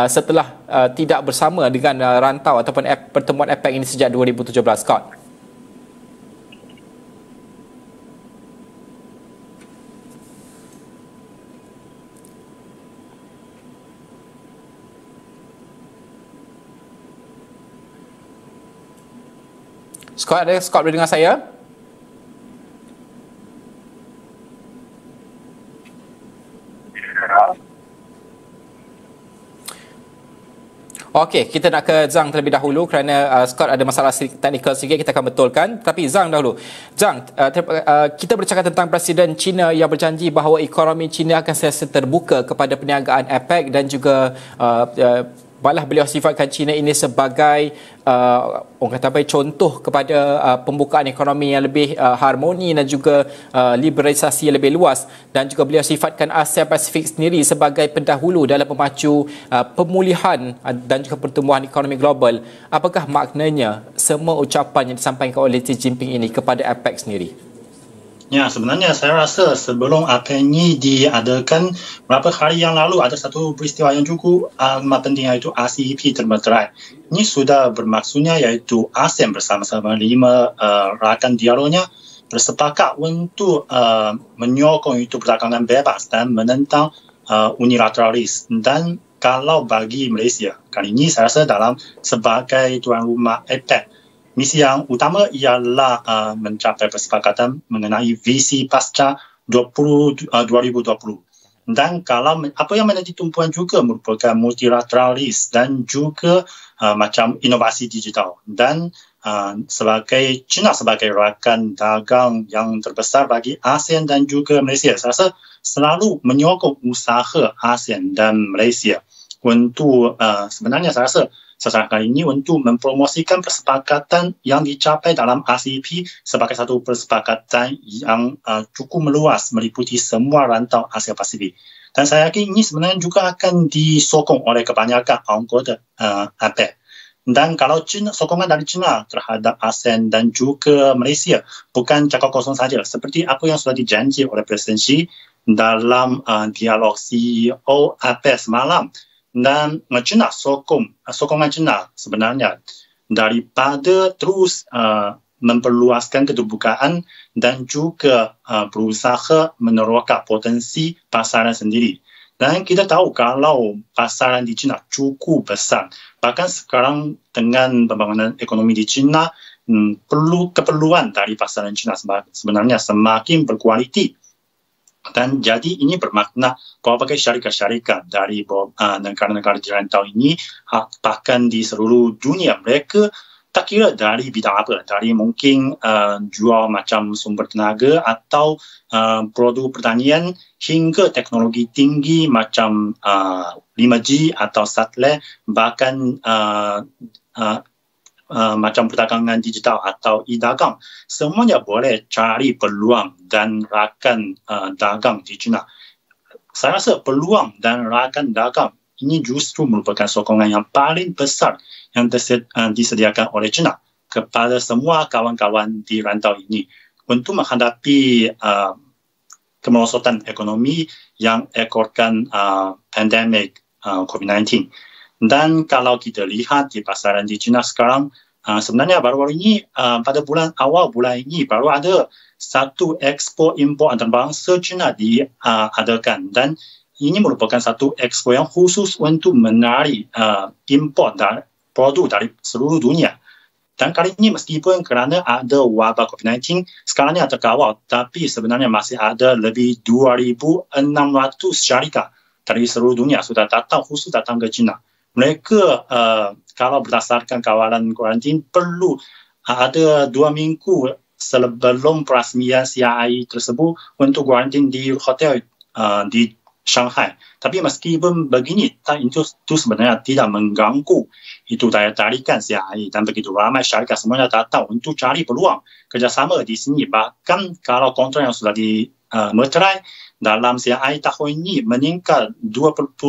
[SPEAKER 20] setelah tidak bersama dengan rantau ataupun pertemuan APEC ini sejak 2017. Scott. Scott boleh dengar saya? Okey, kita nak ke Zhang terlebih dahulu kerana Scott ada masalah teknikal sikit, kita akan betulkan. Tapi Zhang dahulu. Zhang, kita bercakap tentang Presiden China yang berjanji bahawa ekonomi China akan sentiasa terbuka kepada perniagaan APEC dan juga Malah beliau sifatkan China ini sebagai orang kata contoh kepada pembukaan ekonomi yang lebih harmoni dan juga liberalisasi yang lebih luas, dan juga beliau sifatkan Asia Pasifik sendiri sebagai pendahulu dalam memacu pemulihan dan juga pertumbuhan ekonomi global. Apakah maknanya semua ucapan yang disampaikan oleh Xi Jinping ini kepada APEC sendiri?
[SPEAKER 3] Ya, sebenarnya saya rasa sebelum APEC ini diadakan beberapa hari yang lalu ada satu peristiwa yang cukup amat penting, iaitu RCEP termeterai. Ini sudah bermaksudnya iaitu ASEAN bersama-sama 5 rakan dialognya bersepakat untuk menyokong itu perdagangan bebas dan menentang unilateralis. Dan kalau bagi Malaysia kali ini, saya rasa dalam sebagai tuan rumah APEC, misi yang utama ialah mencapai kesepakatan mengenai visi pasca 2020. Dan kalau apa yang menjadi tumpuan juga merupakan multilateralis dan juga macam inovasi digital. Dan sebagai China sebagai rakan dagang yang terbesar bagi ASEAN dan juga Malaysia, saya rasa selalu menyokong usaha ASEAN dan Malaysia untuk sebenarnya saya rasa secara kali ini untuk mempromosikan kesepakatan yang dicapai dalam RCEP sebagai satu kesepakatan yang cukup meluas meliputi semua rantau Asia Pasifik. Dan saya yakin ini sebenarnya juga akan disokong oleh kebanyakan anggota APEC. Dan kalau sokongan dari China terhadap ASEAN dan juga Malaysia bukan cakap kosong saja, seperti apa yang sudah dijanji oleh Presiden Xi dalam dialog CEO APEC semalam. Dan China sokongan China sebenarnya daripada terus memperluaskan keterbukaan dan juga berusaha meneroka potensi pasaran sendiri. Dan kita tahu kalau pasaran di China cukup besar, bahkan sekarang dengan pembangunan ekonomi di China, keperluan dari pasaran China sebenarnya semakin berkualiti. Dan jadi ini bermakna berbagai syarikat-syarikat dari negara-negara di rantau ini, bahkan di seluruh dunia, mereka tak kira dari bidang apa, dari mungkin jual macam sumber tenaga atau produk pertanian hingga teknologi tinggi macam 5G atau satelit, bahkan macam perdagangan digital atau e-dagang, semuanya boleh cari peluang dan rakan dagang di China. Saya rasa peluang dan rakan dagang ini justru merupakan sokongan yang paling besar yang disediakan oleh China kepada semua kawan-kawan di rantau ini untuk menghadapi kemerosotan ekonomi yang ekorkan pandemik COVID-19. Dan kalau kita lihat di pasaran di China sekarang, sebenarnya baru-baru ini pada awal bulan ini baru ada satu ekspor impor antarabangsa China diadakan, dan ini merupakan satu ekspor yang khusus untuk menarik impor produk dari seluruh dunia. Dan kali ini meskipun kerana ada wabak COVID-19 sekarang ini terkawal, tapi sebenarnya masih ada lebih 2,600 syarikat dari seluruh dunia sudah khusus datang ke China. Mereka kalau berdasarkan kawalan kuarantin perlu ada 2 minggu sebelum perasmian CII tersebut untuk kuarantin di hotel di Shanghai. Tapi meskipun begini, itu sebenarnya tidak mengganggu itu daya tarikan CII, dan begitu ramai syarikat semuanya datang untuk cari peluang kerjasama di sini. Bahkan kalau kontrak yang sudah dimeterai dalam CII tahun ini meningkat 2.1%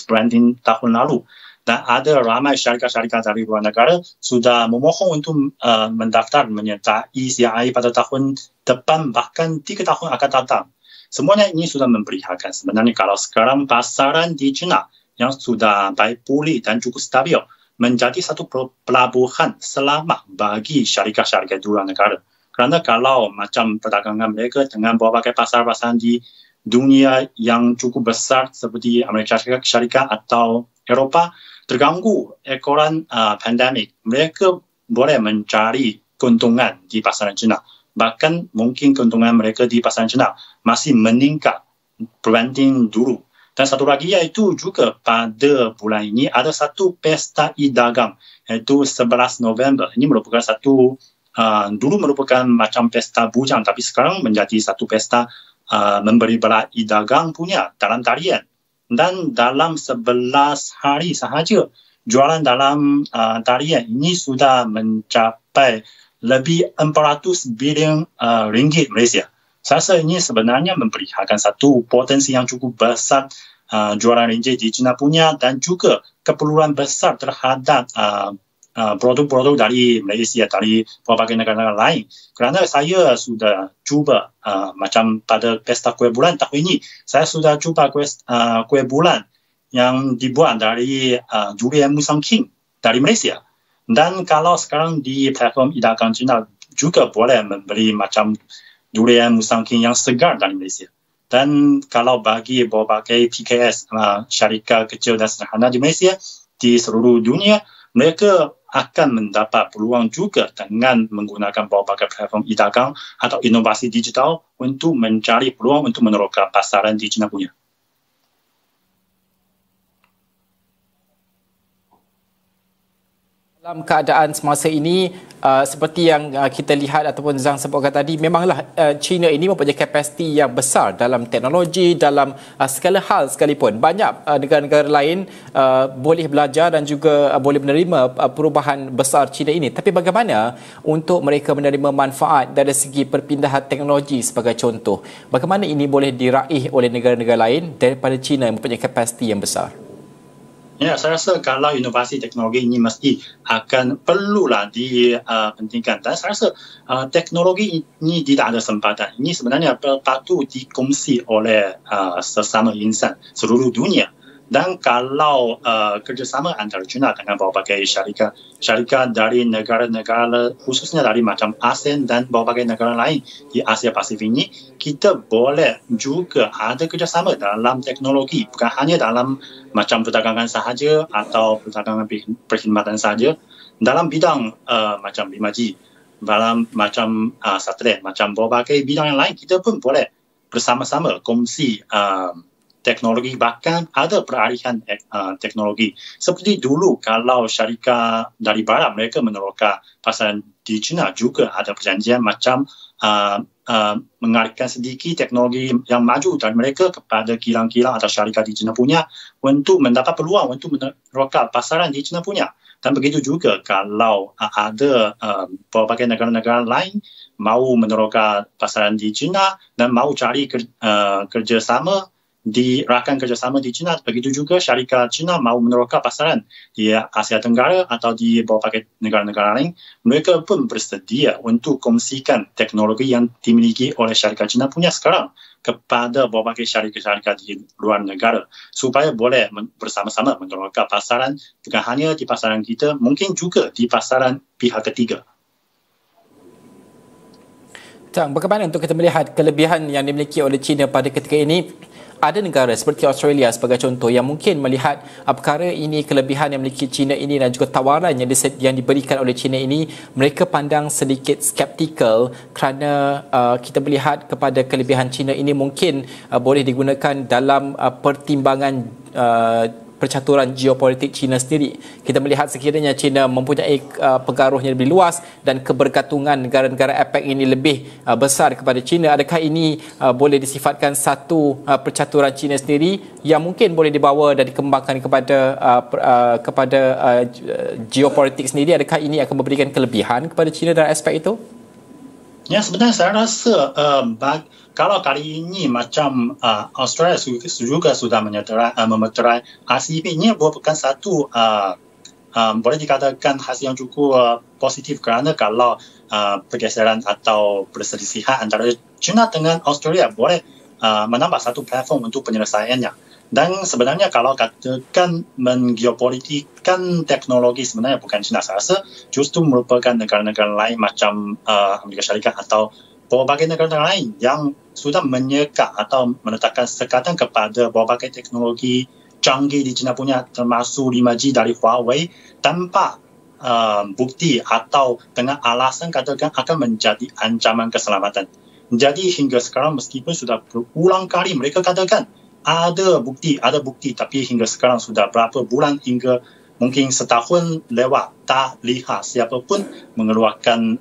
[SPEAKER 3] berbanding tahun lalu. Dan ada ramai syarikat-syarikat dari luar negara sudah memohon untuk mendaftar menyertai CII pada tahun depan, bahkan 3 tahun akan datang. Semuanya ini sudah memperlihatkan sebenarnya kalau sekarang pasaran di China yang sudah baik pulih dan cukup stabil menjadi satu pelabuhan selamat bagi syarikat-syarikat di luar negara. Kerana kalau macam perdagangan mereka dengan berbagai pasar-pasar di dunia yang cukup besar seperti Amerika Syarikat atau Eropah terganggu ekoran pandemik, mereka boleh mencari keuntungan di pasaran China. Bahkan mungkin keuntungan mereka di pasaran China masih meningkat berbanding dulu. Dan satu lagi iaitu juga pada bulan ini ada satu pesta e-dagang iaitu 11 November. Ini merupakan satu dulu merupakan macam pesta bujang, tapi sekarang menjadi satu pesta memberi belah e-dagang punya dalam talian. dan dalam 11 hari sahaja jualan dalam talian ini sudah mencapai lebih 400 bilion ringgit Malaysia. Saya rasa ini sebenarnya memperlihatkan satu potensi yang cukup besar jualan ringgit di China punya dan juga keperluan besar terhadap produk-produk dari Malaysia, dari berbagai negara lain. Kerana saya sudah cuba macam pada pesta kuih bulan tahun ini, saya sudah cuba kuih bulan yang dibuat dari durian Musang King dari Malaysia. Dan kalau sekarang di platform e-dagang China juga boleh membeli macam durian Musang King yang segar dari Malaysia. Dan kalau bagi berbagai PKS, syarikat kecil dan sederhana di Malaysia, di seluruh dunia, mereka akan mendapat peluang juga dengan menggunakan berbagai platform e-dagang atau inovasi digital untuk mencari peluang untuk meneroka pasaran di China punya.
[SPEAKER 20] Dalam keadaan semasa ini, seperti yang kita lihat ataupun Zhang sebutkan tadi, memanglah China ini mempunyai kapasiti yang besar dalam teknologi, dalam segala hal sekalipun. Banyak negara-negara lain boleh belajar dan juga boleh menerima perubahan besar China ini. Tapi bagaimana untuk mereka menerima manfaat dari segi perpindahan teknologi sebagai contoh? Bagaimana ini boleh diraih oleh negara-negara lain daripada China yang mempunyai kapasiti yang besar?
[SPEAKER 3] Ya, saya rasa kalau inovasi teknologi ini mesti akan perlulah dipentingkan. Dan saya rasa teknologi ini tidak ada sempatan. Ini sebenarnya patut dikongsi oleh sesama insan seluruh dunia. Dan kalau kerjasama antara China dengan berbagai syarikat dari negara-negara khususnya dari macam ASEAN dan berbagai negara lain di Asia Pasifik ini, kita boleh juga ada kerjasama dalam teknologi, bukan hanya dalam macam perdagangan sahaja atau perdagangan perkhidmatan sahaja, dalam bidang macam 5G, dalam macam satelit, macam berbagai bidang yang lain, kita pun boleh bersama-sama kongsi teknologi, bahkan ada peralihan teknologi. Seperti dulu kalau syarikat dari barat mereka meneroka pasaran di China, juga ada perjanjian macam mengalihkan sedikit teknologi yang maju dari mereka kepada kilang-kilang atau syarikat di China punya untuk mendapat peluang untuk meneroka pasaran di China punya. Dan begitu juga kalau ada berbagai negara-negara lain mau meneroka pasaran di China dan mau cari kerjasama di rakan kerjasama di China, begitu juga syarikat China mau meneroka pasaran di Asia Tenggara atau di berbagai negara-negara lain, mereka pun bersedia untuk kongsikan teknologi yang dimiliki oleh syarikat China punya sekarang kepada berbagai syarikat-syarikat di luar negara supaya boleh bersama-sama meneroka pasaran, bukan hanya di pasaran kita, mungkin juga di pasaran pihak ketiga.
[SPEAKER 20] Bagaimana untuk kita melihat kelebihan yang dimiliki oleh China pada ketika ini? Ada negara seperti Australia sebagai contoh yang mungkin melihat perkara ini, kelebihan yang memiliki China ini dan juga tawaran yang diberikan oleh China ini, mereka pandang sedikit skeptikal kerana kita melihat kepada kelebihan China ini mungkin boleh digunakan dalam pertimbangan percaturan geopolitik China sendiri. Kita melihat sekiranya China mempunyai pengaruhnya lebih luas dan kebergantungan negara-negara APEC ini lebih besar kepada China. Adakah ini boleh disifatkan satu percaturan China sendiri yang mungkin boleh dibawa dan dikembangkan kepada geopolitik sendiri? Adakah ini akan memberikan kelebihan kepada China dalam aspek itu?
[SPEAKER 3] Ya, sebenarnya saya rasa kalau kali ini macam Australia juga sudah memeterai RCEP ini bukan satu boleh dikatakan hasil yang cukup positif kerana kalau pergeseran atau perselisihan antara China dengan Australia boleh menambah satu platform untuk penyelesaiannya. Dan sebenarnya kalau katakan menggeopolitikkan teknologi sebenarnya bukan China, saya rasa justru merupakan negara-negara lain macam Amerika Syarikat atau berbagai negara lain yang sudah menyeka atau meletakkan sekatan kepada berbagai teknologi canggih di China punya, termasuk 5G dari Huawei, tanpa bukti atau dengan alasan katakan akan menjadi ancaman keselamatan. Jadi hingga sekarang meskipun sudah berulang kali mereka katakan ada bukti, tapi hingga sekarang sudah berapa bulan hingga mungkin setahun lewat tak lihat siapa pun mengeluarkan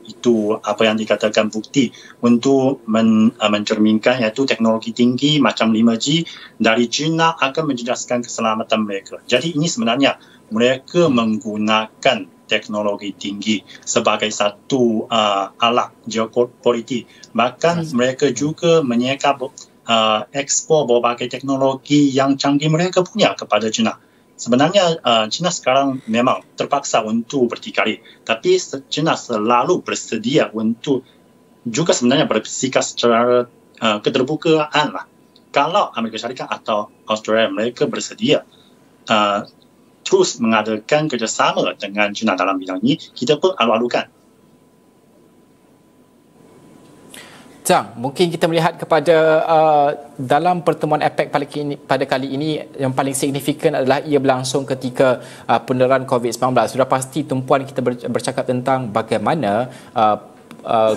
[SPEAKER 3] itu apa yang dikatakan bukti untuk mencerminkan iaitu teknologi tinggi macam 5G dari China akan menjejaskan keselamatan mereka. Jadi ini sebenarnya mereka menggunakan teknologi tinggi sebagai satu alat geopolitik. Bahkan mereka juga menyeka ekspor berbagai teknologi yang canggih mereka punya kepada China. Sebenarnya China sekarang memang terpaksa untuk berdikari, tapi China selalu bersedia untuk juga sebenarnya bersikap secara keterbukaan lah. Kalau Amerika Syarikat atau Australia mereka bersedia terus mengadakan kerjasama dengan China dalam bidang ini, kita pun alu-alukan.
[SPEAKER 20] Chang, mungkin kita melihat kepada dalam pertemuan APEC pada kali ini yang paling signifikan adalah ia berlangsung ketika penularan COVID-19. Sudah pasti tumpuan kita bercakap tentang bagaimana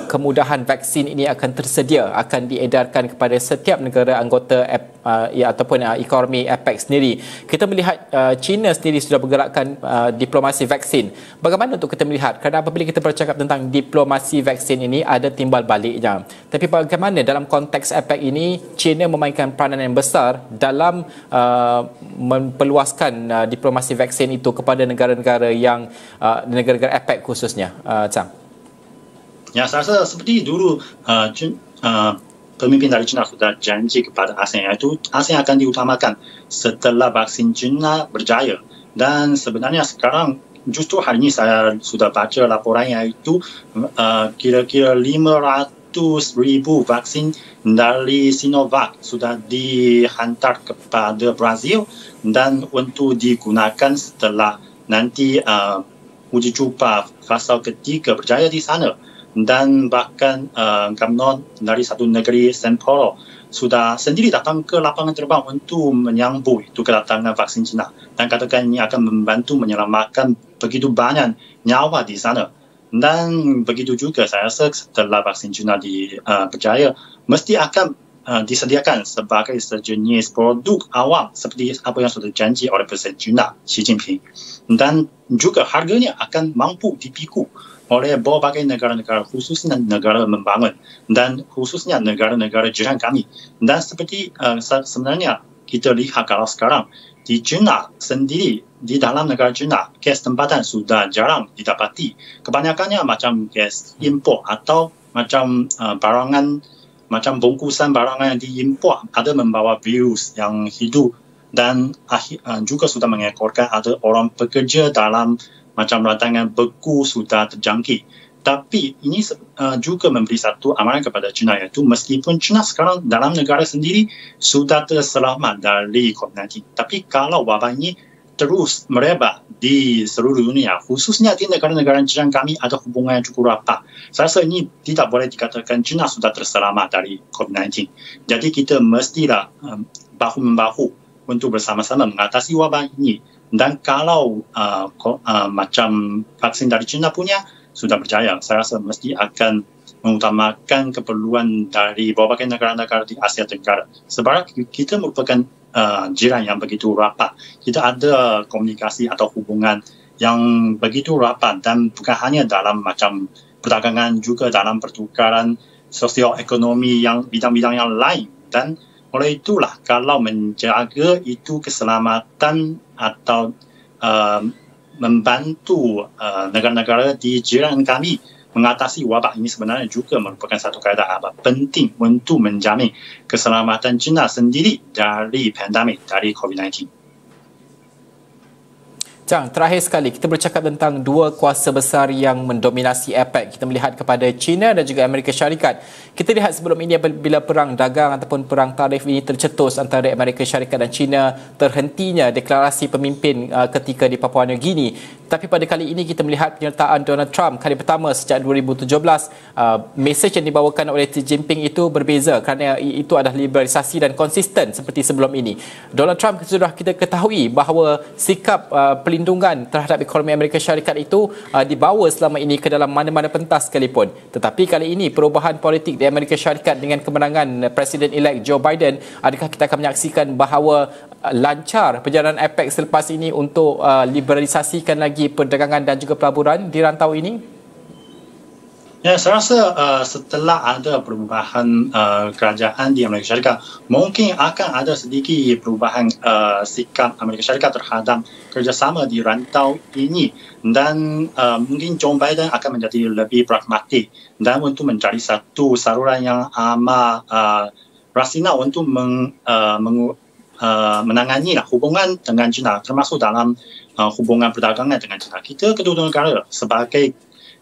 [SPEAKER 20] kemudahan vaksin ini akan tersedia, akan diedarkan kepada setiap negara anggota ataupun ekonomi APEC sendiri. Kita melihat China sendiri sudah bergerakkan diplomasi vaksin. Bagaimana untuk kita melihat? Kerana apabila kita bercakap tentang diplomasi vaksin ini ada timbal baliknya. Tapi bagaimana dalam konteks APEC ini China memainkan peranan yang besar dalam memperluaskan diplomasi vaksin itu kepada negara-negara yang negara-negara APEC khususnya. Chang.
[SPEAKER 3] Ya, saya rasa seperti dulu pemimpin dari China sudah janji kepada ASEAN, iaitu ASEAN akan diutamakan setelah vaksin China berjaya. Dan sebenarnya sekarang justru hari ini saya sudah baca laporan iaitu kira-kira 500,000 vaksin dari Sinovac sudah dihantar kepada Brazil dan untuk digunakan setelah nanti uji cuba fasa ketiga berjaya di sana. Dan bahkan Gubernur dari satu negeri São Paulo sudah sendiri datang ke lapangan terbang untuk menyambut itu kedatangan vaksin China dan katakan ini akan membantu menyelamatkan begitu banyak nyawa di sana. Dan begitu juga saya rasa setelah vaksin China berjaya mesti akan disediakan sebagai sejenis produk awam seperti apa yang sudah janji oleh Presiden China Xi Jinping, dan juga harganya akan mampu dipikul oleh berbagai negara-negara khususnya negara membangun dan khususnya negara-negara jiran kami. Dan seperti sebenarnya kita lihat kalau sekarang di China sendiri, di dalam negara China gas tempatan sudah jarang didapati. Kebanyakannya macam gas impor atau macam barangan, macam bungkusan barangan yang diimpor ada membawa virus yang hidup dan juga sudah mengekorkan ada orang pekerja dalam macam rantangan beku sudah terjangkit. Tapi ini juga memberi satu amaran kepada China iaitu meskipun China sekarang dalam negara sendiri sudah terselamat dari COVID-19. Tapi kalau wabak ini terus merebak di seluruh dunia, khususnya di negara-negara jiran kami ada hubungan yang cukup rapat. Saya rasa ini tidak boleh dikatakan China sudah terselamat dari COVID-19. Jadi kita mestilah bahu-membahu untuk bersama-sama mengatasi wabak ini. Dan kalau macam vaksin dari China punya sudah berjaya, saya rasa mesti akan mengutamakan keperluan dari berbagai negara-negara di Asia Tenggara. Sebab kita merupakan jiran yang begitu rapat. Kita ada komunikasi atau hubungan yang begitu rapat dan bukan hanya dalam macam perdagangan, juga dalam pertukaran sosio-ekonomi yang bidang-bidang yang lain. Dan oleh itulah kalau menjaga itu keselamatan atau membantu negara-negara di jiran kami mengatasi wabak ini sebenarnya juga merupakan satu kaedah penting untuk menjamin keselamatan China sendiri dari pandemik dari COVID-19.
[SPEAKER 20] Chang, terakhir sekali kita bercakap tentang dua kuasa besar yang mendominasi APEC. Kita melihat kepada China dan juga Amerika Syarikat. Kita lihat sebelum ini bila perang dagang ataupun perang tarif ini tercetus antara Amerika Syarikat dan China, terhentinya deklarasi pemimpin ketika di Papua New Guinea. Tapi pada kali ini kita melihat penyertaan Donald Trump kali pertama sejak 2017. Mesej yang dibawakan oleh Xi Jinping itu berbeza kerana itu adalah liberalisasi dan konsisten seperti sebelum ini. Donald Trump sudah kita ketahui bahawa sikap perlindungan terhadap ekonomi Amerika Syarikat itu dibawa selama ini ke dalam mana-mana pentas sekalipun. Tetapi kali ini perubahan politik di Amerika Syarikat dengan kemenangan Presiden-elect Joe Biden, adakah kita akan menyaksikan bahawa lancar perjalanan APEC selepas ini untuk liberalisasikan lagi perdagangan dan juga pelaburan di rantau ini?
[SPEAKER 3] Ya, saya rasa setelah ada perubahan kerajaan di Amerika Syarikat, mungkin akan ada sedikit perubahan sikap Amerika Syarikat terhadap kerjasama di rantau ini, dan mungkin Joe Biden akan menjadi lebih pragmatik dan untuk mencari satu saluran yang amat rasional untuk menangani hubungan dengan China, termasuk dalam hubungan perdagangan dengan China. Kita kedua negara sebagai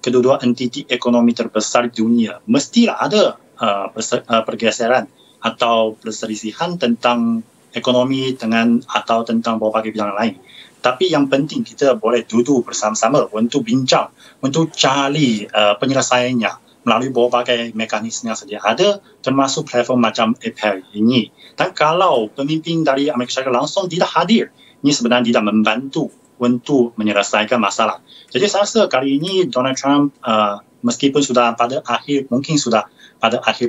[SPEAKER 3] kedua entiti ekonomi terbesar di dunia, mestilah ada pergeseran atau perselisihan tentang ekonomi atau tentang berbagai bidang lain. Tapi yang penting kita boleh duduk bersama-sama untuk bincang, untuk cari penyelesaiannya melalui berbagai mekanisme yang sedia ada, termasuk platform macam APEC ini. Dan kalau pemimpin dari Amerika Syarikat langsung tidak hadir, ini sebenarnya tidak membantu untuk menyelesaikan masalah. Jadi saya rasa kali ini Donald Trump meskipun sudah pada akhir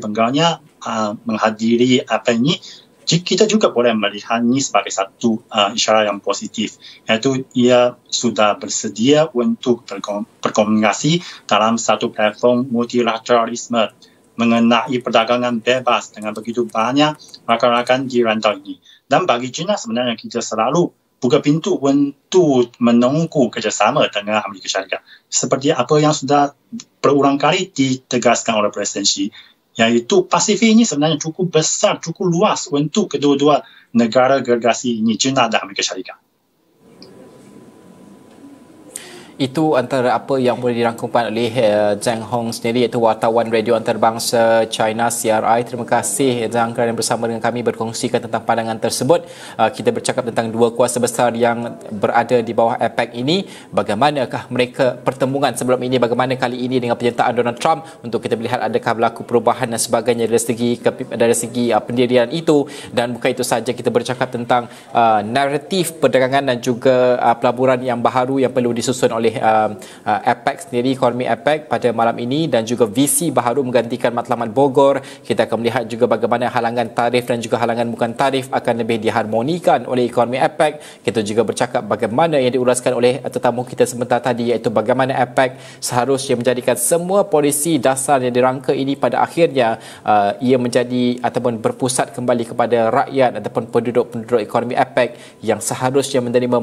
[SPEAKER 3] penggalnya menghadiri apa ini, kita juga boleh melihat ini sebagai satu isyarat yang positif, iaitu ia sudah bersedia untuk berkomunikasi dalam satu platform multilateralisme mengenai perdagangan bebas dengan begitu banyak rakan-rakan di rantau ini. Dan bagi China sebenarnya kita selalu buka pintu untuk menunggu kerjasama dengan Amerika Syarikat. Seperti apa yang sudah berulang kali ditegaskan oleh Presiden Xi, iaitu Pasifik ini sebenarnya cukup besar, cukup luas untuk kedua-dua negara gergasi ini, China dan Amerika Syarikat.
[SPEAKER 20] Itu antara apa yang boleh dirangkumkan oleh Zhang Hong sendiri, iaitu wartawan radio antarabangsa China CRI. Terima kasih Zhang kerana bersama dengan kami berkongsikan tentang pandangan tersebut. Kita bercakap tentang dua kuasa besar yang berada di bawah APEC ini. Bagaimanakah mereka pertemuan sebelum ini, bagaimana kali ini dengan penyertaan Donald Trump, untuk kita melihat adakah berlaku perubahan dan sebagainya dari segi pendirian itu. Dan bukan itu saja, kita bercakap tentang naratif perdagangan dan juga pelaburan yang baharu yang perlu disusun oleh APEC sendiri, ekonomi APEC pada malam ini, dan juga visi baharu menggantikan Matlamat Bogor. Kita akan melihat juga bagaimana halangan tarif dan juga halangan bukan tarif akan lebih diharmonikan oleh ekonomi APEC. Kita juga bercakap bagaimana yang diuraskan oleh tetamu kita sebentar tadi, iaitu bagaimana APEC seharusnya menjadikan semua polisi dasar yang dirangka ini pada akhirnya ia menjadi ataupun berpusat kembali kepada rakyat ataupun penduduk-penduduk ekonomi APEC yang seharusnya menerima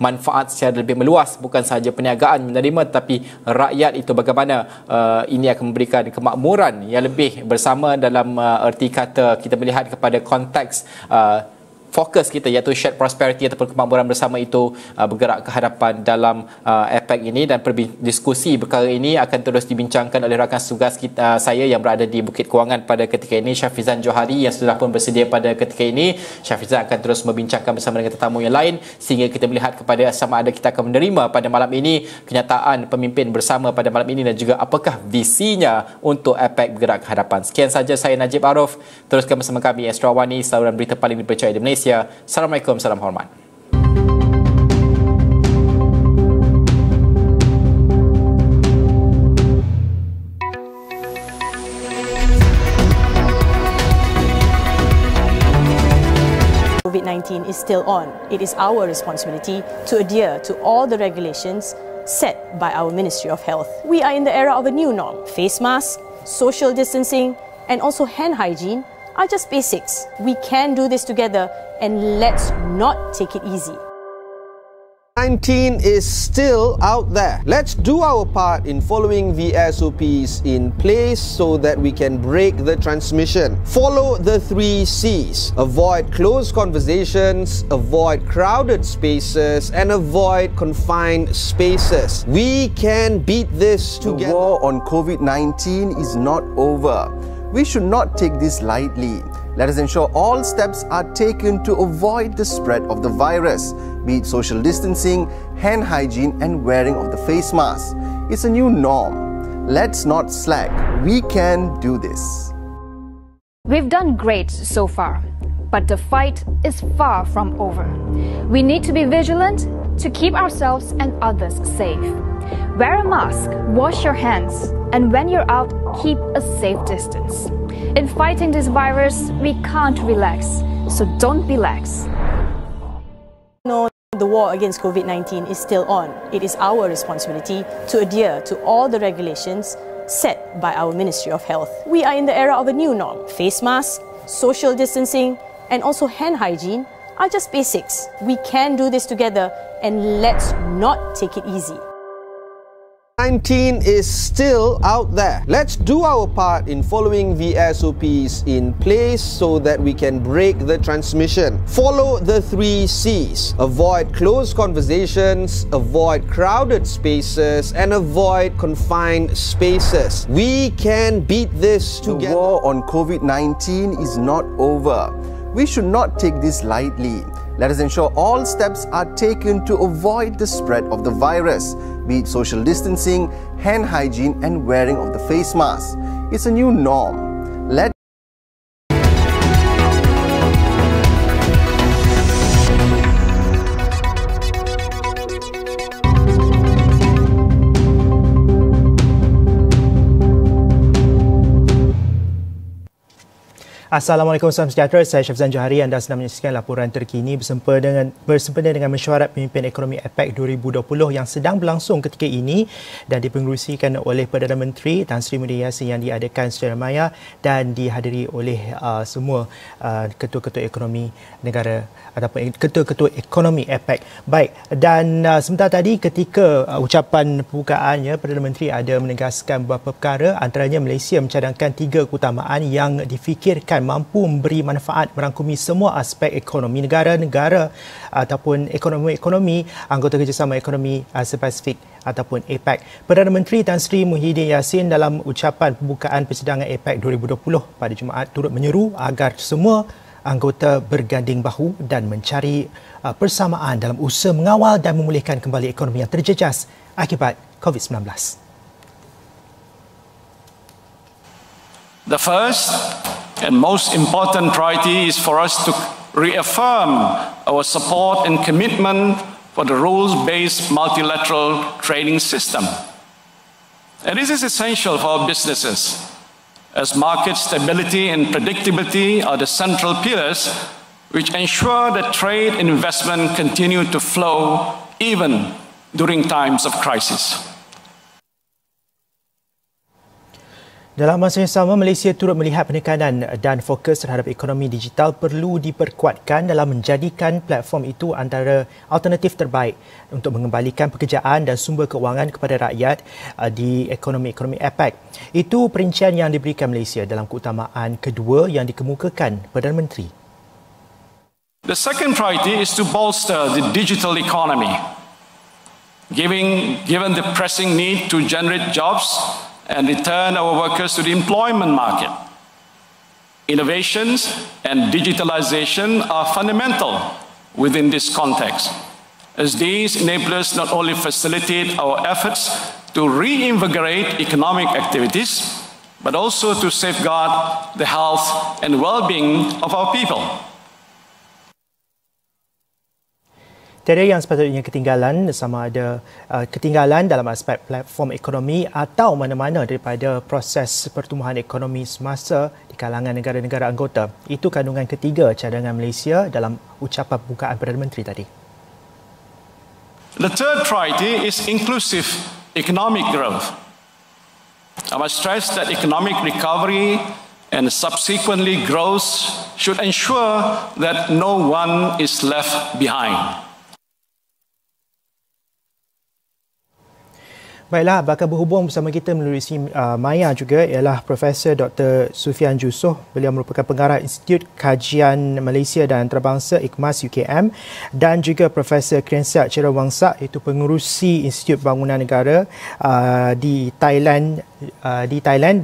[SPEAKER 20] manfaat secara lebih meluas, bukan sahaja perniagaan menerima, tapi rakyat itu bagaimana ini akan memberikan kemakmuran yang lebih bersama dalam erti kata kita melihat kepada konteks fokus kita, iaitu shared prosperity ataupun kemakmuran bersama itu bergerak ke hadapan dalam APEC ini. Dan diskusi perkara ini akan terus dibincangkan oleh rakan tugas saya yang berada di Bukit Kewangan pada ketika ini, Syafizan Johari, yang sudah pun bersedia pada ketika ini. Syafizan akan terus membincangkan bersama dengan tetamu yang lain sehingga kita melihat kepada sama ada kita akan menerima pada malam ini kenyataan pemimpin bersama pada malam ini, dan juga apakah visinya untuk APEC bergerak ke hadapan. Sekian saja, saya Najib Arif. Teruskan bersama kami Astro Awani, saluran berita paling dipercayai di Malaysia. Assalamualaikum, salam hormat.
[SPEAKER 4] COVID-19 is still on. It is our responsibility to adhere to all the regulations set by our Ministry of Health. We are in the era of a new norm. Face masks, social distancing, and also hand hygiene are just basics. We can do this together, and let's not take it easy.
[SPEAKER 14] COVID-19 is still out there. Let's do our part in following the SOPs in place so that we can break the transmission. Follow the 3 C's. Avoid closed conversations, avoid crowded spaces, and avoid confined spaces. We can beat this together.
[SPEAKER 10] The war on COVID-19 is not over. We should not take this lightly. Let us ensure all steps are taken to avoid the spread of the virus, be it social distancing, hand hygiene, and wearing of the face mask. It's a new norm. Let's not slack. We can do this.
[SPEAKER 5] We've done great so far, but the fight is far from over. We need to be vigilant to keep ourselves and others safe. Wear a mask, wash your hands, and when you're out, keep a safe distance. In fighting this virus, we can't relax, so don't be lax.
[SPEAKER 4] war against COVID-19 is still on. It is our responsibility to adhere to all the regulations set by our Ministry of Health. We are in the era of a new norm. Face masks, social distancing, and also hand hygiene are just basics. We can do this together, and let's not take it easy.
[SPEAKER 6] 19 is still out there. Let's do our part in following the SOPs in place so that we can break the transmission. Follow the 3 C's. Avoid closed conversations, avoid crowded spaces, and avoid confined spaces. We can beat this together.
[SPEAKER 14] The war on COVID-19 is not over. We should not take this lightly. Let us ensure all steps are taken to avoid the spread of the virus, be it social distancing, hand hygiene, and wearing of the face mask. It's a new norm.
[SPEAKER 1] Assalamualaikum, salam sejahtera. Saya Syafzan Johari. Anda sedang menyaksikan laporan terkini bersempena dengan mesyuarat pemimpin ekonomi APEC 2020 yang sedang berlangsung ketika ini dan dipengerusikan oleh Perdana Menteri Tan Sri Muhyiddin Yassin yang diadakan secara maya dan dihadiri oleh semua ketua-ketua ekonomi negara ataupun ketua-ketua ekonomi APEC. Baik, dan sebentar tadi ketika ucapan pembukaannya, Perdana Menteri ada menegaskan beberapa perkara, antaranya Malaysia mencadangkan 3 keutamaan yang difikirkan mampu memberi manfaat merangkumi semua aspek ekonomi negara-negara ataupun ekonomi anggota kerjasama ekonomi Asia Pasifik ataupun APEC. Perdana Menteri Tan Sri Muhyiddin Yassin dalam ucapan pembukaan persidangan APEC 2020 pada Jumaat turut menyeru agar semua anggota berganding bahu dan mencari persamaan dalam usaha mengawal dan memulihkan kembali ekonomi yang terjejas akibat COVID-19.
[SPEAKER 7] The first and most important priority is for us to reaffirm our support and commitment for the rules-based multilateral trading system. And this is essential for our businesses, as market stability and predictability are the central pillars which ensure that trade and investment continue to flow even during times of crisis.
[SPEAKER 1] Dalam masa yang sama, Malaysia turut melihat penekanan dan fokus terhadap ekonomi digital perlu diperkuatkan dalam menjadikan platform itu antara alternatif terbaik untuk mengembalikan pekerjaan dan sumber keuangan kepada rakyat di ekonomi-ekonomi APEC. Itu perincian yang diberikan Malaysia dalam keutamaan kedua yang dikemukakan Perdana Menteri.
[SPEAKER 7] The second priority is to bolster the digital economy, given the pressing need to generate jobs and return our workers to the employment market. Innovations and digitalization are fundamental within this context, as these enablers not only facilitate our efforts to reinvigorate economic activities, but also to safeguard the health and well-being of our people.
[SPEAKER 1] Tiada yang sepatutnya ketinggalan, sama ada ketinggalan dalam aspek platform ekonomi atau mana-mana daripada proses pertumbuhan ekonomi semasa di kalangan negara-negara anggota. Itu kandungan ketiga cadangan Malaysia dalam ucapan pembukaan Perdana Menteri tadi.
[SPEAKER 7] The third priority is inclusive economic growth. I must stress that economic recovery and subsequently growth should ensure that no one is left behind.
[SPEAKER 1] Baiklah, bakal berhubung bersama kita melalui maya juga ialah Profesor Dr. Sufian Jusoh. Beliau merupakan pengarah Institut Kajian Malaysia dan Antarabangsa IKMAS UKM dan juga Profesor Kriensak Cherawangsak, iaitu pengerusi Institut Bangunan Negara di Thailand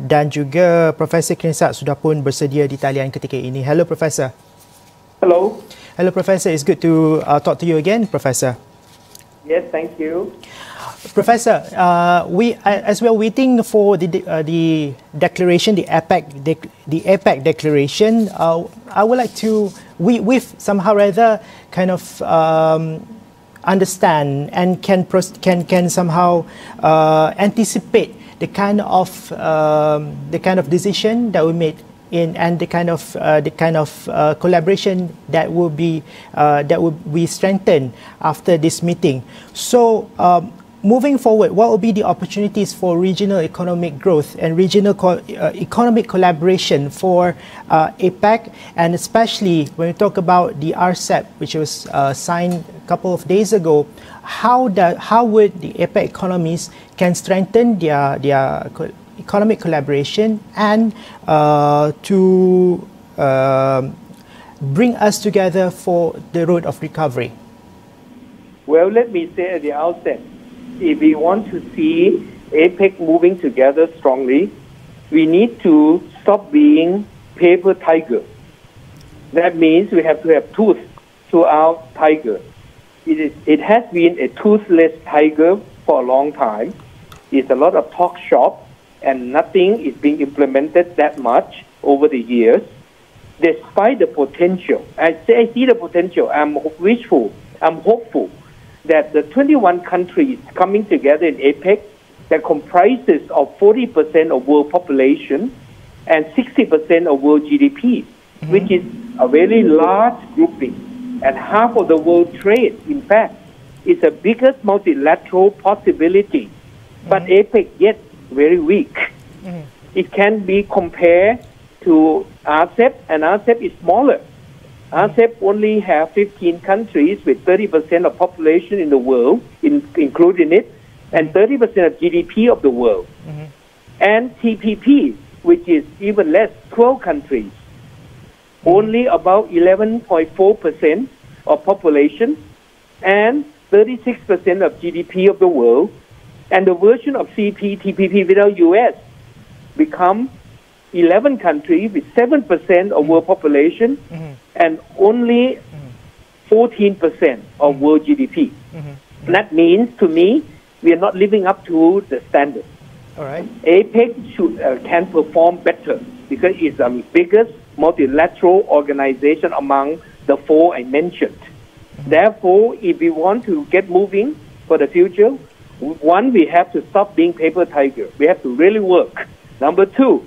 [SPEAKER 1] dan juga Profesor Kriensak sudah pun bersedia di talian ketika ini. Hello Profesor.
[SPEAKER 21] Hello.
[SPEAKER 1] Hello Professor, it's good to talk to you again, Professor.
[SPEAKER 21] Yes, thank you.
[SPEAKER 1] Professor, as we are waiting for the declaration, the APEC declaration, I would like to we somehow rather kind of understand and can somehow anticipate the kind of decision that we made
[SPEAKER 9] and the kind of collaboration that will be strengthened after this meeting. So moving forward, what will be the opportunities for regional economic growth and regional economic collaboration for APEC, and especially when we talk about the RCEP, which was signed a couple of days ago? How would the APEC economies can strengthen their economic collaboration and to bring us together for the road of recovery?
[SPEAKER 11] Well, let me say at the outset, if we want to see APEC moving together strongly, we need to stop being paper tigers. That means we have to have tooth to our tiger. It has been a toothless tiger for a long time. It's a lot of talk shop, and nothing is being implemented that much over the years. Despite the potential, I see the potential. I'm hopeful that the 21 countries coming together in APEC that comprises of 40% of world population and 60% of world GDP, which is a very large grouping, and half of the world trade, in fact, is the biggest multilateral possibility. But APEC yet very weak. It can be compared to RCEP, and RCEP is smaller. RCEP only have 15 countries with 30% of population in the world, including it, and 30% of GDP of the world. And TPP, which is even less, 12 countries, only about 11.4% of population and 36% of GDP of the world. And the version of CPTPP without US become 11 countries with 7% of world population and only 14% of world GDP. That means, to me, we are not living up to the standard.
[SPEAKER 9] All right.
[SPEAKER 11] APEC can perform better because it's the biggest multilateral organization among the four I mentioned. Therefore, if we want to get moving for the future, one, we have to stop being paper tiger. We have to really work. Number two,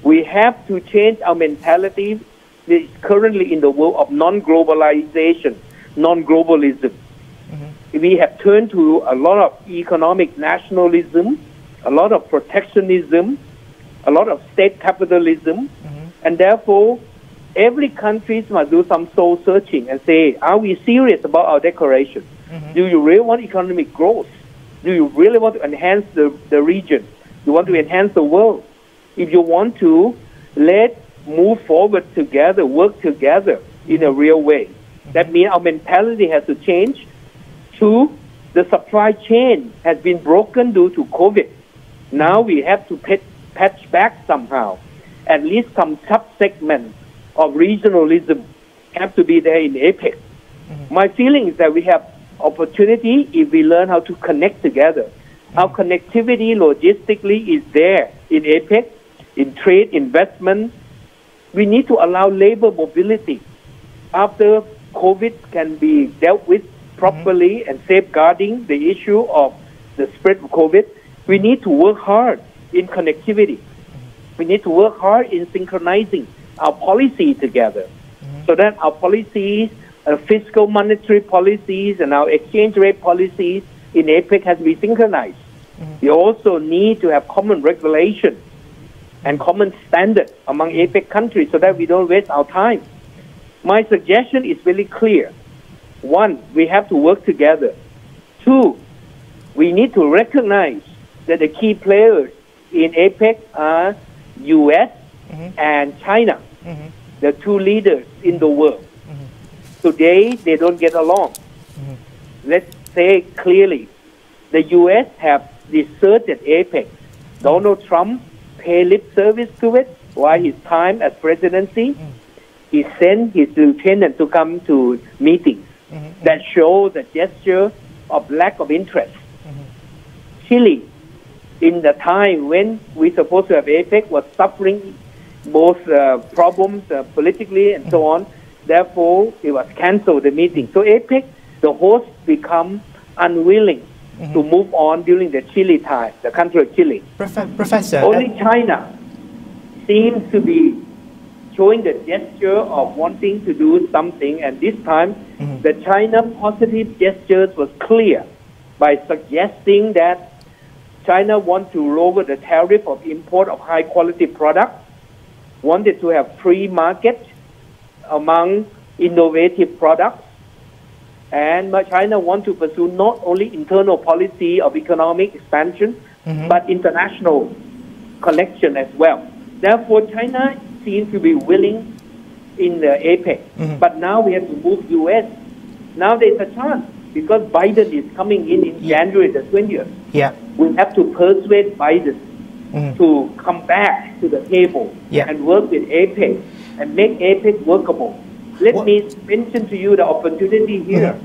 [SPEAKER 11] we have to change our mentality that is currently in the world of non-globalization, non-globalism. We have turned to a lot of economic nationalism, a lot of protectionism, a lot of state capitalism, and therefore every country must do some soul searching and say, are we serious about our declaration? Do you really want economic growth? Do you really want to enhance the region? You want to enhance the world? If you want to, let's move forward together, work together in a real way. That means our mentality has to change. Two, the supply chain has been broken due to COVID. Now we have to patch back somehow. At least some sub-segments of regionalism have to be there in APEC. My feeling is that we have opportunity if we learn how to connect together. Our connectivity logistically is there in APEC, in trade, investment. We need to allow labor mobility. After COVID can be dealt with properly and safeguarding the issue of the spread of COVID, we need to work hard in connectivity. We need to work hard in synchronizing our policy together so that our policies, fiscal monetary policies and our exchange rate policies in APEC has to be synchronized. We also need to have common regulation and common standards among APEC countries so that we don't waste our time. My suggestion is really clear. One, we have to work together. Two, we need to recognize that the key players in APEC are US and China, the two leaders in the world. Today, they don't get along. Let's say clearly, the US have deserted APEC. Donald Trump paid lip service to it while his time as presidency. He sent his lieutenant to come to meetings that show the gesture of lack of interest. Chile, in the time when we supposed to have APEC, was suffering both problems politically and so on. Therefore, it was cancelled, the meeting. So APEC, the host, become unwilling to move on during the Chile time, the country of Chile.
[SPEAKER 9] Professor.
[SPEAKER 11] Only China seems to be showing the gesture of wanting to do something, and this time the China positive gestures was clear by suggesting that China wants to lower the tariff of import of high quality products, wanted to have free market among innovative products, and China wants to pursue not only internal policy of economic expansion, but international connection as well. Therefore, China seems to be willing in the APEC. But now we have to move U.S. Now there's a chance because Biden is coming in January the 20th.
[SPEAKER 9] Yeah.
[SPEAKER 11] We have to persuade Biden to come back to the table and work with APEC and make APEC workable. Let me mention to you the opportunity here.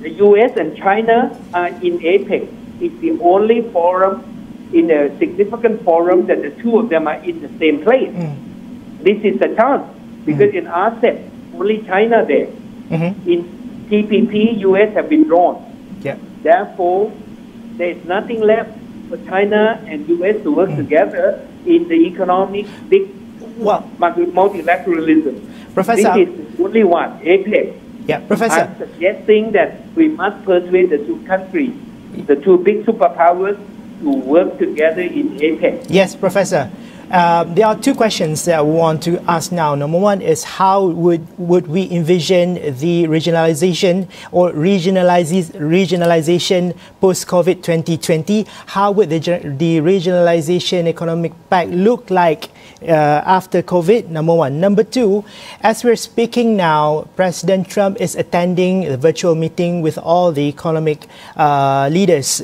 [SPEAKER 11] The U.S. and China are in APEC. It's the only forum, in a significant forum, that the two of them are in the same place. This is a chance because in RCEP, only China there. In TPP, U.S. have withdrawn. Therefore, there is nothing left for China and U.S. to work together in the economic big multilateralism.
[SPEAKER 9] Professor,
[SPEAKER 11] this is the only one, APEC.
[SPEAKER 9] Professor.
[SPEAKER 11] I'm suggesting that we must persuade the two countries, the two big superpowers, to work together in APEC.
[SPEAKER 9] Yes, Professor. There are two questions that I want to ask now. Number one is how would we envision the regionalization or regionalization post-COVID 2020? How would the regionalization economic pact look like after COVID? Number one. Number two, as we're speaking now, President Trump is attending a virtual meeting with all the economic leaders.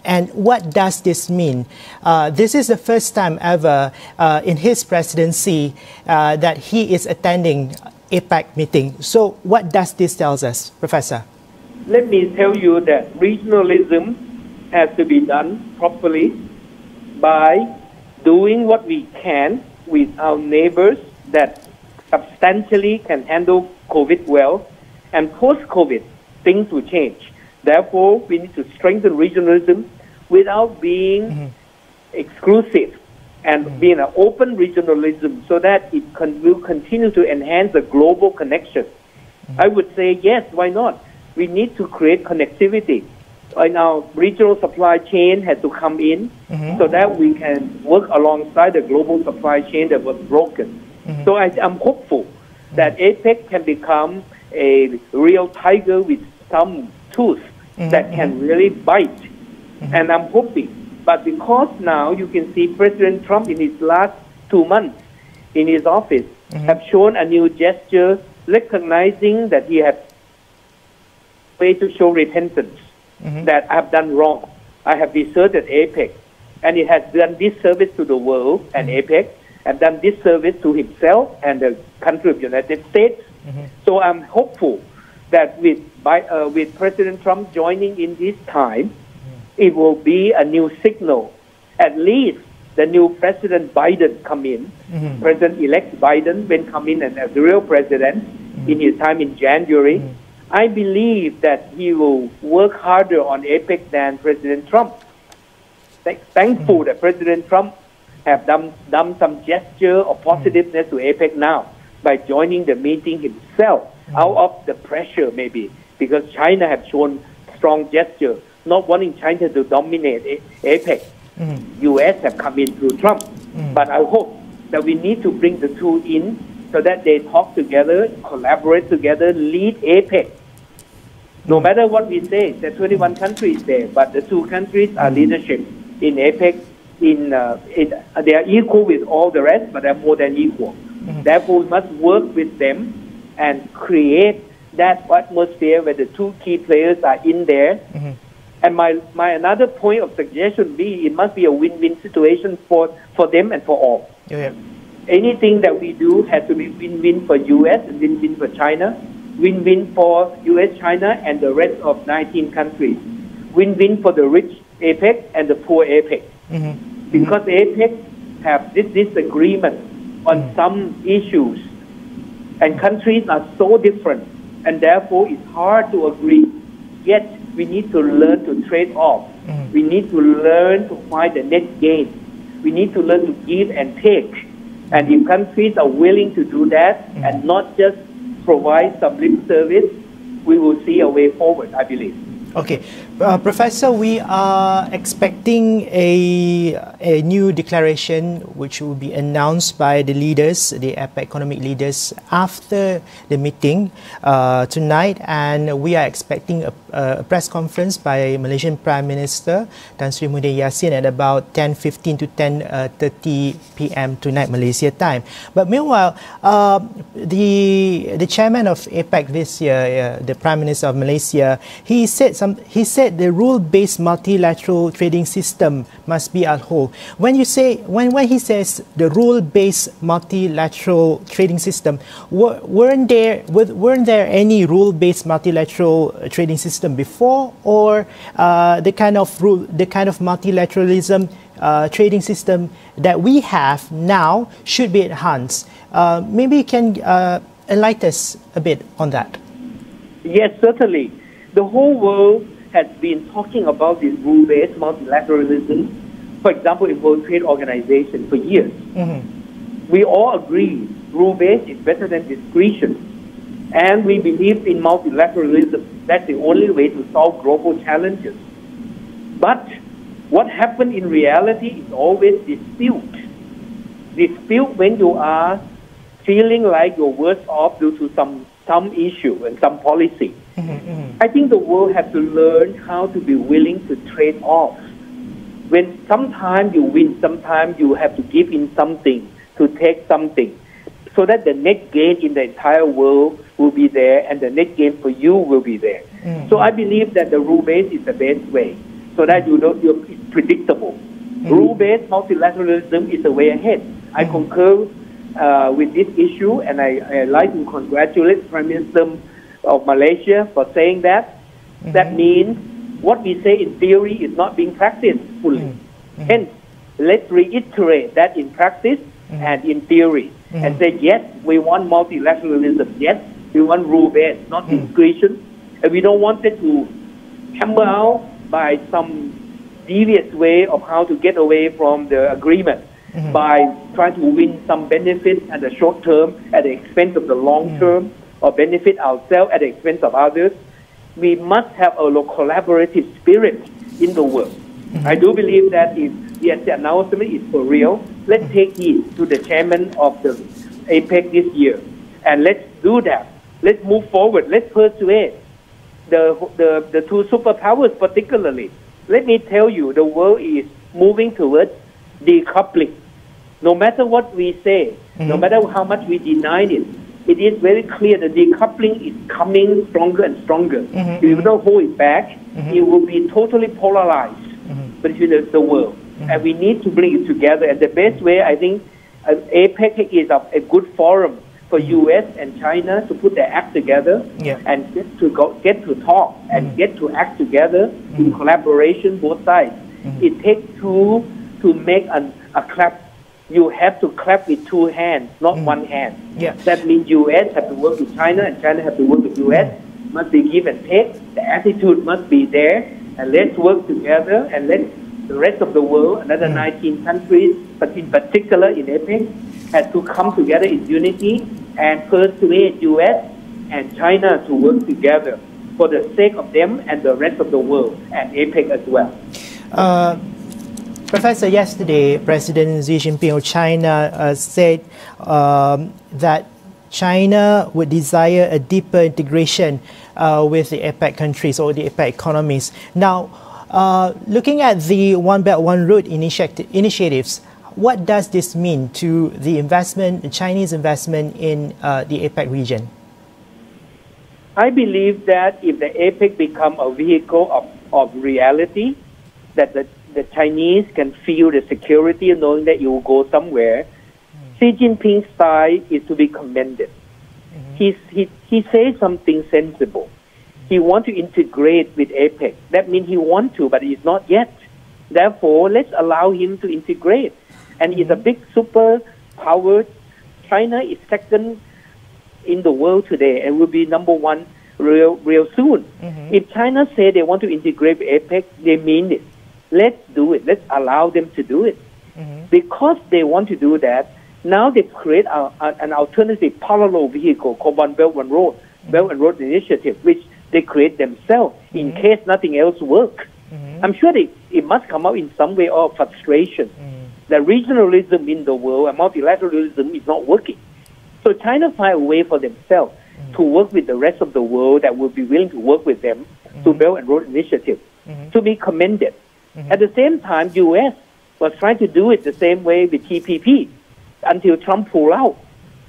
[SPEAKER 9] And what does this mean? This is the first time ever in his presidency that he is attending APEC meeting. So what does this tell us, Professor?
[SPEAKER 11] Let me tell you that regionalism has to be done properly by doing what we can with our neighbors that substantially can handle COVID well, and post-COVID, things will change. Therefore, we need to strengthen regionalism without being exclusive and being an open regionalism so that it will continue to enhance the global connection. I would say, yes, why not? We need to create connectivity. And our regional supply chain has to come in so that we can work alongside the global supply chain that was broken. So I'm hopeful that APEC can become a real tiger with some tooth that can really bite. And I'm hoping. But because now you can see President Trump in his last 2 months in his office have shown a new gesture recognizing that he has a way to show repentance that I have done wrong. I have deserted APEC. And it has done disservice to the world and APEC and done disservice to himself and the country of the United States. So I'm hopeful that with President Trump joining in this time, it will be a new signal. At least the new President Biden come in, President-elect Biden when come in as the real president in his time in January, I believe that he will work harder on APEC than President Trump. Thankful that President Trump have done some gesture of positiveness to APEC now by joining the meeting himself out of the pressure maybe because China have shown strong gesture not wanting China to dominate APEC. U.S. have come in through Trump. But I hope that we need to bring the two in so that they talk together, collaborate together, lead APEC. No matter what we say, there are 21 countries there, but the two countries are leadership in APEC. They are equal with all the rest, but they're more than equal. Therefore, we must work with them and create that atmosphere where the two key players are in there. And my another point of suggestion would be it must be a win-win situation for them and for all. Anything that we do has to be win-win for U.S. and win-win for China, win-win for U.S., China, and the rest of 19 countries, win-win for the rich APEC and the poor APEC. Because APEC have this disagreement on some issues, and countries are so different, and therefore it's hard to agree. Yet, we need to learn to trade off. We need to learn to find the net gain. We need to learn to give and take. And if countries are willing to do that and not just provide some lip service, we will see a way forward, I believe.
[SPEAKER 9] Okay, Professor, we are expecting a new declaration which will be announced by the leaders, the APEC economic leaders, after the meeting tonight, and we are expecting a press conference by Malaysian Prime Minister Tan Sri Muhyiddin Yassin at about 10:15 to 10:30 p.m. tonight Malaysia time. But meanwhile, the chairman of APEC this year, the Prime Minister of Malaysia, he said the rule-based multilateral trading system must be upheld. When he says the rule-based multilateral trading system, weren't there any rule-based multilateral trading system before, or the kind of multilateralism trading system that we have now should be enhanced? Maybe you can enlighten us a bit on that.
[SPEAKER 11] Yes, certainly. The whole world has been talking about this rule-based multilateralism, for example, in World Trade Organization for years. We all agree rule-based is better than discretion. And we believe in multilateralism. That's the only way to solve global challenges. But what happened in reality is always dispute. Dispute when you are feeling like you're worse off due to some issue and some policy. I think the world has to learn how to be willing to trade off. When sometimes you win, sometimes you have to give in something to take something, so that the net gain in the entire world will be there and the net gain for you will be there. So I believe that the rule-based is the best way, so that it's predictable. Rule-based multilateralism is the way ahead. I concur with this issue, and I like to congratulate Prime Minister of Malaysia for saying that. That means what we say in theory is not being practiced fully. Hence, let's reiterate that in practice and in theory, and say, yes, we want multilateralism, yes, we want rule-based, not discretion, and we don't want it to hammer out by some devious way of how to get away from the agreement by trying to win some benefits at the short term at the expense of the long term, or benefit ourselves at the expense of others. We must have a collaborative spirit in the world. I do believe that if the announcement is for real, let's take heed to the chairman of the APEC this year, and let's do that. Let's move forward. Let's persuade the two superpowers particularly. Let me tell you, the world is moving towards decoupling. No matter what we say, no matter how much we deny it, it is very clear that decoupling is coming stronger and stronger. If you don't hold it back, it will be totally polarized between the world. And we need to bring it together. And the best way, I think, APEC is a good forum for U.S. and China to put their act together and get to talk and get to act together in collaboration, both sides. It takes two to make a clap. You have to clap with two hands, not one hand. That means U.S. have to work with China and China have to work with U.S. Must be give and take. The attitude must be there, and let's work together, and let the rest of the world, another 19 countries, but in particular in APEC, has to come together in unity and persuade U.S. and China to work together for the sake of them and the rest of the world, and APEC as well.
[SPEAKER 9] Professor, yesterday, President Xi Jinping of China said that China would desire a deeper integration with the APEC countries or the APEC economies. Now, looking at the One Belt, One Road initiatives, what does this mean to the Chinese investment in the APEC region?
[SPEAKER 11] I believe that if the APEC become a vehicle of reality, that the Chinese can feel the security knowing that you will go somewhere, Xi Jinping's style is to be commended. He says something sensible. He wants to integrate with APEC. That means he wants to, but he's not yet. Therefore, let's allow him to integrate. And he's a big superpower. China is second in the world today and will be number one real soon. If China say they want to integrate with APEC, they mean it. Let's do it. Let's allow them to do it. Because they want to do that, Now they create an alternative parallel vehicle called One Belt, One Road, Belt and Road Initiative, which they create themselves in case nothing else works. I'm sure it must come out in some way of frustration that regionalism in the world and multilateralism is not working. So China find a way for themselves to work with the rest of the world that will be willing to work with them to Belt and Road Initiative, to be commended. At the same time, U.S. was trying to do it the same way with TPP until Trump pulled out.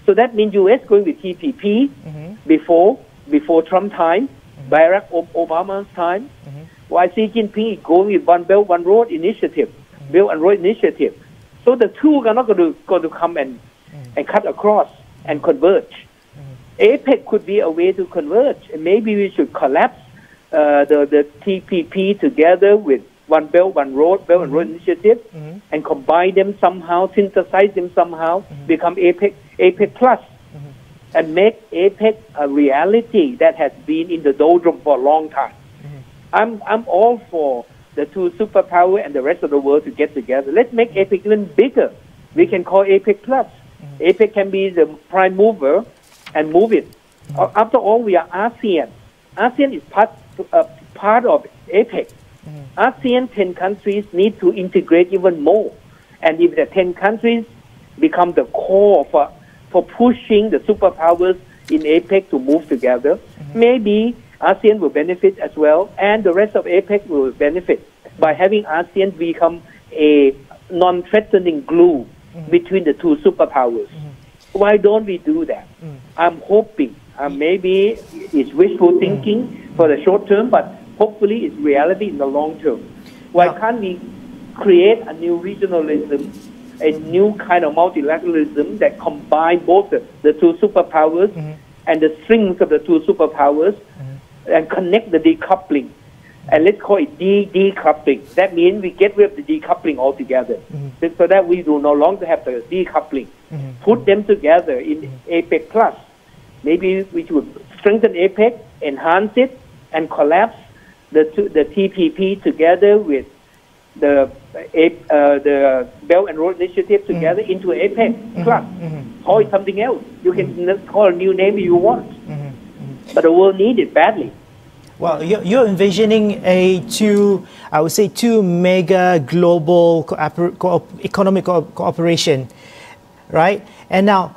[SPEAKER 11] So that means U.S. going with TPP before Trump time, Barack Obama's time, while Xi Jinping is going with One Belt, One Road Initiative, Belt and Road Initiative. So the two are not going to come and cut across and converge. APEC could be a way to converge. And maybe we should collapse the TPP together with One Belt, One Road, Belt and Road Initiative, and combine them somehow, synthesize them somehow, become APEC Plus, and make APEC a reality that has been in the doldrum for a long time. I'm all for the two superpowers and the rest of the world to get together. Let's make APEC even bigger. We can call APEC Plus. APEC can be the prime mover and move it. After all, we are ASEAN. ASEAN is part of APEC. ASEAN 10 countries need to integrate even more. And if the 10 countries become the core for pushing the superpowers in APEC to move together, maybe ASEAN will benefit as well, and the rest of APEC will benefit by having ASEAN become a non-threatening glue between the two superpowers. Why don't we do that? I'm hoping, maybe it's wishful thinking for the short term, but hopefully it's reality in the long term. Why can't we create a new regionalism, a new kind of multilateralism that combines both the two superpowers and the strings of the two superpowers and connect the decoupling? And let's call it decoupling. That means we get rid of the decoupling altogether, so that we do no longer have the decoupling. Put them together in APEC Plus. Maybe we should strengthen APEC, enhance it, and collapse the TPP together with the Belt and Road Initiative together into APEC Plus. Call it something else. You can call a new name if you want. But the world needs it badly.
[SPEAKER 9] Well, you're envisioning two mega global economic cooperation, right? And now,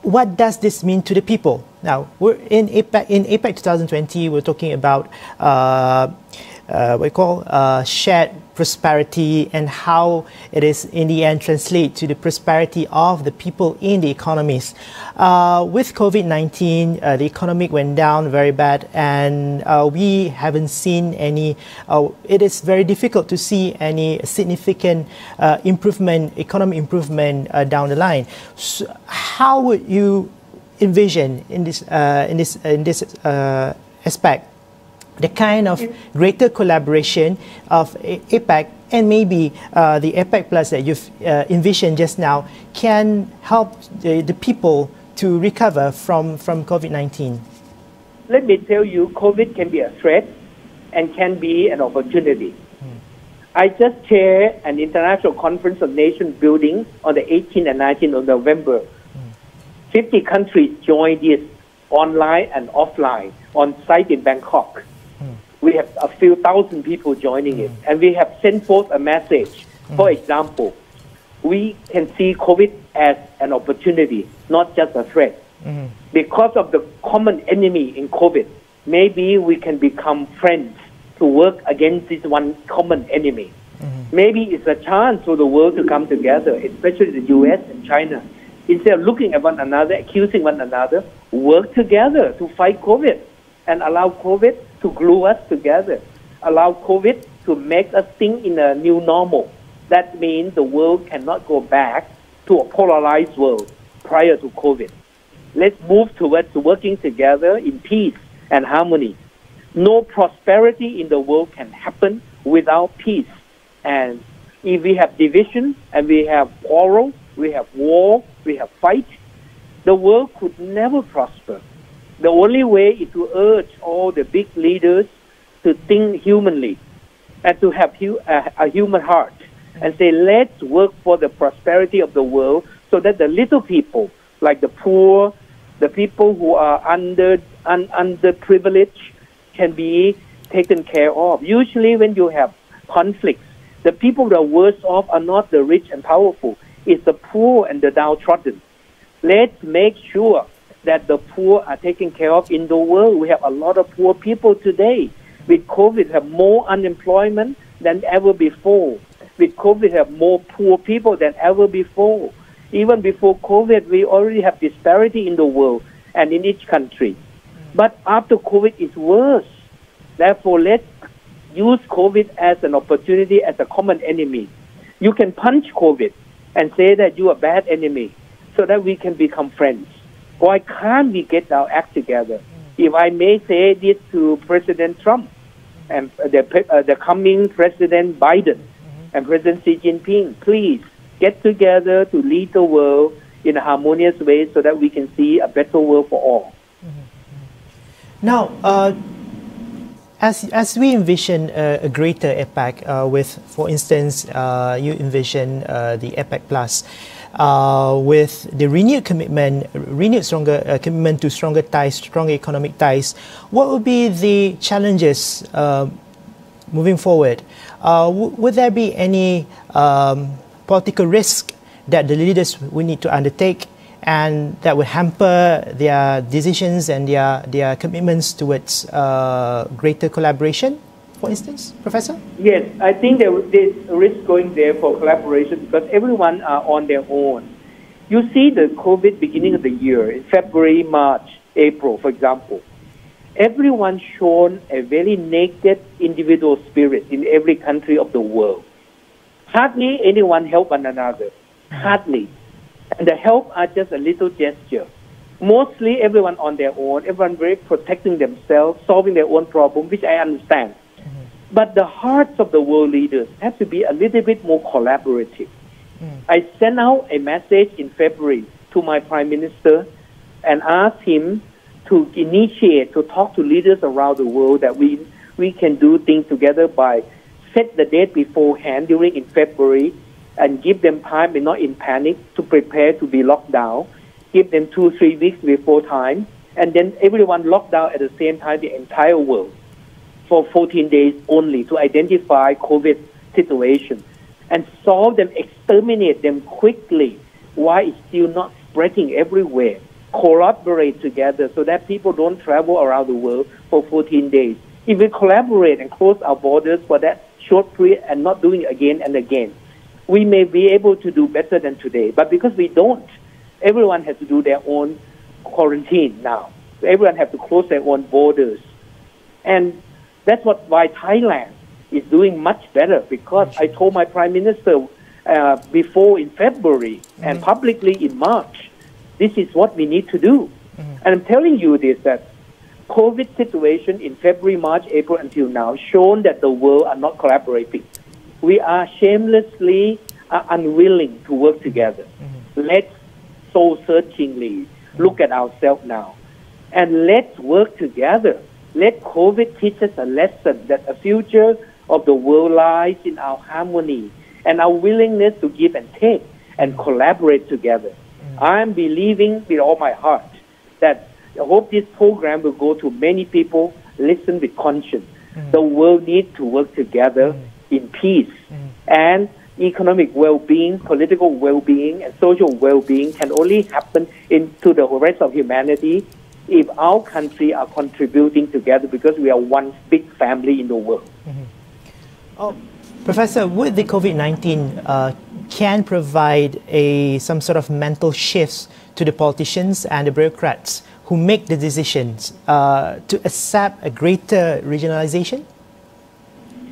[SPEAKER 9] what does this mean to the people? Now, we're in APEC 2020. We're talking about what we call shared prosperity and how it is in the end translate to the prosperity of the people in the economies. With COVID-19, the economic went down very bad, and we haven't seen any. It is very difficult to see any significant economic improvement down the line. So how would you envision in this aspect the kind of greater collaboration of APEC and maybe the APEC Plus that you've envisioned just now can help the people to recover from COVID-19?
[SPEAKER 11] Let me tell you, COVID can be a threat and can be an opportunity. I just chaired an international conference on nation building on the 18th and 19th of November. 50 countries joined this online and offline on site in Bangkok. We have a few thousand people joining it, and we have sent forth a message. For example, we can see COVID as an opportunity, not just a threat. Because of the common enemy in COVID, maybe we can become friends to work against this one common enemy. Maybe it's a chance for the world to come together, especially the US and China. Instead of looking at one another, accusing one another, work together to fight COVID and allow COVID to glue us together, allow COVID to make us think in a new normal. That means the world cannot go back to a polarized world prior to COVID. Let's move towards working together in peace and harmony. No prosperity in the world can happen without peace. And if we have division and we have quarrel, we have war, we have fight, the world could never prosper. The only way is to urge all the big leaders to think humanly and to have a human heart and say, let's work for the prosperity of the world so that the little people, like the poor, the people who are underprivileged, can be taken care of. Usually when you have conflicts, the people that are worse off are not the rich and powerful. It's the poor and the downtrodden. Let's make sure that the poor are taken care of in the world. We have a lot of poor people today. With COVID, we have more unemployment than ever before. With COVID, we have more poor people than ever before. Even before COVID, we already have disparity in the world and in each country. But after COVID, it's worse. Therefore, let's use COVID as an opportunity, as a common enemy. You can punch COVID and say that you are a bad enemy so that we can become friends. Why can't we get our act together? If I may say this to President Trump and the coming President Biden and President Xi Jinping, please get together to lead the world in a harmonious way so that we can see a better world for all.
[SPEAKER 9] Now, as we envision a greater APEC with, for instance, you envision the APEC Plus, with the renewed stronger commitment to stronger ties, stronger economic ties, what would be the challenges moving forward? Would there be any political risk that the leaders will need to undertake and that would hamper their decisions and their commitments towards greater collaboration, for instance, Professor?
[SPEAKER 11] Yes, I think there's a risk going there for collaboration because everyone are on their own. You see the COVID beginning of the year, in February, March, April, for example. Everyone shown a very naked individual spirit in every country of the world. Hardly anyone help one another. Hardly. And the help are just a little gesture. Mostly everyone on their own, everyone very protecting themselves, solving their own problem, which I understand. But the hearts of the world leaders have to be a little bit more collaborative. I sent out a message in February to my Prime Minister and asked him to initiate, to talk to leaders around the world that we can do things together by set the date beforehand in February and give them time and not in panic to prepare to be locked down. Give them 2-3 weeks before time, and then everyone locked down at the same time, the entire world, for 14 days only to identify COVID situation and solve them, exterminate them quickly while it's still not spreading everywhere. Collaborate together so that people don't travel around the world for 14 days. If we collaborate and close our borders for that short period and not doing it again and again, we may be able to do better than today. But because we don't, everyone has to do their own quarantine now. Everyone has to close their own borders. And that's why Thailand is doing much better, because I told my Prime Minister before in February and publicly in March, this is what we need to do. And I'm telling you this, that COVID situation in February, March, April until now shown that the world are not collaborating. We are shamelessly unwilling to work together. Let's soul-searchingly look at ourselves now. And let's work together. Let COVID teach us a lesson that the future of the world lies in our harmony and our willingness to give and take and collaborate together. I'm believing with all my heart that I hope this program will go to many people, listen with conscience. The world needs to work together in peace. And economic well-being, political well-being, and social well-being can only happen into the rest of humanity if our country are contributing together, because we are one big family in the world.
[SPEAKER 9] Professor, would the COVID-19 can provide some sort of mental shifts to the politicians and the bureaucrats who make the decisions to accept a greater regionalization?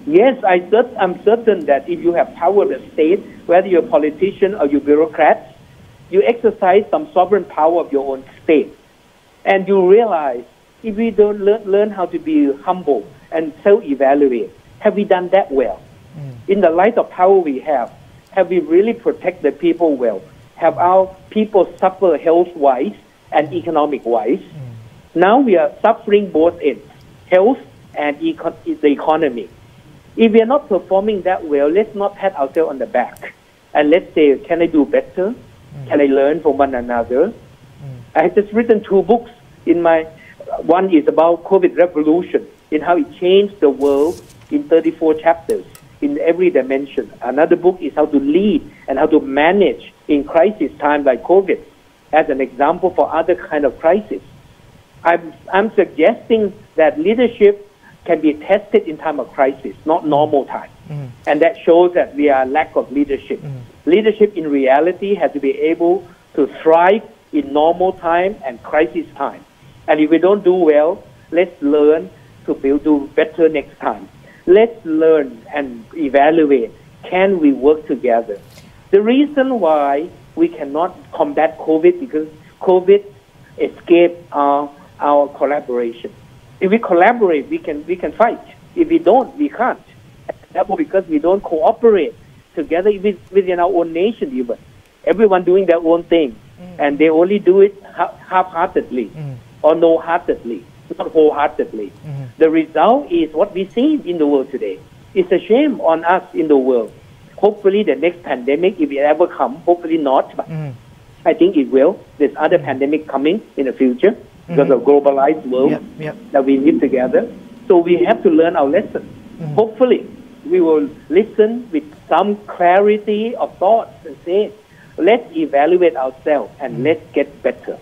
[SPEAKER 11] Yes, I'm certain that if you have power of the state, whether you're a politician or you're bureaucrats, you exercise some sovereign power of your own state. And you realize, if we don't learn how to be humble and self-evaluate, have we done that well? In the light of power we have we really protected the people well? Have our people suffer health-wise and economic-wise? Now we are suffering both ends, health and the economy. If we are not performing that well, let's not pat ourselves on the back. And let's say, can I do better? Can I learn from one another? I have just written 2 books. One is about COVID revolution, in how it changed the world in 34 chapters in every dimension. Another book is how to lead and how to manage in crisis time like COVID, as an example for other kind of crisis. I'm suggesting that leadership can be tested in time of crisis, not normal time. And that shows that we are lack of leadership. Leadership in reality has to be able to thrive in normal time and crisis time. And if we don't do well, let's learn to do better next time. Let's learn and evaluate, can we work together? The reason why we cannot combat COVID, because COVID escaped our collaboration. If we collaborate, we can fight. If we don't, we can't. That was because we don't cooperate together within our own nation even. Everyone doing their own thing. And they only do it half-heartedly or no-heartedly, not wholeheartedly. The result is what we see in the world today. It's a shame on us in the world. Hopefully the next pandemic, if it ever comes, hopefully not, but I think it will. There's other pandemic coming in the future because of globalized world that we live together. So we have to learn our lesson. Hopefully we will listen with some clarity of thoughts and say, let's evaluate ourselves and let's get better.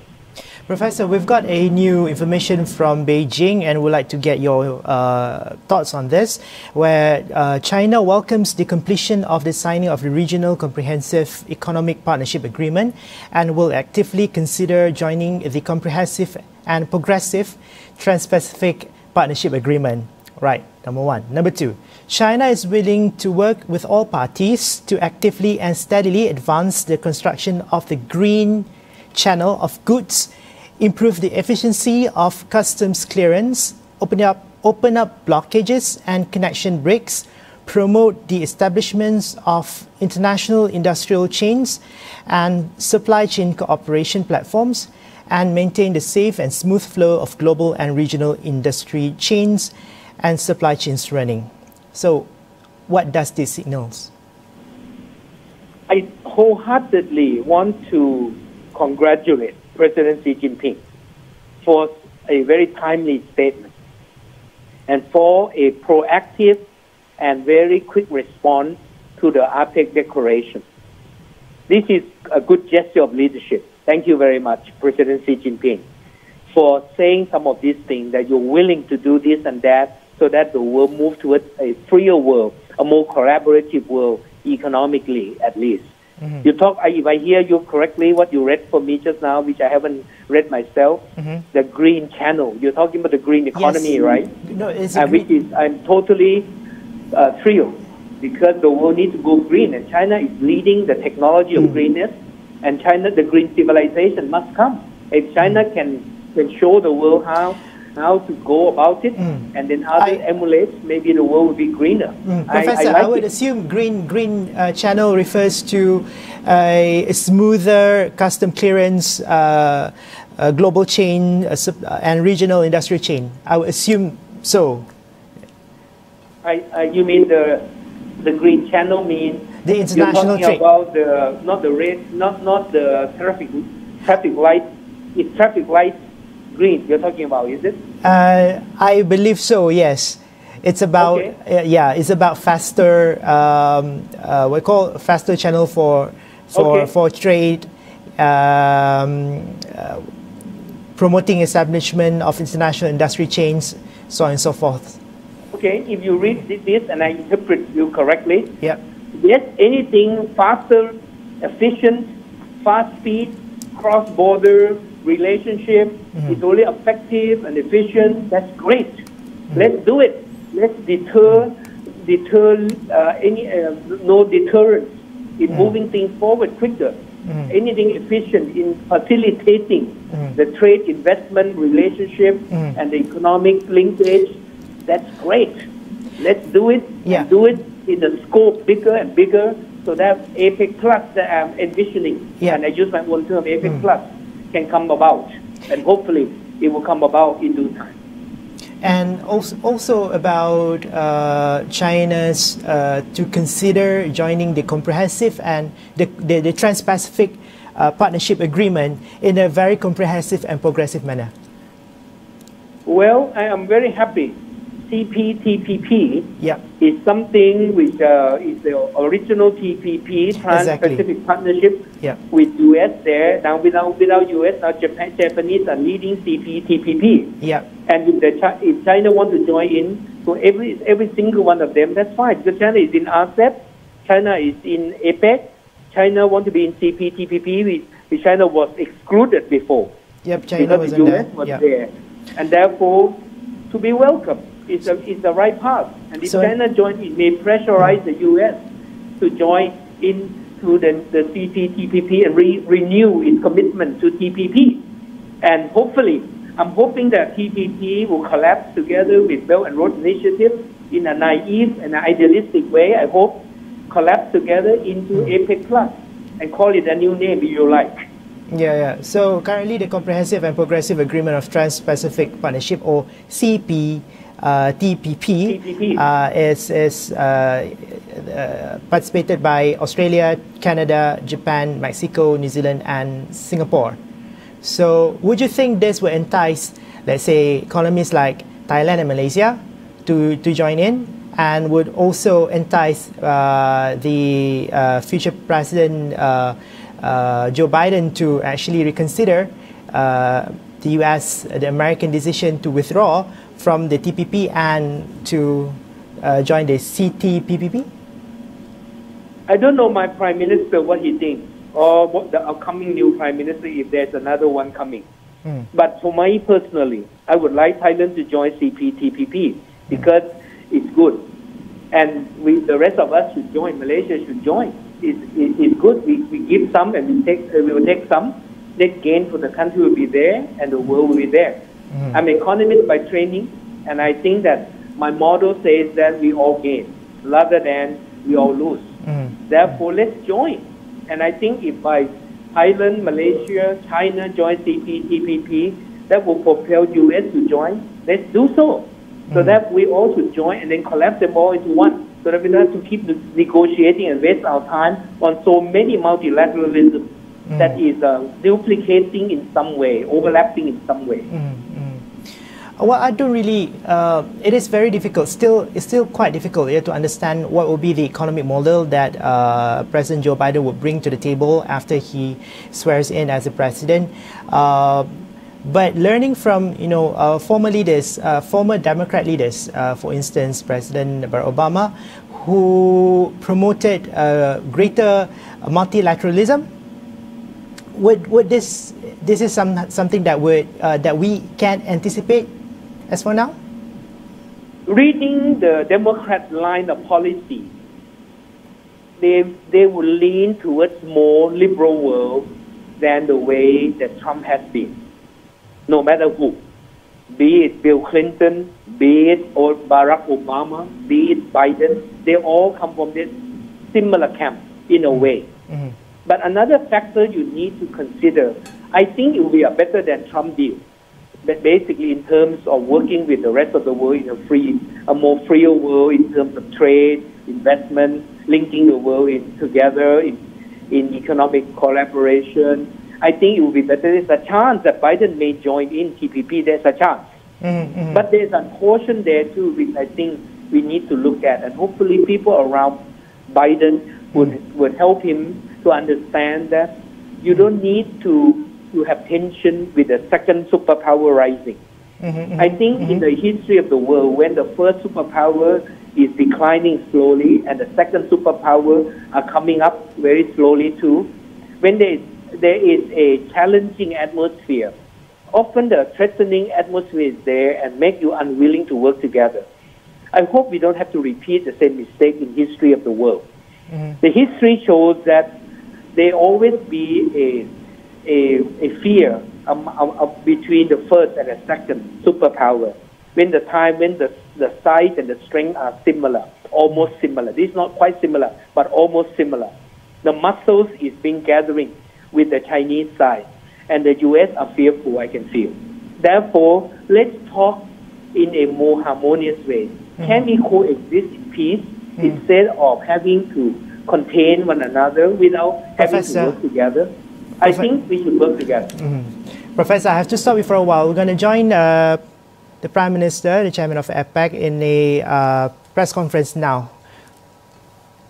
[SPEAKER 9] Professor, we've got a new information from Beijing and would like to get your thoughts on this, where China welcomes the completion of the signing of the Regional Comprehensive Economic Partnership Agreement and will actively consider joining the Comprehensive and Progressive Trans-Pacific Partnership Agreement. Right, number one. Number two, China is willing to work with all parties to actively and steadily advance the construction of the green channel of goods, improve the efficiency of customs clearance, open up blockages and connection breaks, promote the establishments of international industrial chains and supply chain cooperation platforms, and maintain the safe and smooth flow of global and regional industry chains and supply chains running. So, what does this signals?
[SPEAKER 11] I wholeheartedly want to congratulate President Xi Jinping for a very timely statement and for a proactive and very quick response to the APEC declaration. This is a good gesture of leadership. Thank you very much, President Xi Jinping, for saying some of these things, that you're willing to do this and that so that the world moves towards a freer world, a more collaborative world, economically at least. You talk, if I hear you correctly, what you read for me just now, which I haven't read myself, the green channel. You're talking about the green economy, right?
[SPEAKER 9] No, it's
[SPEAKER 11] which is, I'm totally thrilled because the world needs to go green, and China is leading the technology of greenness, and China, the green civilization must come. If China can show the world how to go about it, and then others emulate, maybe the world will be greener.
[SPEAKER 9] Professor, I would assume green channel refers to a smoother custom clearance, global chain, and regional industrial chain. I would assume so.
[SPEAKER 11] You mean the green channel means
[SPEAKER 9] the international
[SPEAKER 11] trade?
[SPEAKER 9] About
[SPEAKER 11] the not the traffic light. It's traffic light. Green, you're talking about, is it?
[SPEAKER 9] I believe so. Yes, it's about it's about faster. We call faster channel for trade, promoting establishment of international industry chains, so on and so forth.
[SPEAKER 11] Okay, if you read this and I interpret you correctly,
[SPEAKER 9] yes,
[SPEAKER 11] anything faster, efficient, fast speed, cross-border relationship is only effective and efficient, that's great. Let's do it. Let's deter no deterrence in moving things forward quicker. Anything efficient in facilitating the trade investment relationship and the economic linkage, that's great. Let's do it. And do it in the scope bigger and bigger, so that APEC Plus that I'm envisioning, and I use my own term, APEC Plus, can come about, and hopefully it will come about in due time.
[SPEAKER 9] And also about China's to consider joining the comprehensive and the Trans-Pacific Partnership Agreement in a very comprehensive and progressive manner.
[SPEAKER 11] Well, I am very happy. CPTPP is something which is the original TPP, Trans-Pacific Partnership, with US there. Now without US, now Japanese are leading CPTPP. And if China want to join in, so every single one of them, that's fine. Because China is in RCEP, China is in APEC, China want to be in CPTPP, which China was excluded before.
[SPEAKER 9] China was in there.
[SPEAKER 11] There. And therefore, to be welcome. It's the right path. And if China joins, it may pressurize the U.S. to join into the CPTPP and renew its commitment to TPP. And hopefully, I'm hoping that TPP will collapse together with Belt and Road Initiative in a naive and idealistic way. I hope collapse together into APEC Plus and call it a new name if you like.
[SPEAKER 9] So currently, the Comprehensive and Progressive Agreement of Trans-Pacific Partnership, or CPTPP, is participated by Australia, Canada, Japan, Mexico, New Zealand, and Singapore. So, would you think this will entice, let's say, economies like Thailand and Malaysia to join in, and would also entice the future President Joe Biden to actually reconsider the US, the American decision to withdraw from the TPP and to join the CTPPP?
[SPEAKER 11] I don't know my Prime Minister what he thinks, or what the upcoming new Prime Minister, if there's another one coming. But for me personally, I would like Thailand to join CPTPP because it's good. And the rest of us should join, Malaysia should join. It's good. We give some and we will take some. Net gain for the country will be there and the world will be there. I'm an economist by training, and I think that my motto says that we all gain rather than we all lose. Therefore, let's join. And I think if by Thailand, Malaysia, China join CPTPP, that will propel US to join. Let's do so. So that we all should join and then collapse them all into one. So that we don't have to keep negotiating and waste our time on so many multilateralism that is duplicating in some way, overlapping in some way.
[SPEAKER 9] Well, I don't really. It is very difficult. It's still quite difficult to understand what will be the economic model that President Joe Biden would bring to the table after he swears in as a president. But learning from former leaders, former Democrat leaders, for instance, President Barack Obama, who promoted greater multilateralism. Would this is something that we can anticipate as for now?
[SPEAKER 11] Reading the Democrat line of policy, they will lean towards more liberal world than the way that Trump has been. No matter who, be it Bill Clinton, be it Barack Obama, be it Biden, they all come from this similar camp in a way. But another factor you need to consider, I think it will be a better than Trump deal. But basically in terms of working with the rest of the world in a more freer world in terms of trade, investment, linking the world together in economic collaboration. I think it will be better. There's a chance that Biden may join in TPP. There's a chance. But there's a portion there too which I think we need to look at. And hopefully people around Biden would help him to understand that you don't need to have tension with the second superpower rising. I think in the history of the world, when the first superpower is declining slowly and the second superpower are coming up very slowly too, when there is a challenging atmosphere, often the threatening atmosphere is there and make you unwilling to work together. I hope we don't have to repeat the same mistake in history of the world. The history shows that there always be a fear between the first and the second superpower when the size and the strength are similar, almost similar. This is not quite similar, but almost similar. The muscles is being gathering with the Chinese side, and the U.S. are fearful, I can feel. Therefore, let's talk in a more harmonious way? Can we coexist in peace instead of having to contain one another without having to work together? I think we should work together.
[SPEAKER 9] Professor, I have to stop you for a while. We're going to join the Prime Minister, the Chairman of APEC, in a press conference now.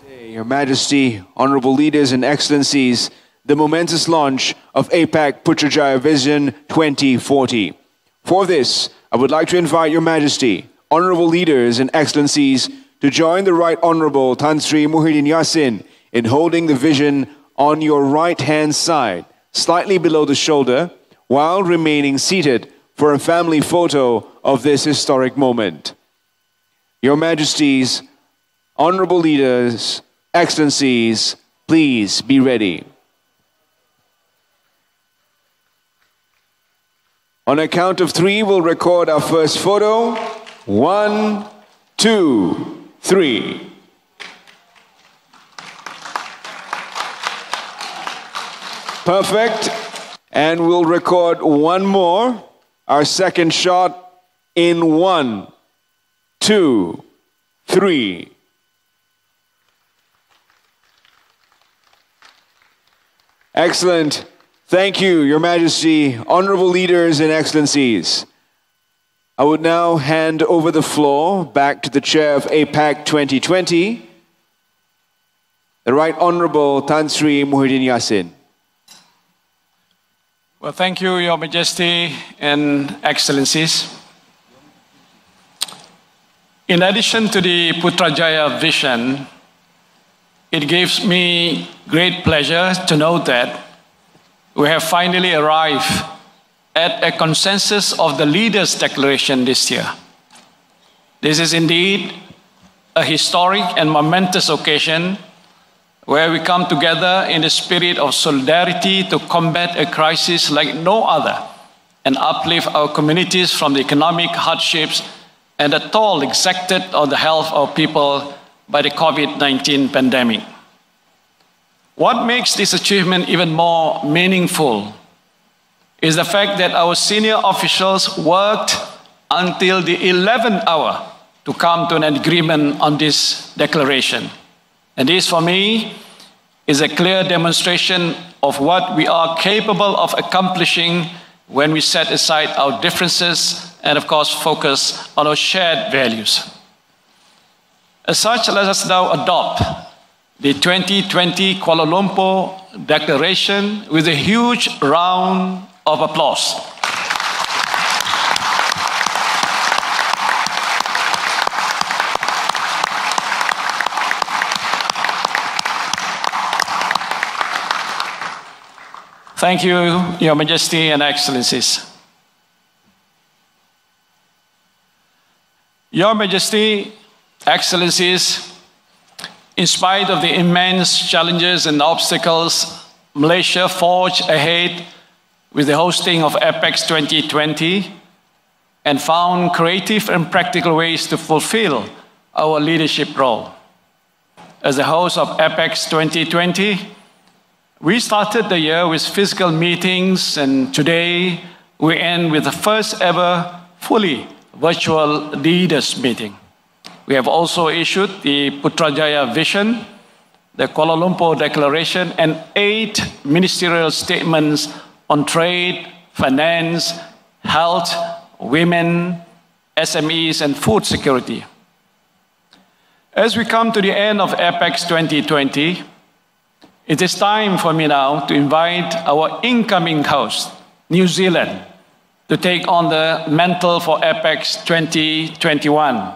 [SPEAKER 12] Your Majesty, Honourable Leaders and Excellencies, the momentous launch of APEC Putrajaya Vision 2040. For this, I would like to invite Your Majesty, Honourable Leaders and Excellencies, to join the Right Honourable Tan Sri Muhyiddin Yassin in holding the vision on your right-hand side, slightly below the shoulder, while remaining seated for a family photo of this historic moment. Your Majesties, Honourable Leaders, Excellencies, please be ready. On a count of 3, we'll record our first photo. 1, 2, 3. Perfect. And we'll record one more. Our second shot in 1, 2, 3. Excellent. Thank you, Your Majesty, Honourable Leaders and Excellencies. I would now hand over the floor back to the Chair of APEC 2020, the Right Honourable Tan Sri Muhyiddin Yassin.
[SPEAKER 7] Well, thank you, Your Majesty and Excellencies. In addition to the Putrajaya vision, it gives me great pleasure to note that we have finally arrived at a consensus of the Leaders' Declaration this year. This is indeed a historic and momentous occasion where we come together in the spirit of solidarity to combat a crisis like no other and uplift our communities from the economic hardships and the toll exacted on the health of people by the COVID-19 pandemic. What makes this achievement even more meaningful is the fact that our senior officials worked until the 11th hour to come to an agreement on this declaration. And this, for me, is a clear demonstration of what we are capable of accomplishing when we set aside our differences and, of course, focus on our shared values. As such, let us now adopt the 2020 Kuala Lumpur Declaration with a huge round of applause. Thank you, Your Majesty and Excellencies. Your Majesty, Excellencies, in spite of the immense challenges and obstacles, Malaysia forged ahead with the hosting of APEC 2020 and found creative and practical ways to fulfill our leadership role. As the host of APEC 2020, we started the year with physical meetings, and today we end with the first ever fully virtual leaders meeting. We have also issued the Putrajaya Vision, the Kuala Lumpur Declaration, and 8 ministerial statements on trade, finance, health, women, SMEs, and food security. As we come to the end of APEC 2020, it is time for me now to invite our incoming host, New Zealand, to take on the mantle for APEC 2021.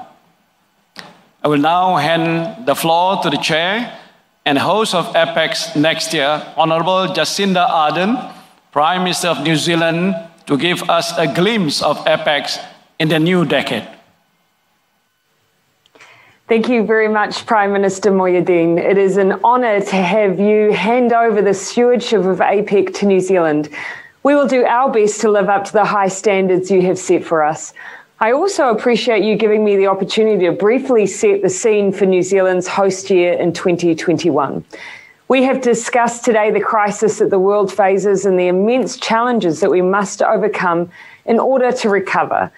[SPEAKER 7] I will now hand the floor to the Chair and host of APEC next year, Honourable Jacinda Ardern, Prime Minister of New Zealand, to give us a glimpse of APEC in the new decade.
[SPEAKER 13] Thank you very much, Prime Minister Muhyiddin. It is an honour to have you hand over the stewardship of APEC to New Zealand. We will do our best to live up to the high standards you have set for us. I also appreciate you giving me the opportunity to briefly set the scene for New Zealand's host year in 2021. We have discussed today the crisis that the world faces and the immense challenges that we must overcome in order to recover.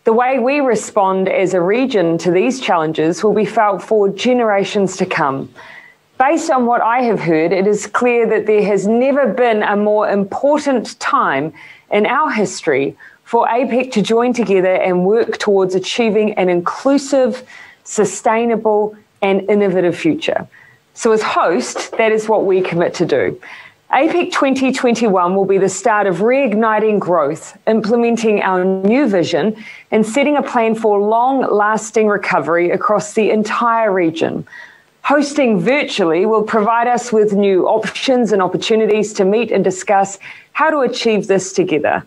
[SPEAKER 13] The way we respond as a region to these challenges will be felt for generations to come. Based on what I have heard, it is clear that there has never been a more important time in our history for APEC to join together and work towards achieving an inclusive, sustainable, and innovative future. So as host, that is what we commit to do. APEC 2021 will be the start of reigniting growth, implementing our new vision, and setting a plan for long-lasting recovery across the entire region. Hosting virtually will provide us with new options and opportunities to meet and discuss how to achieve this together.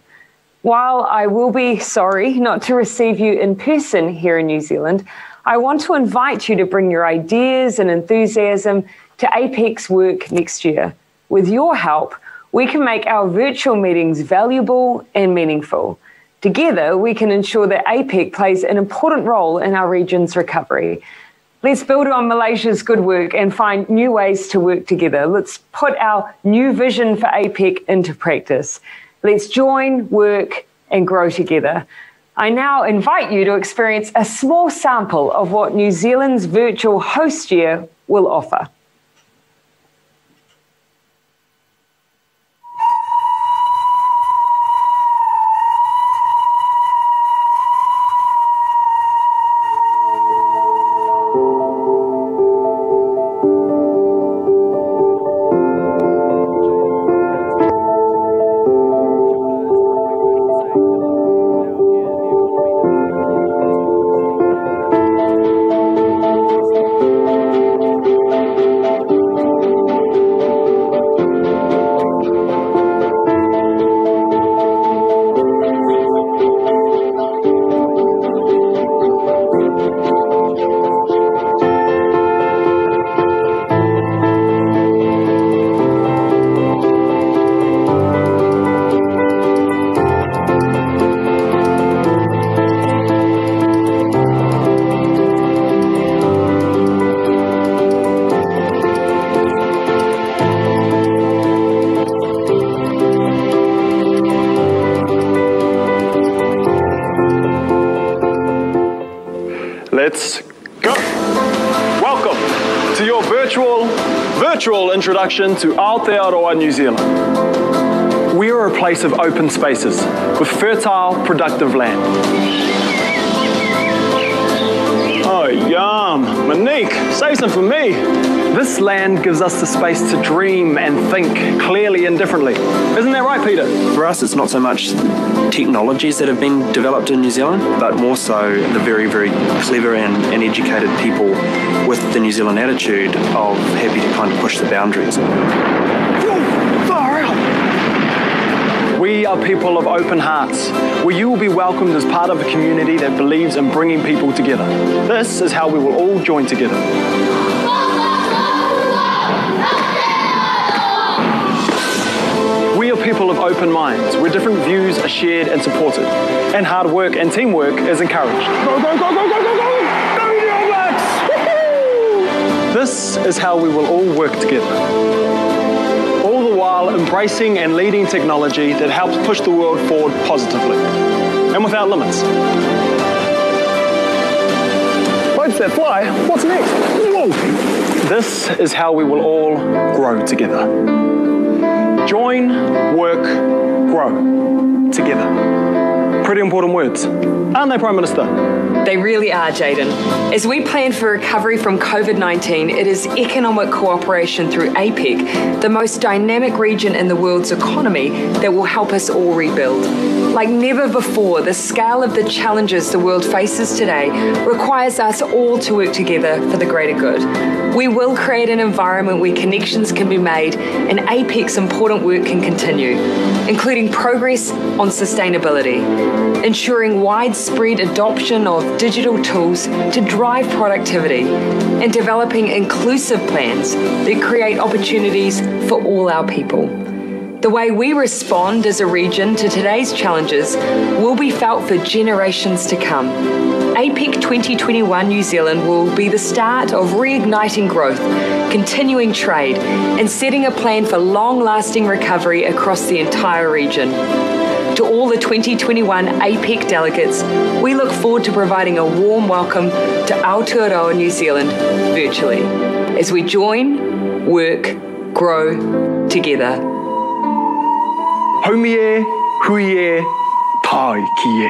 [SPEAKER 13] While I will be sorry not to receive you in person here in New Zealand, I want to invite you to bring your ideas and enthusiasm to APEC's work next year. With your help, we can make our virtual meetings valuable and meaningful. Together, we can ensure that APEC plays an important role in our region's recovery. Let's build on Malaysia's good work and find new ways to work together. Let's put our new vision for APEC into practice. Let's join, work, and grow together. I now invite you to experience a small sample of what New Zealand's virtual host year will offer.
[SPEAKER 2] Let's go. Welcome to your virtual introduction to Aotearoa, New Zealand. We are a place of open spaces with fertile, productive land. Oh, yum. Monique, save some for me. This land gives us the space to dream and think clearly and differently. Isn't that right, Peter?
[SPEAKER 15] For us, it's not so much technologies that have been developed in New Zealand, but more so the very, very clever and educated people with the New Zealand attitude of happy to kind of push the boundaries.
[SPEAKER 2] We are people of open hearts, where you will be welcomed as part of a community that believes in bringing people together. This is how we will all join together. We are people of open minds, where different views are shared and supported, and hard work and teamwork is encouraged. Go, go, go, go, go, go, go! Go, New Blacks! This is how we will all work together. While embracing and leading technology that helps push the world forward positively and without limits. Birds that fly, what's next? Whoa. This is how we will all grow together. Join, work, grow together. Pretty important words, aren't they, Prime Minister?
[SPEAKER 17] They really are, Jaden. As we plan for recovery from COVID-19, it is economic cooperation through APEC, the most dynamic region in the world's economy, that will help us all rebuild. Like never before, the scale of the challenges the world faces today requires us all to work together for the greater good. We will create an environment where connections can be made and APEC's important work can continue, including progress on sustainability, ensuring widespread adoption of digital tools to drive productivity, and developing inclusive plans that create opportunities for all our people. The way we respond as a region to today's challenges will be felt for generations to come. APEC 2021 New Zealand will be the start of reigniting growth, continuing trade, and setting a plan for long-lasting recovery across the entire region. To all the 2021 APEC delegates, we look forward to providing a warm welcome to Aotearoa New Zealand virtually as we join, work, grow together.
[SPEAKER 2] Haumie, huie, pai kie.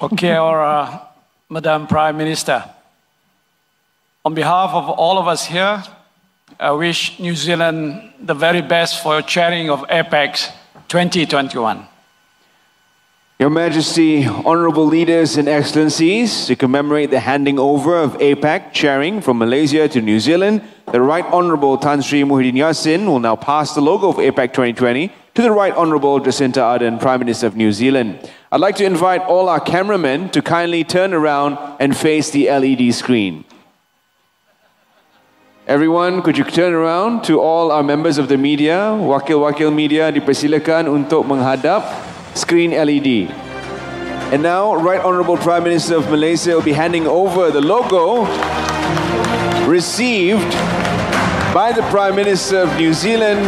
[SPEAKER 2] Okay, Madam Prime Minister. On behalf of all of us here, I wish New Zealand the very best for chairing of APEC 2021.
[SPEAKER 12] Your Majesty, honourable leaders and excellencies, to commemorate the handing over of APEC chairing from Malaysia to New Zealand, the Right Honourable Tan Sri Muhyiddin Yassin will now pass the logo of APEC 2020 to the Right Honourable Jacinta Ardern, Prime Minister of New Zealand. I'd like to invite all our cameramen to kindly turn around and face the LED screen. Everyone, could you turn around to all our members of the media, wakil-wakil media dipersilakan untuk menghadap screen LED. And now, Right Honourable Prime Minister of Malaysia will be handing over the logo received by the Prime Minister of New Zealand,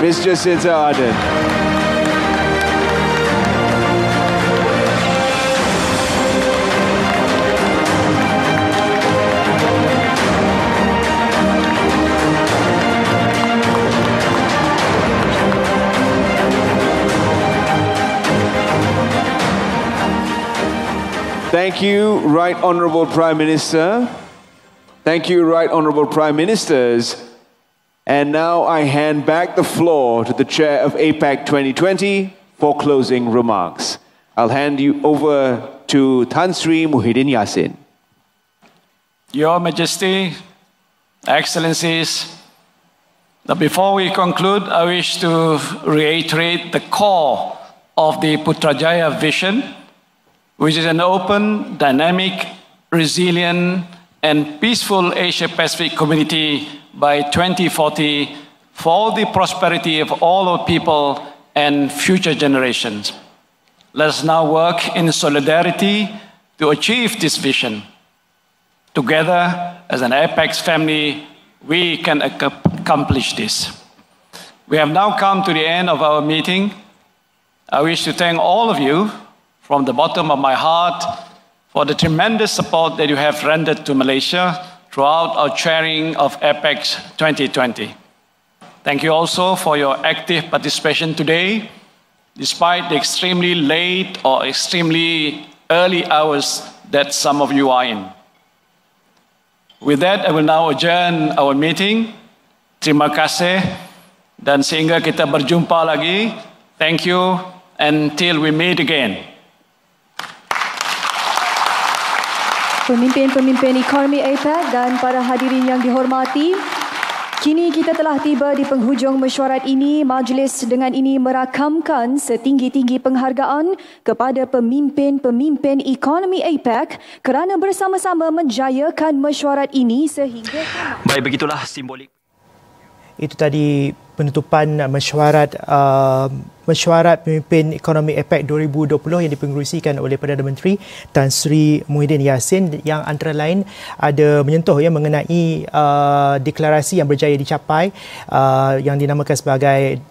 [SPEAKER 12] Ms. Jacinta Ardern. Thank you, Right Honourable Prime Minister. Thank you, Right Honourable Prime Ministers. And now I hand back the floor to the Chair of APEC 2020 for closing remarks. I'll hand you over to Tan Sri Muhyiddin Yassin.
[SPEAKER 7] Your Majesty, Excellencies, before we conclude, I wish to reiterate the core of the Putrajaya vision, which is an open, dynamic, resilient, and peaceful Asia-Pacific community by 2040 for the prosperity of all our people and future generations. Let us now work in solidarity to achieve this vision. Together, as an APEC family, we can accomplish this. We have now come to the end of our meeting. I wish to thank all of you from the bottom of my heart for the tremendous support that you have rendered to Malaysia throughout our chairing of APEC 2020. Thank you also for your active participation today, despite the extremely late or extremely early hours that some of you are in. With that, I will now adjourn our meeting. Terima kasih, dan sehingga kita berjumpa lagi. Thank you, until we meet again.
[SPEAKER 18] Pemimpin-pemimpin ekonomi APEC dan para hadirin yang dihormati, kini kita telah tiba di penghujung mesyuarat ini. Majlis dengan ini merakamkan setinggi-tinggi penghargaan kepada pemimpin-pemimpin ekonomi APEC kerana bersama-sama menjayakan mesyuarat ini sehingga...
[SPEAKER 19] Baik, begitulah simbolik.
[SPEAKER 9] Itu tadi penutupan mesyuarat pemimpin ekonomi APEC 2020 yang dipengerusikan oleh Perdana Menteri Tan Sri Muhyiddin Yassin, yang antara lain ada menyentuh mengenai deklarasi yang berjaya dicapai yang dinamakan sebagai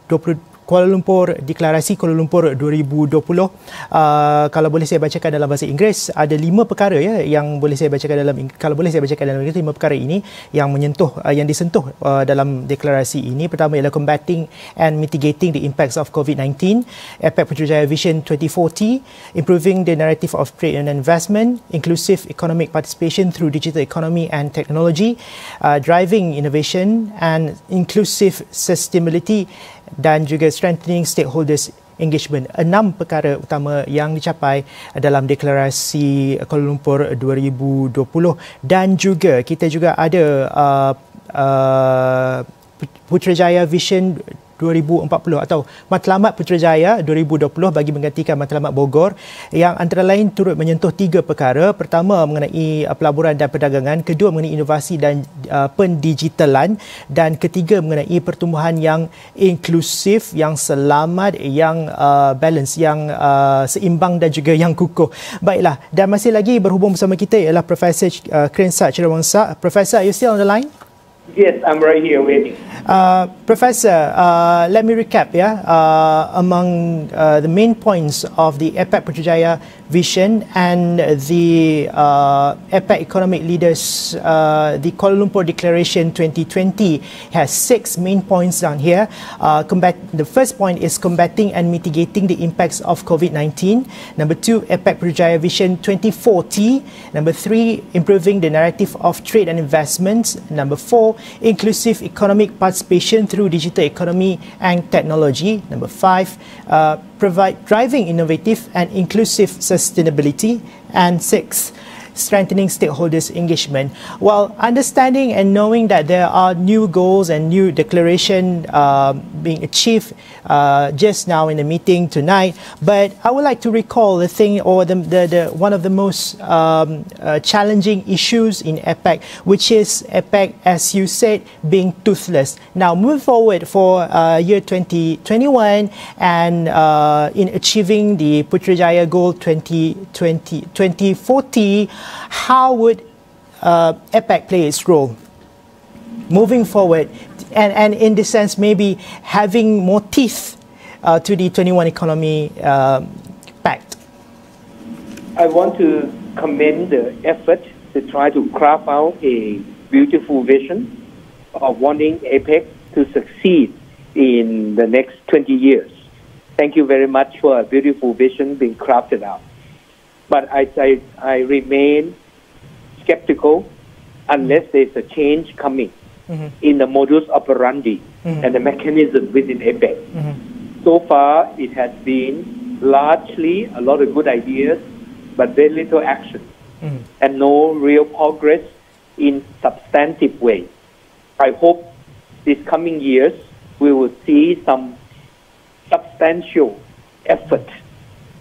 [SPEAKER 9] Deklarasi Kuala Lumpur 2020. Kalau boleh saya bacakan dalam bahasa Inggeris, ada 5 perkara yang boleh saya bacakan dalam Inggeris, 5 perkara ini yang disentuh dalam deklarasi ini. Pertama ialah combating and mitigating the impacts of COVID-19, APEC Putrajaya Vision 2040, improving the narrative of trade and investment, inclusive economic participation through digital economy and technology, driving innovation and inclusive sustainability, dan juga strengthening stakeholders engagement. 6 perkara utama yang dicapai dalam deklarasi Kuala Lumpur 2020. Dan juga kita juga ada Putrajaya Vision 2040 atau Matlamat Putrajaya 2020 bagi menggantikan Matlamat Bogor yang antara lain turut menyentuh 3 perkara. Pertama mengenai pelaburan dan perdagangan, kedua mengenai inovasi dan pendigitalan, dan ketiga mengenai pertumbuhan yang inklusif, yang selamat, yang balance, yang seimbang dan juga yang kukuh. Baiklah, dan masih lagi berhubung bersama kita ialah Profesor Krensat Chirawangsa. Professor, are you still on the line?
[SPEAKER 11] Yes, I'm right here waiting.
[SPEAKER 9] Professor, let me recap among the main points of the APEC Putrajaya vision and the APEC Economic Leaders, the Kuala Lumpur Declaration 2020 has 6 main points down here. The first point is combating and mitigating the impacts of COVID-19. Number 2, APEC Putrajaya Vision 2040. Number 3, improving the narrative of trade and investments. Number 4, inclusive economic participation through digital economy and technology. Number 5, driving innovative and inclusive sustainability. And 6, strengthening stakeholders' engagement. Well, understanding and knowing that there are new goals and new declaration being achieved just now in the meeting tonight, but I would like to recall the thing, or the one of the most challenging issues in APEC, which is APEC, as you said, being toothless. Now, moving forward for year 2021 and in achieving the Putrajaya goal 2040, how would APEC play its role moving forward, and in this sense maybe having more teeth to the 21 Economy Pact?
[SPEAKER 11] I want to commend the effort to try to craft out a beautiful vision of wanting APEC to succeed in the next 20 years. Thank you very much for a beautiful vision being crafted out. But I remain skeptical unless there's a change coming in the modus operandi and the mechanism within APEC. So far, it has been largely a lot of good ideas, but very little action and no real progress in substantive ways. I hope these coming years we will see some substantial effort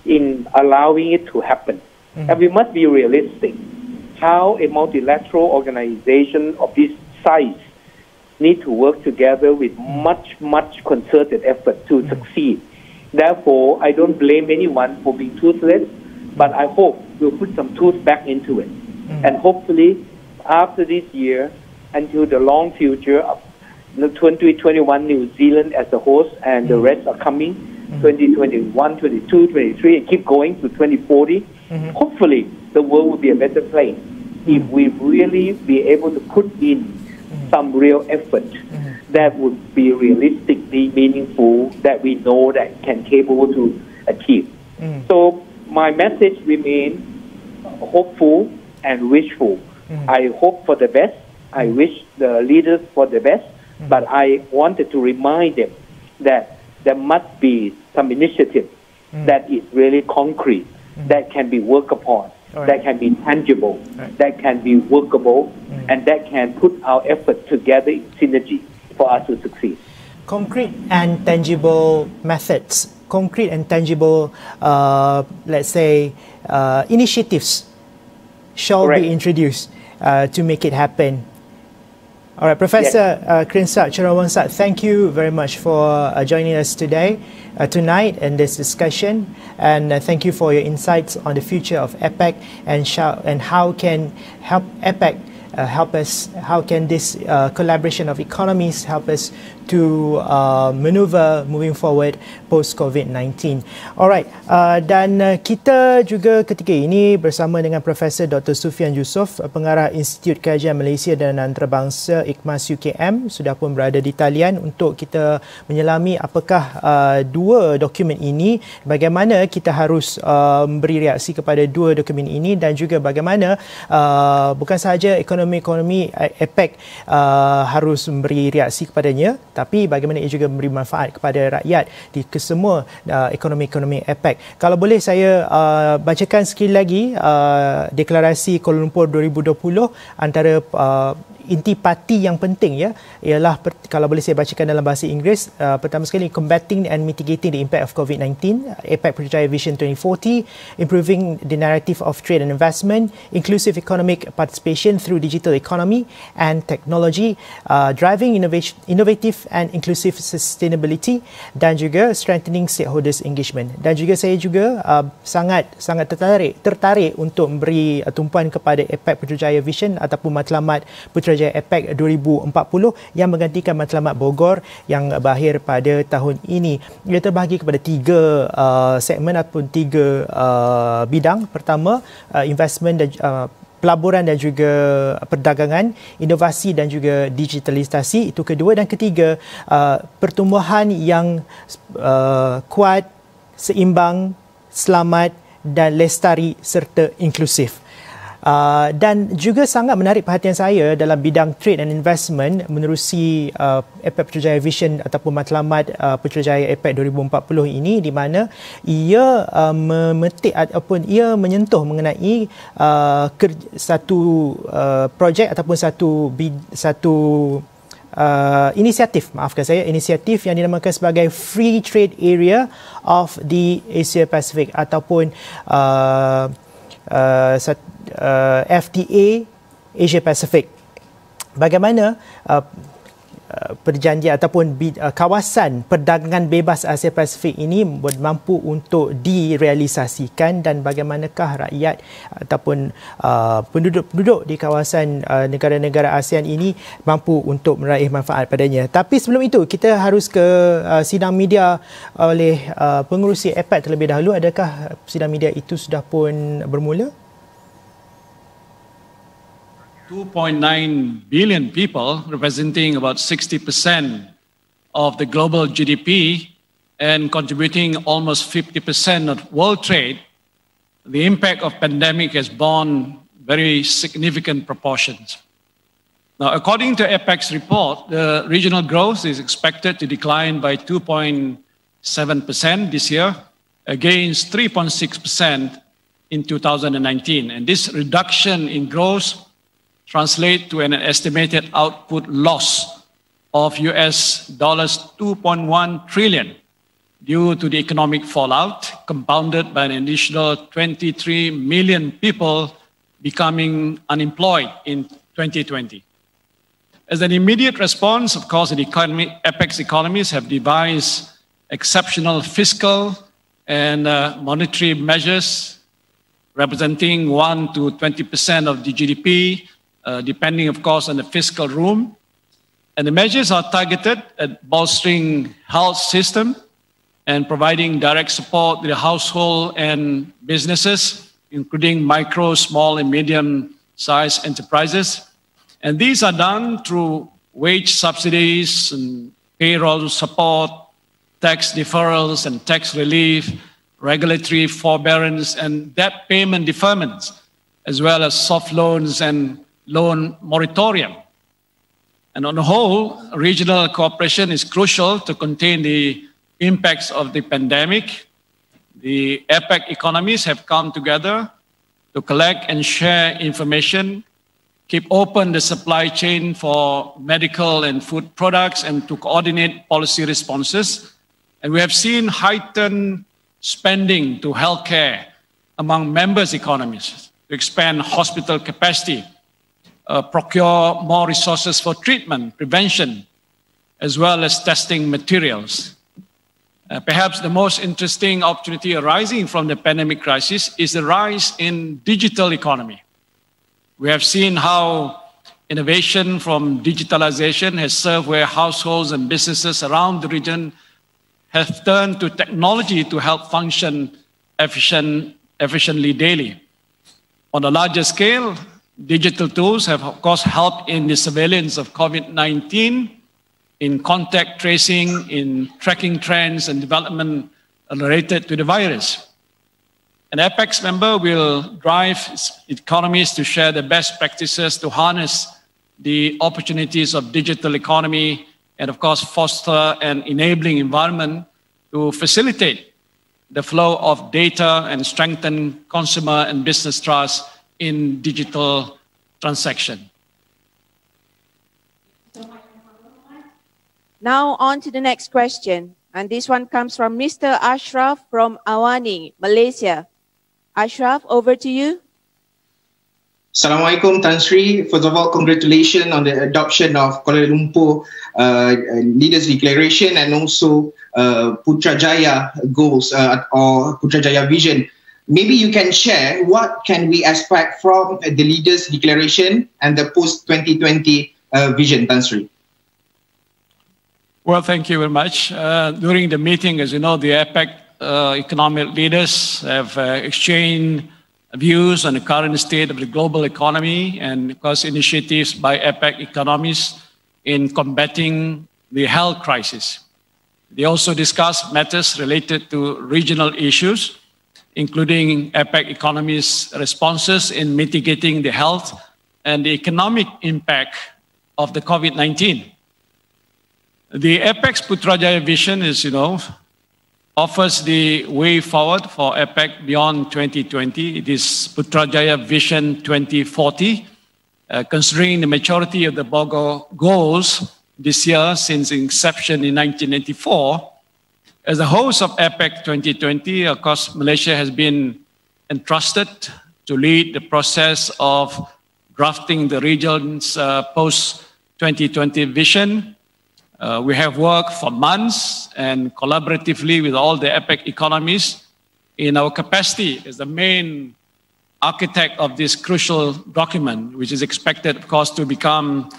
[SPEAKER 11] in allowing it to happen. And we must be realistic. How a multilateral organization of this size need to work together with much concerted effort to succeed. Therefore, I don't blame anyone for being toothless, but I hope we'll put some tooth back into it. And hopefully, after this year, until the long future of 2021, New Zealand as a host, and the rest are coming, 2021, 22, 23, and keep going to 2040. Hopefully, the world will be a better place if we really be able to put in some real effort that would be realistically meaningful, that we know that can capable to achieve. So my message remains hopeful and wishful. I hope for the best. I wish the leaders for the best, but I wanted to remind them that there must be some initiative that is really concrete, that can be worked upon, that can be tangible, that can be workable, and that can put our effort together in synergy for us to succeed.
[SPEAKER 9] Concrete and tangible methods, concrete and tangible, let's say, initiatives shall be introduced to make it happen. All right, Professor Krensat Chirawangsa, thank you very much for joining us today, tonight in this discussion, and thank you for your insights on the future of APEC and how can help APEC help us, how can this collaboration of economies help us to maneuver moving forward post COVID-19. Alright, dan kita juga ketika ini bersama dengan Profesor Dr. Sufian Yusof, pengarah Institut Kajian Malaysia dan Antarabangsa IKMAS UKM, sudah pun berada di talian untuk kita menyelami apakah dua dokumen ini, bagaimana kita harus beri reaksi kepada dua dokumen ini, dan juga bagaimana bukan sahaja ekonomi APEC harus memberi reaksi kepadanya, tapi bagaimana ia juga memberi manfaat kepada rakyat di kesemua ekonomi-ekonomi APEC. Kalau boleh saya bacakan sekali lagi deklarasi Kuala Lumpur 2020 antara intipati yang penting ya ialah kalau boleh saya bacakan dalam bahasa Inggeris, pertama sekali combating and mitigating the impact of COVID-19, APEC Putrajaya Vision 2040, improving the narrative of trade and investment, inclusive economic participation through digital economy and technology, driving innovative and inclusive sustainability, dan juga strengthening stakeholders engagement. Dan juga saya juga sangat tertarik untuk memberi tumpuan kepada APEC Putrajaya Vision ataupun matlamat Putrajaya APEC 2040 yang menggantikan matlamat Bogor yang berakhir pada tahun ini. Ia terbahagi kepada 3 segmen ataupun 3 bidang. Pertama, investment dan pelaburan dan juga perdagangan, inovasi dan juga digitalisasi, itu kedua. Dan ketiga, pertumbuhan yang kuat, seimbang, selamat dan lestari serta inklusif. Dan juga sangat menarik perhatian saya dalam bidang trade and investment menerusi APEC Putrajaya Vision ataupun matlamat Putrajaya APEC 2040 ini, di mana ia memetik ataupun ia menyentuh mengenai satu projek ataupun satu inisiatif yang dinamakan sebagai Free Trade Area of the Asia Pacific ataupun FTA Asia Pacific. Bagaimana perjanjian ataupun kawasan perdagangan bebas Asia Pasifik ini mampu untuk direalisasikan, dan bagaimanakah rakyat ataupun penduduk-penduduk di kawasan negara-negara ASEAN ini mampu untuk meraih manfaat padanya. Tapi sebelum itu, kita harus ke sidang media oleh pengerusi APEC terlebih dahulu. Adakah sidang media itu sudah pun bermula?
[SPEAKER 7] 2.9 billion people, representing about 60% of the global GDP and contributing almost 50% of world trade, the impact of pandemic has borne very significant proportions. Now, according to APEC's report, the regional growth is expected to decline by 2.7% this year against 3.6% in 2019. And this reduction in growth translate to an estimated output loss of US $2.1 trillion due to the economic fallout, compounded by an additional 23 million people becoming unemployed in 2020. As an immediate response, of course, APEC's economies have devised exceptional fiscal and monetary measures representing 1 to 20% of the GDP, depending, of course, on the fiscal room. And the measures are targeted at bolstering health system and providing direct support to the household and businesses, including micro, small, and medium-sized enterprises. And these are done through wage subsidies and payroll support, tax deferrals and tax relief, regulatory forbearance and debt payment deferments, as well as soft loans and loan moratorium. And on the whole, regional cooperation is crucial to contain the impacts of the pandemic. The APEC economies have come together to collect and share information, keep open the supply chain for medical and food products, and to coordinate policy responses. And we have seen heightened spending to healthcare among members' economies to expand hospital capacity, procure more resources for treatment, prevention, as well as testing materials. Perhaps the most interesting opportunity arising from the pandemic crisis is the rise in digital economy. We have seen how innovation from digitalization has served where households and businesses around the region have turned to technology to help function efficiently daily. On a larger scale, digital tools have, of course, helped in the surveillance of COVID-19, in contact tracing, in tracking trends and development related to the virus. An APEC's member will drive economies to share the best practices to harness the opportunities of digital economy and, of course, foster an enabling environment to facilitate the flow of data and strengthen consumer and business trust in digital transaction.
[SPEAKER 8] Now on to the next question. And this one comes from Mr. Ashraf from Awani, Malaysia. Ashraf, over to you.
[SPEAKER 22] Assalamualaikum, Tan Sri. First of all, congratulations on the adoption of Kuala Lumpur Leaders Declaration and also Putrajaya goals or Putrajaya vision. Maybe you can share what can we expect from the Leaders Declaration and the post-2020 vision, Tan Sri.
[SPEAKER 7] Well, thank you very much. During the meeting, as you know, the APEC economic leaders have exchanged views on the current state of the global economy and, of course, initiatives by APEC economies in combating the health crisis. They also discussed matters related to regional issues, including APEC economies' responses in mitigating the health and the economic impact of the COVID-19. The APEC's Putrajaya vision, as you know, offers the way forward for APEC beyond 2020. It is Putrajaya Vision 2040, considering the maturity of the BOGO goals this year since inception in 1994. As the host of APEC 2020, of course, Malaysia has been entrusted to lead the process of drafting the region's post-2020 vision. We have worked for months and collaboratively with all the APEC economies in our capacity as the main architect of this crucial document, which is expected, of course, to become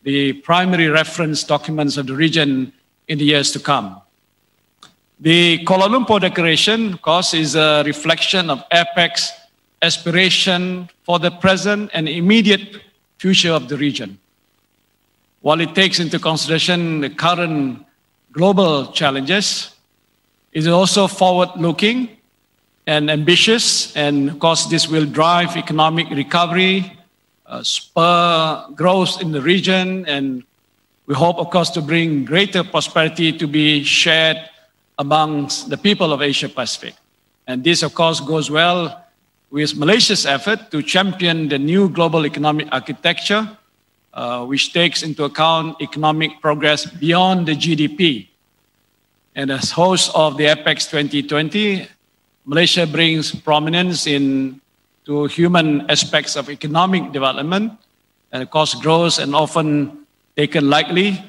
[SPEAKER 7] the primary reference documents of the region in the years to come. The Kuala Lumpur Declaration, of course, is a reflection of APEC's aspiration for the present and immediate future of the region. While it takes into consideration the current global challenges, it is also forward-looking and ambitious, and of course this will drive economic recovery, spur growth in the region, and we hope, of course, to bring greater prosperity to be shared amongst the people of Asia Pacific. And this, of course, goes well with Malaysia's effort to champion the new global economic architecture, which takes into account economic progress beyond the GDP. And as host of the APEC 2020, Malaysia brings prominence to human aspects of economic development, and of course growth and often taken lightly,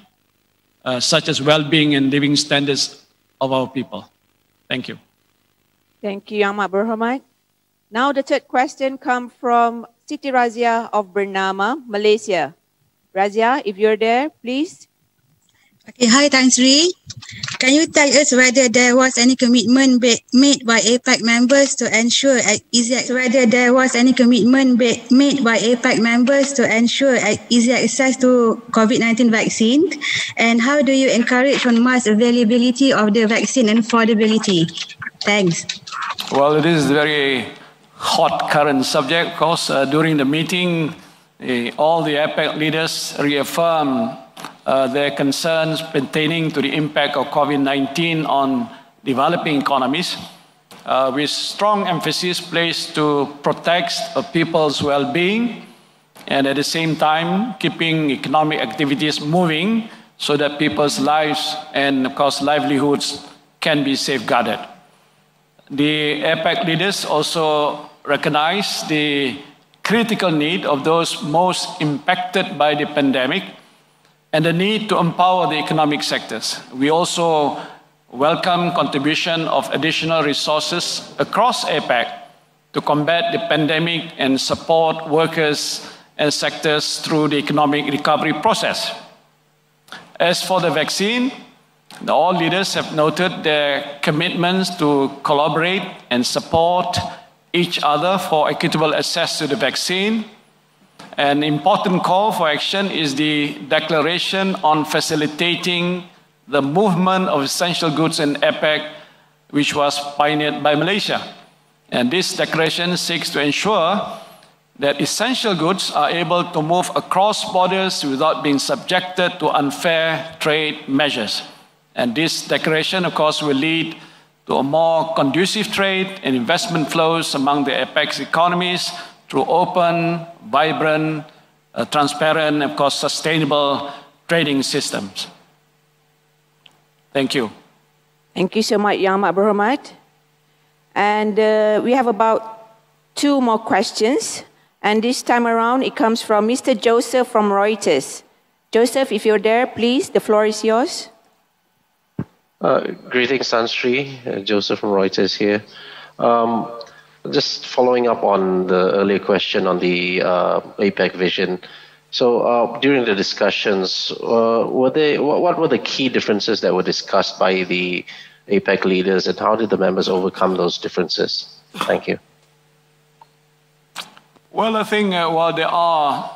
[SPEAKER 7] such as well-being and living standards of our people. Thank you.
[SPEAKER 8] Thank you, Yang Mat Berhormat. Now the third question comes from Siti Razia of Bernama, Malaysia. Razia, if you're there, please.
[SPEAKER 23] Okay, hi Tan Sri. Can you tell us whether there was any commitment made by APEC members to ensure easy access to COVID-19 vaccine? And how do you encourage on mass availability of the vaccine and affordability? Thanks.
[SPEAKER 7] Well, it is a very hot current subject. Of course, during the meeting, all the APEC leaders reaffirmed their concerns pertaining to the impact of COVID-19 on developing economies, with strong emphasis placed to protect people's well-being and at the same time keeping economic activities moving so that people's lives and, of course, livelihoods can be safeguarded. The APEC leaders also recognize the critical need of those most impacted by the pandemic and the need to empower the economic sectors. We also welcome contribution of additional resources across APEC to combat the pandemic and support workers and sectors through the economic recovery process. As for the vaccine, all leaders have noted their commitments to collaborate and support each other for equitable access to the vaccine. An important call for action is the declaration on facilitating the movement of essential goods in APEC, which was pioneered by Malaysia. And this declaration seeks to ensure that essential goods are able to move across borders without being subjected to unfair trade measures. And this declaration, of course, will lead to a more conducive trade and investment flows among the APEC economies through open, vibrant, transparent, of course, sustainable trading systems.
[SPEAKER 2] Thank you.
[SPEAKER 8] Thank you so much, Yang Abdul Rahmat. And we have about 2 more questions. And this time around, it comes from Mr. Joseph from Reuters. Joseph, if you're there, please, the floor is yours.
[SPEAKER 3] Greetings, Tan Sri. Joseph from Reuters here. Just following up on the earlier question on the APEC vision. So during the discussions, what were the key differences that were discussed by the APEC leaders, and how did the members overcome those differences? Thank you.
[SPEAKER 2] Well, I think while there are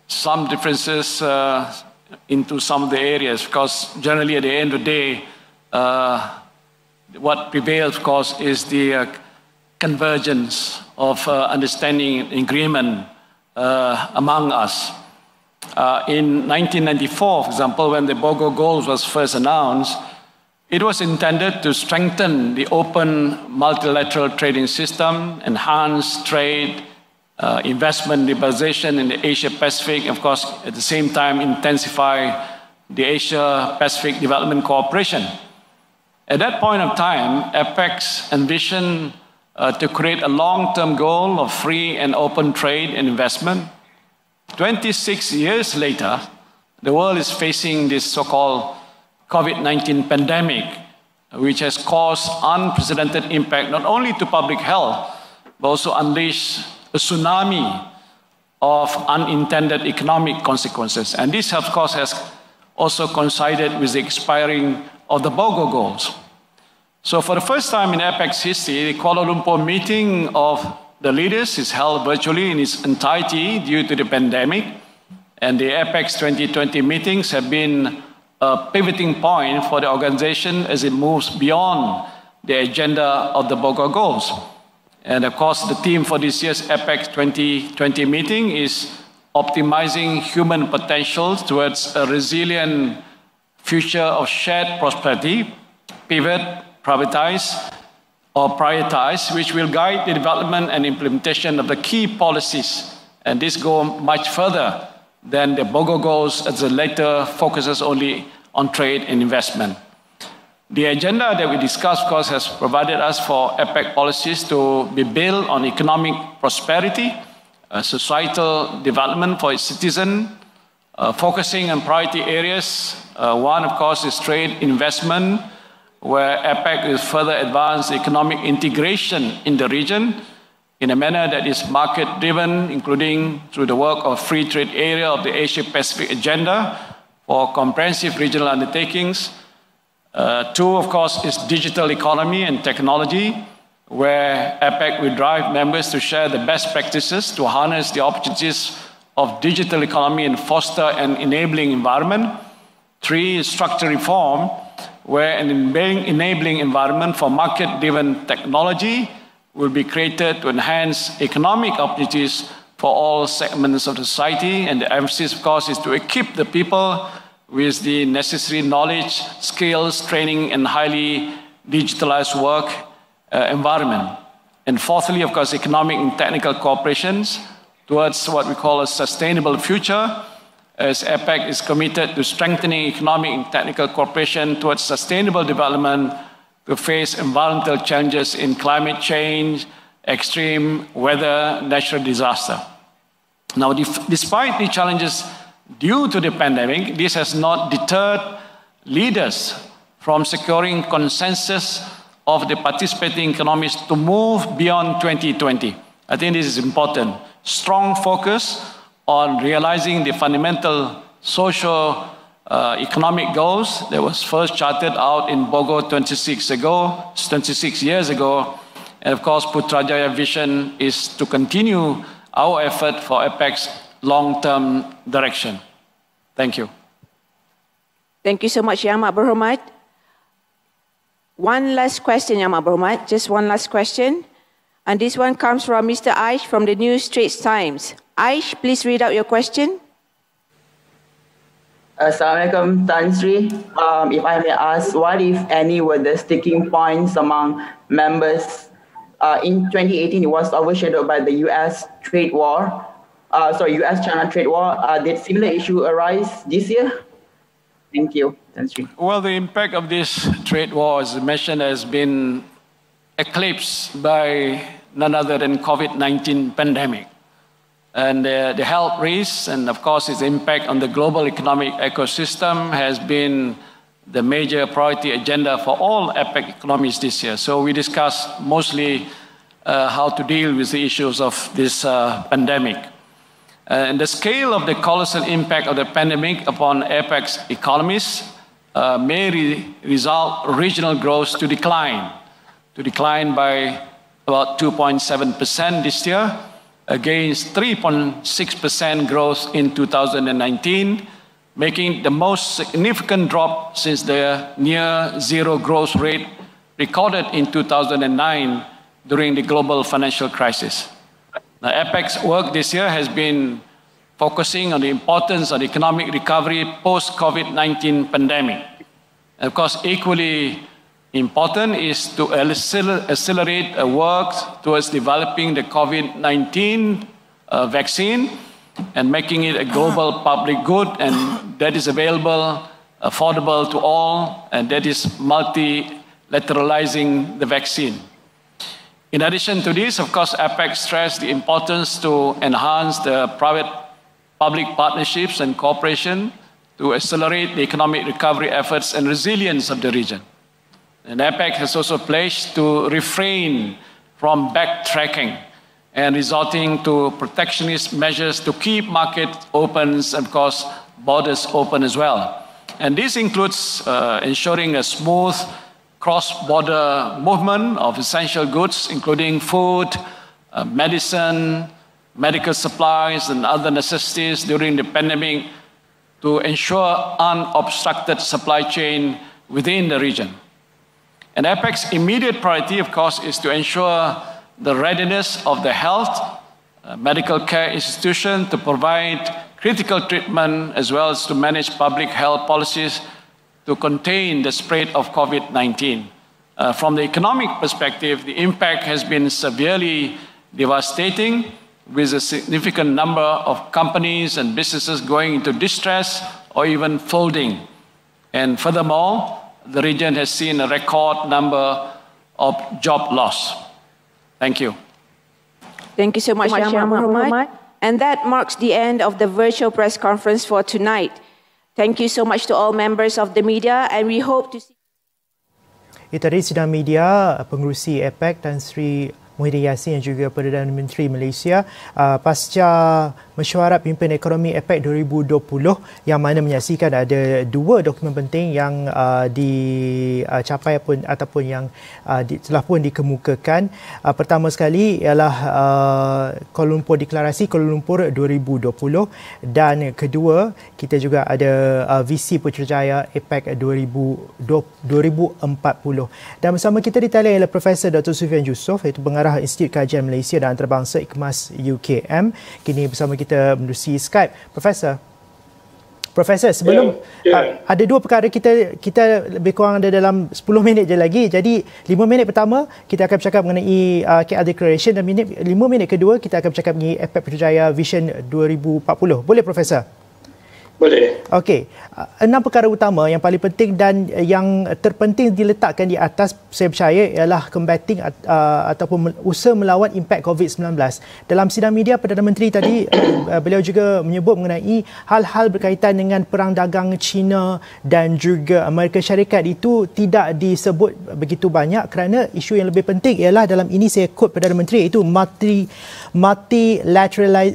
[SPEAKER 2] some differences into some of the areas, because generally at the end of the day, what prevails, of course, is the convergence of understanding and agreement among us. In 1994, for example, when the BOGO goals was first announced, it was intended to strengthen the open multilateral trading system, enhance trade, investment liberalization in the Asia-Pacific, of course, at the same time intensify the Asia-Pacific development cooperation. At that point of time, APEC envisioned to create a long-term goal of free and open trade and investment. 26 years later, the world is facing this so-called COVID-19 pandemic, which has caused unprecedented impact not only to public health, but also unleashed a tsunami of unintended economic consequences. And this, of course, has also coincided with the expiring of the BOGO goals. So for the first time in APEC's history, the Kuala Lumpur meeting of the leaders is held virtually in its entirety due to the pandemic. And the APEC 2020 meetings have been a pivoting point for the organization as it moves beyond the agenda of the BOGO goals. And of course, the theme for this year's APEC 2020 meeting is optimizing human potential towards a resilient future of shared prosperity, pivot, privatize, or prioritize, which will guide the development and implementation of the key policies. And this goes much further than the BOGO goals, as the latter focuses only on trade and investment. The agenda that we discussed, of course, has provided us for APEC policies to be built on economic prosperity, societal development for its citizens, focusing on priority areas. One, of course, is trade investment, where APEC will further advance economic integration in the region in a manner that is market-driven, including through the work of free trade area of the Asia-Pacific agenda for comprehensive regional undertakings. 2, of course, is digital economy and technology, where APEC will drive members to share the best practices to harness the opportunities of digital economy and foster an enabling environment. 3 is structural reform, where an enabling environment for market-driven technology will be created to enhance economic opportunities for all segments of the society. And the emphasis, of course, is to equip the people with the necessary knowledge, skills, training, and highly digitalized work environment. And 4thly, of course, economic and technical cooperations towards what we call a sustainable future, as APEC is committed to strengthening economic and technical cooperation towards sustainable development to face environmental challenges in climate change, extreme weather, natural disaster. Now, despite the challenges due to the pandemic, this has not deterred leaders from securing consensus of the participating economies to move beyond 2020. I think this is important. Strong focus on realizing the fundamental social economic goals that was first charted out in BOGO 26 years ago. And of course, Putrajaya vision is to continue our effort for APEC's long-term direction. Thank you.
[SPEAKER 8] Thank you so much, Yang Abdul Rahmat. One last question, Yang Abdul Rahmat. Just one last question. And this one comes from Mr. Aish from the New Straits Times. Aish, please read out your question.
[SPEAKER 16] Assalamualaikum, Tan Sri. If I may ask, what, if any, were the sticking points among members? In 2018, it was overshadowed by the US-China trade war. Did similar issue arise this year? Thank you. That's it.
[SPEAKER 7] Well, the impact of this trade war, as mentioned, has been eclipsed by none other than COVID-19 pandemic. And the health risks and, of course, its impact on the global economic ecosystem has been the major priority agenda for all APEC economies this year. So we discussed mostly how to deal with the issues of this pandemic. And the scale of the colossal impact of the pandemic upon APEC's economies may result regional growth to decline by about 2.7% this year, against 3.6% growth in 2019, making the most significant drop since the near zero growth rate recorded in 2009 during the global financial crisis. Now, APEC's work this year has been focusing on the importance of the economic recovery post-COVID-19 pandemic. And of course, equally important is to accelerate work towards developing the COVID-19 vaccine and making it a global public good, and that is available, affordable to all, and that is multilateralizing the vaccine. In addition to this, of course, APEC stressed the importance to enhance the private-public partnerships and cooperation to accelerate the economic recovery efforts and resilience of the region. And APEC has also pledged to refrain from backtracking and resorting to protectionist measures to keep markets open and, of course, borders open as well. And this includes ensuring a smooth cross-border movement of essential goods, including food, medicine, medical supplies, and other necessities during the pandemic to ensure unobstructed supply chain within the region. And APEC's immediate priority, of course, is to ensure the readiness of the health, medical care institution to provide critical treatment, as well as to manage public health policies to contain the spread of COVID-19. From the economic perspective, the impact has been severely devastating, with a significant number of companies and businesses going into distress or even folding. And furthermore, the region has seen a record number of job loss. Thank you.
[SPEAKER 8] Thank you so much, Yang Muhammad. And that marks the end of the virtual press conference for tonight. Thank you so much to all members of the media, and we hope to see.
[SPEAKER 9] Itu tadi sidang media pengerusi APEC Tan Sri Muhyiddin Yassin dan juga Perdana Menteri Malaysia pasca mesyuarat pimpin ekonomi APEC 2020, yang mana menyaksikan ada dua dokumen penting yang dicapai ataupun yang telah pun dikemukakan. Pertama sekali ialah Kuala Lumpur Deklarasi Kuala Lumpur 2020, dan kedua kita juga ada visi Putrajaya APEC 2040. Dan bersama kita di talian ialah Profesor Dr. Sufian Yusof, iaitu Pengarah Institut Kajian Malaysia dan Antarabangsa IKMAS UKM. Kini bersama kita menerusi Skype. Profesor, sebelum ada dua perkara kita lebih kurang ada dalam 10 minit je lagi. Jadi 5 minit pertama kita akan bercakap mengenai KL Declaration, dan 5 minit kedua kita akan bercakap mengenai APEC Putrajaya Vision 2040. Boleh, Profesor?
[SPEAKER 5] Boleh.
[SPEAKER 9] Okey. 6 perkara utama yang paling penting dan yang terpenting diletakkan di atas, saya percaya, ialah combating ataupun usaha melawan impak COVID-19. Dalam sidang media Perdana Menteri tadi, beliau juga menyebut mengenai hal-hal berkaitan dengan perang dagang China dan juga Amerika Syarikat itu tidak disebut begitu banyak, kerana isu yang lebih penting ialah, dalam ini saya quote Perdana Menteri, iaitu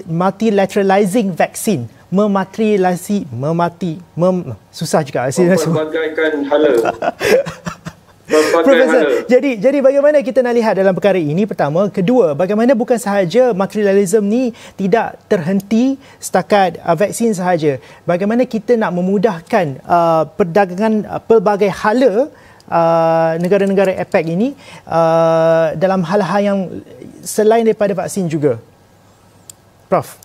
[SPEAKER 9] multilateralizing vaccine. Susah juga.
[SPEAKER 5] Membagaikan hala.
[SPEAKER 9] Profesor, jadi bagaimana kita nak lihat dalam perkara ini? Pertama, kedua, bagaimana bukan sahaja materialism ni tidak terhenti setakat vaksin sahaja. Bagaimana kita nak memudahkan perdagangan pelbagai hala negara-negara APEC ini dalam hal-hal yang selain daripada vaksin juga. Prof.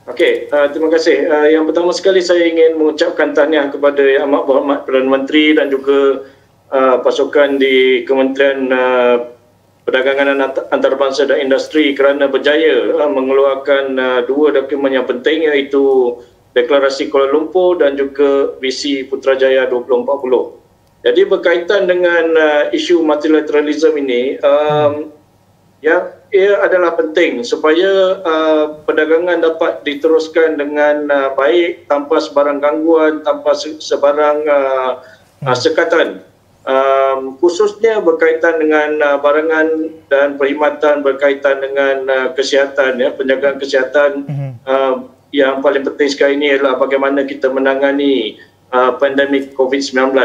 [SPEAKER 5] Okey, terima kasih. Yang pertama sekali saya ingin mengucapkan tahniah kepada Yang Amat Berhormat Perdana Menteri dan juga pasukan di Kementerian Perdagangan Antarabangsa dan Industri kerana berjaya mengeluarkan dua dokumen yang penting, iaitu Deklarasi Kuala Lumpur dan juga visi Putrajaya 2040. Jadi berkaitan dengan isu multilateralism ini, ia adalah penting supaya perdagangan dapat diteruskan dengan baik tanpa sebarang gangguan, tanpa sebarang sekatan. Khususnya berkaitan dengan barangan dan perkhidmatan berkaitan dengan kesihatan, penjagaan kesihatan. Yang paling penting sekarang ini adalah bagaimana kita menangani pandemik COVID-19.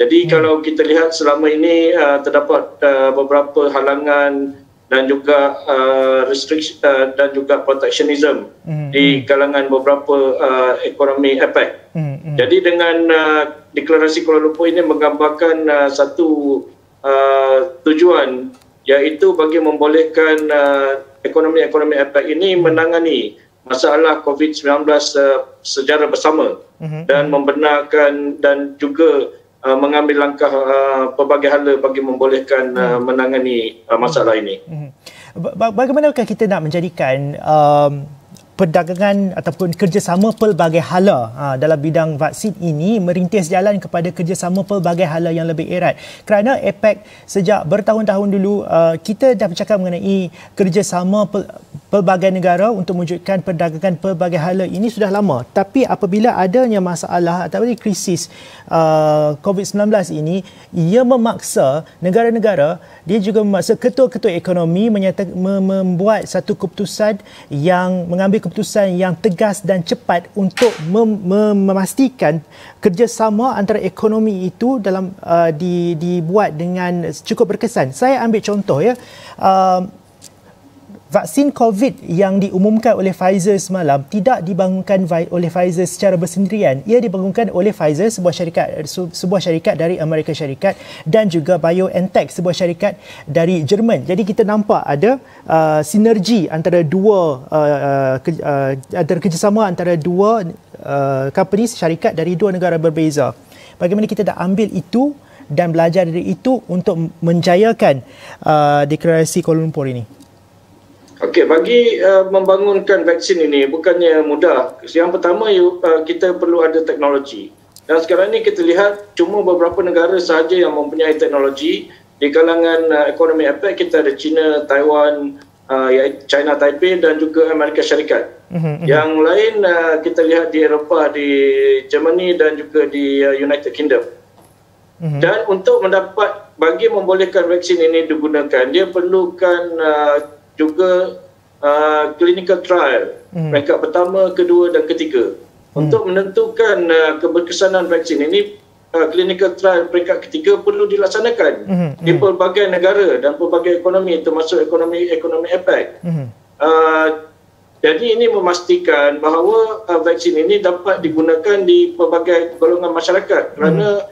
[SPEAKER 5] Jadi kalau kita lihat selama ini terdapat beberapa halangan dan juga restriction dan juga protectionism di kalangan beberapa ekonomi APEC. Jadi dengan deklarasi Kuala Lumpur ini menggambarkan satu tujuan, iaitu bagi membolehkan ekonomi-ekonomi APEC ini menangani masalah COVID-19 secara bersama dan membenarkan dan juga mengambil langkah pelbagai hala bagi membolehkan menangani masalah ini.
[SPEAKER 9] Bagaimanakah kita nak menjadikan perdagangan ataupun kerjasama pelbagai hala dalam bidang vaksin ini merintis jalan kepada kerjasama pelbagai hala yang lebih erat? Kerana APEC sejak bertahun-tahun dulu kita dah bercakap mengenai kerjasama pelbagai negara untuk mewujudkan perdagangan pelbagai hala ini sudah lama. Tapi apabila adanya masalah atau krisis COVID-19 ini, ia memaksa negara-negara, dia juga memaksa ketua-ketua ekonomi membuat satu keputusan yang mengambil keputusan yang tegas dan cepat untuk memastikan kerjasama antara ekonomi itu dalam dibuat dengan cukup berkesan. Saya ambil contoh vaksin COVID yang diumumkan oleh Pfizer semalam tidak dibangunkan oleh Pfizer secara bersendirian. Ia dibangunkan oleh Pfizer, sebuah syarikat dari Amerika Syarikat, dan juga BioNTech, sebuah syarikat dari Jerman. Jadi kita nampak ada sinergi antara antara kerjasama antara dua company, syarikat dari dua negara berbeza. Bagaimana kita dah ambil itu dan belajar dari itu untuk menjayakan deklarasi Kuala Lumpur ini?
[SPEAKER 5] Okey, bagi membangunkan vaksin ini bukannya mudah. Yang pertama, kita perlu ada teknologi. Dan sekarang ini kita lihat cuma beberapa negara sahaja yang mempunyai teknologi. Di kalangan ekonomi APEC kita ada China, Taiwan, China Taipei dan juga Amerika Syarikat. Yang lain kita lihat di Eropah, di Germany dan juga di United Kingdom. Dan untuk bagi membolehkan vaksin ini digunakan, dia perlukan juga clinical trial peringkat pertama, kedua dan ketiga. Untuk menentukan keberkesanan vaksin ini, clinical trial peringkat ketiga perlu dilaksanakan di pelbagai negara dan pelbagai ekonomi, termasuk ekonomi APEC. Jadi ini memastikan bahawa vaksin ini dapat digunakan di pelbagai golongan masyarakat kerana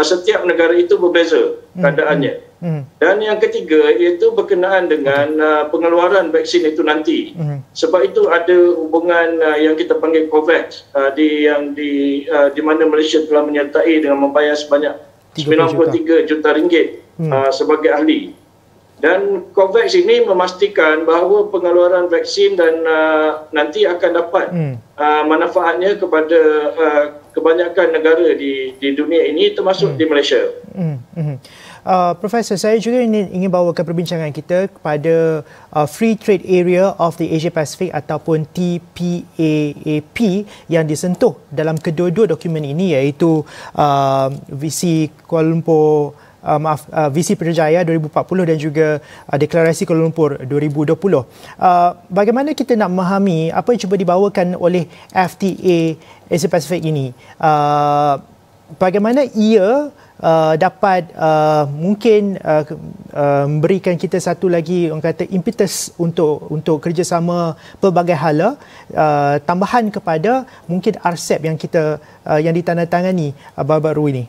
[SPEAKER 5] setiap negara itu berbeza keadaannya. Dan yang ketiga iaitu berkenaan dengan pengeluaran vaksin itu nanti. Sebab itu ada hubungan yang kita panggil COVAX di mana Malaysia telah menyertai dengan membayar sebanyak 93 juta ringgit sebagai ahli. Dan COVAX ini memastikan bahawa pengeluaran vaksin dan nanti akan dapat manfaatnya kepada kebanyakan negara di dunia ini, termasuk di Malaysia.
[SPEAKER 9] Profesor, saya juga ingin bawakan perbincangan kita kepada Free Trade Area of the Asia Pacific ataupun TPAAP yang disentuh dalam kedua-dua dokumen ini, iaitu visi Kuala Lumpur, visi Putrajaya 2040 dan juga deklarasi Kuala Lumpur 2020. Bagaimana kita nak memahami apa yang cuba dibawakan oleh FTA Asia Pacific ini? Bagaimana ia dapat mungkin memberikan kita satu lagi, orang kata, impetus untuk kerjasama pelbagai hala, tambahan kepada mungkin RCEP yang ditandatangani baru-baru ini?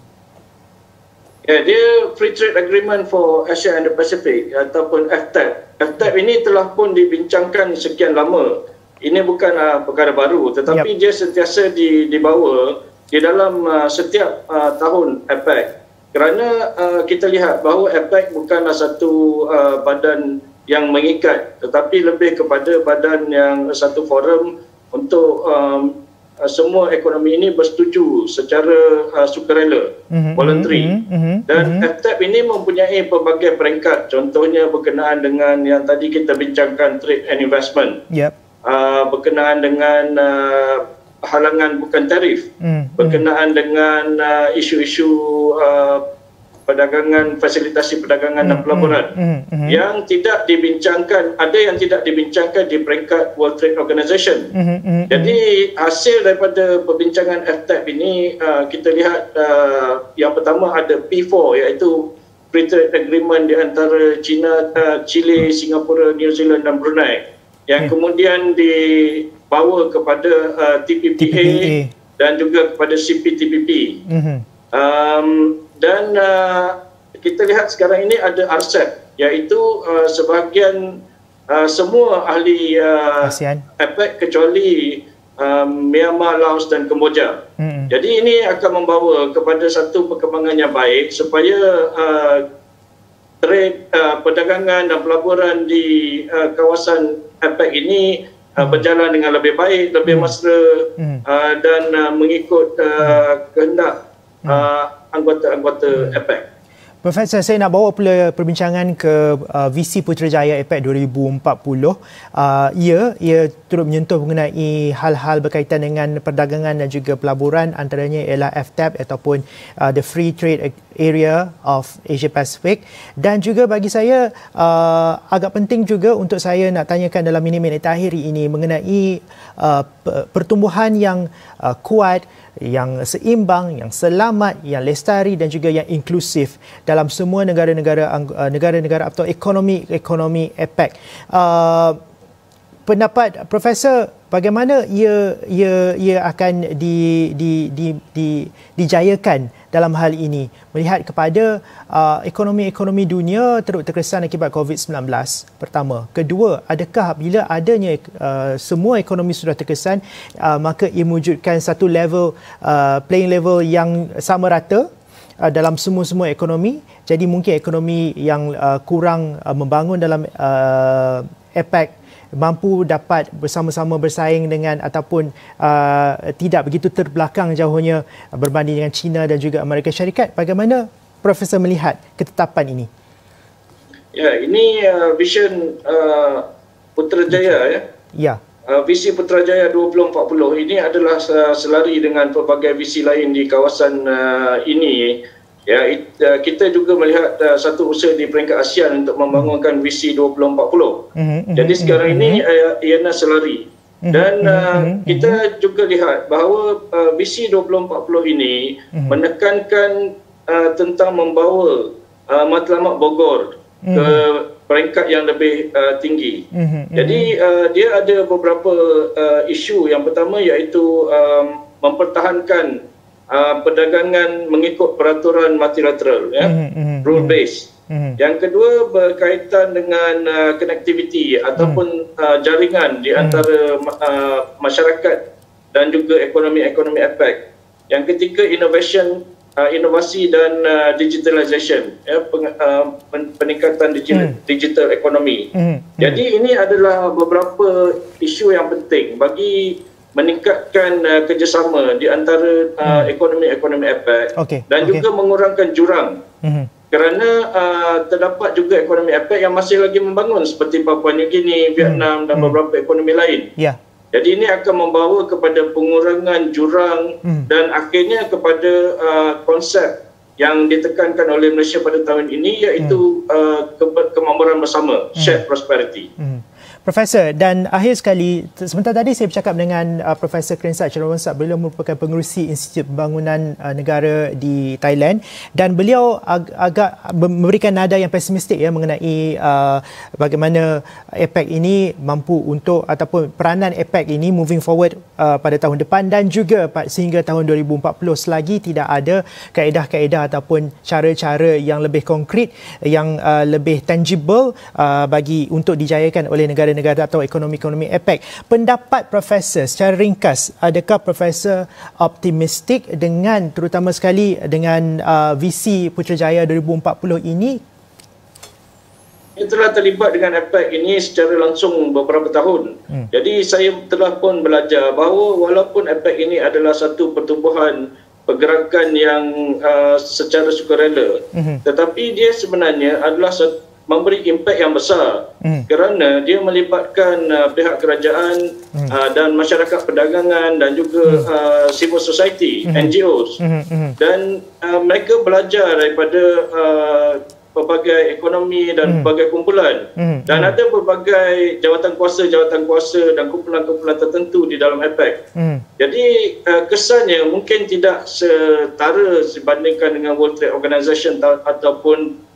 [SPEAKER 5] Ya, dia Free Trade Agreement for Asia and the Pacific ataupun FTAP. FTAP ini telah pun dibincangkan sekian lama. Ini bukan perkara baru, tetapi dia sentiasa dibawa di dalam setiap tahun APEC. Kerana kita lihat bahawa APEC bukanlah satu badan yang mengikat, tetapi lebih kepada badan yang satu forum untuk semua ekonomi ini bersetuju secara sukarela, voluntary. Dan FTAP ini mempunyai pelbagai peringkat, contohnya berkenaan dengan yang tadi kita bincangkan, trade and investment, berkenaan dengan halangan bukan tarif, berkenaan dengan isu-isu perdagangan, fasilitasi perdagangan dan pelaburan yang tidak dibincangkan, ada yang tidak dibincangkan di peringkat World Trade Organization. Jadi hasil daripada perbincangan FTAP ini, kita lihat yang pertama ada P4, iaitu Free Trade Agreement di antara China, Chile, Singapura, New Zealand dan Brunei, yang kemudian dibawa kepada TPPA dan juga kepada CPTPP. Dan kita lihat sekarang ini ada RCEP, iaitu sebahagian semua ahli APEC kecuali Myanmar, Laos dan Kemboja. Jadi ini akan membawa kepada satu perkembangan yang baik supaya trade, perdagangan dan pelaburan di kawasan APEC ini berjalan dengan lebih baik, lebih mesra dan mengikut kehendak anggota-anggota APEC.
[SPEAKER 9] Profesor, saya nak bawa pula perbincangan ke visi Putrajaya APEC 2040. Ia turut menyentuh mengenai hal-hal berkaitan dengan perdagangan dan juga pelaburan, antaranya ialah FTAP ataupun the Free Trade Area of Asia Pacific. Dan juga bagi saya agak penting juga untuk saya nak tanyakan dalam minit-minit akhir ini mengenai pertumbuhan yang kuat, yang seimbang, yang selamat, yang lestari dan juga yang inklusif dalam semua negara-negara atau ekonomi APEC. Pendapat Profesor, bagaimana ia akan dijayakan dalam hal ini, melihat kepada ekonomi dunia teruk terkesan akibat COVID-19, pertama. Kedua, adakah bila adanya semua ekonomi sudah terkesan, maka ia mewujudkan satu playing level yang sama rata dalam semua ekonomi. Jadi mungkin ekonomi yang kurang membangun dalam APEC mampu dapat bersama-sama bersaing dengan ataupun tidak begitu terbelakang jauhnya berbanding dengan China dan juga Amerika Syarikat. Bagaimana Profesor melihat ketetapan ini?
[SPEAKER 5] Ya, ini vision Putrajaya ya. Visi Putrajaya 2040 ini adalah selari dengan pelbagai visi lain di kawasan ini. Ya, kita juga melihat satu usaha di peringkat ASEAN untuk membangunkan visi 2040. Jadi sekarang ini ialah selari. Dan kita juga lihat bahawa visi 2040 ini menekankan tentang membawa matlamat Bogor ke peringkat yang lebih tinggi. Jadi dia ada beberapa isu. Yang pertama iaitu mempertahankan perdagangan mengikut peraturan multilateral, rule based. Yang kedua berkaitan dengan connectivity ataupun jaringan di antara masyarakat dan juga ekonomi APEC. Yang ketiga inovasi dan digitalization, peningkatan digital ekonomi. Jadi ini adalah beberapa isu yang penting bagi meningkatkan kerjasama di antara ekonomi APEC dan juga mengurangkan jurang. Kerana terdapat juga ekonomi APEC yang masih lagi membangun seperti Papua New Guinea, Vietnam dan beberapa ekonomi lain. Jadi ini akan membawa kepada pengurangan jurang dan akhirnya kepada konsep yang ditekankan oleh Malaysia pada tahun ini, iaitu kemakmuran bersama, shared prosperity.
[SPEAKER 9] Profesor, dan akhir sekali, sebentar tadi saya bercakap dengan Profesor Krensat Cherowonsat. Beliau merupakan pengerusi Institut Pembangunan Negara di Thailand, dan beliau agak memberikan nada yang pesimistik mengenai bagaimana APEC ini mampu untuk, ataupun peranan APEC ini moving forward pada tahun depan dan juga sehingga tahun 2040 selagi tidak ada kaedah-kaedah ataupun cara-cara yang lebih konkret, yang lebih tangible bagi untuk dijayakan oleh negara-negara atau ekonomi-ekonomi APEC. Pendapat Profesor secara ringkas, adakah Profesor optimistik dengan, terutama sekali dengan visi Putrajaya 2040 ini?
[SPEAKER 5] telah terlibat dengan APEC ini secara langsung beberapa tahun. Jadi saya telah pun belajar bahawa walaupun APEC ini adalah satu pertubuhan pergerakan yang secara sukarela, tetapi dia sebenarnya adalah memberi impak yang besar kerana dia melibatkan pihak kerajaan dan masyarakat perdagangan dan juga civil society, NGOs, dan mereka belajar daripada pelbagai ekonomi dan pelbagai kumpulan, dan ada pelbagai jawatan kuasa dan kumpulan-kumpulan tertentu di dalam APEC. Jadi kesannya mungkin tidak setara dibandingkan dengan World Trade Organization ataupun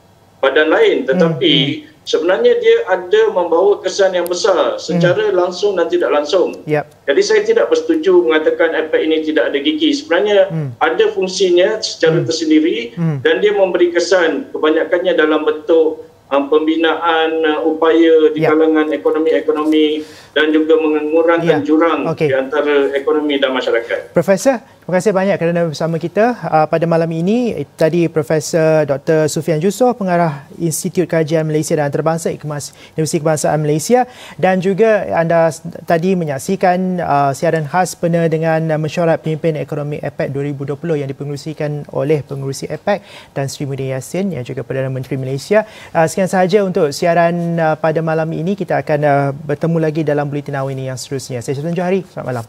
[SPEAKER 5] badan lain, tetapi sebenarnya dia ada membawa kesan yang besar secara langsung dan tidak langsung. Jadi saya tidak bersetuju mengatakan APEC ini tidak ada gigi. Sebenarnya ada fungsinya secara tersendiri dan dia memberi kesan kebanyakannya dalam bentuk pembinaan upaya di kalangan ekonomi dan juga mengurangkan jurang di antara ekonomi dan masyarakat.
[SPEAKER 9] Profesor, terima kasih banyak kerana bersama kita pada malam ini. Tadi Profesor Dr. Sufian Yusof, Pengarah Institut Kajian Malaysia dan Antarabangsa IKMAS Universiti Kebangsaan Malaysia, dan juga anda tadi menyaksikan siaran khas benar dengan Mesyuarat Pemimpin Ekonomi APEC 2020 yang dipengerusikan oleh pengerusi APEC dan Sri Muhyiddin Yassin yang juga Perdana Menteri Malaysia. Sekian sahaja untuk siaran pada malam ini. Kita akan bertemu lagi dalam Buletin Awal ini yang seterusnya. Saya Sultan Johari. Selamat malam.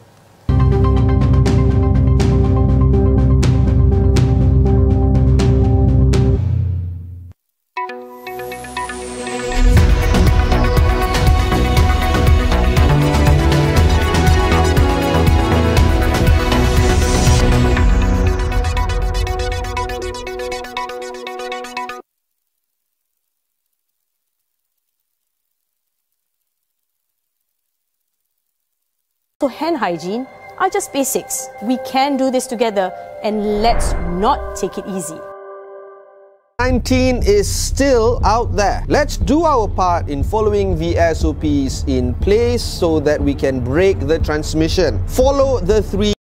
[SPEAKER 4] So hand hygiene are just basics. We can do this together, and let's not take it easy.
[SPEAKER 6] COVID-19 is still out there. Let's do our part in following the SOPs in place so that we can break the transmission. Follow the 3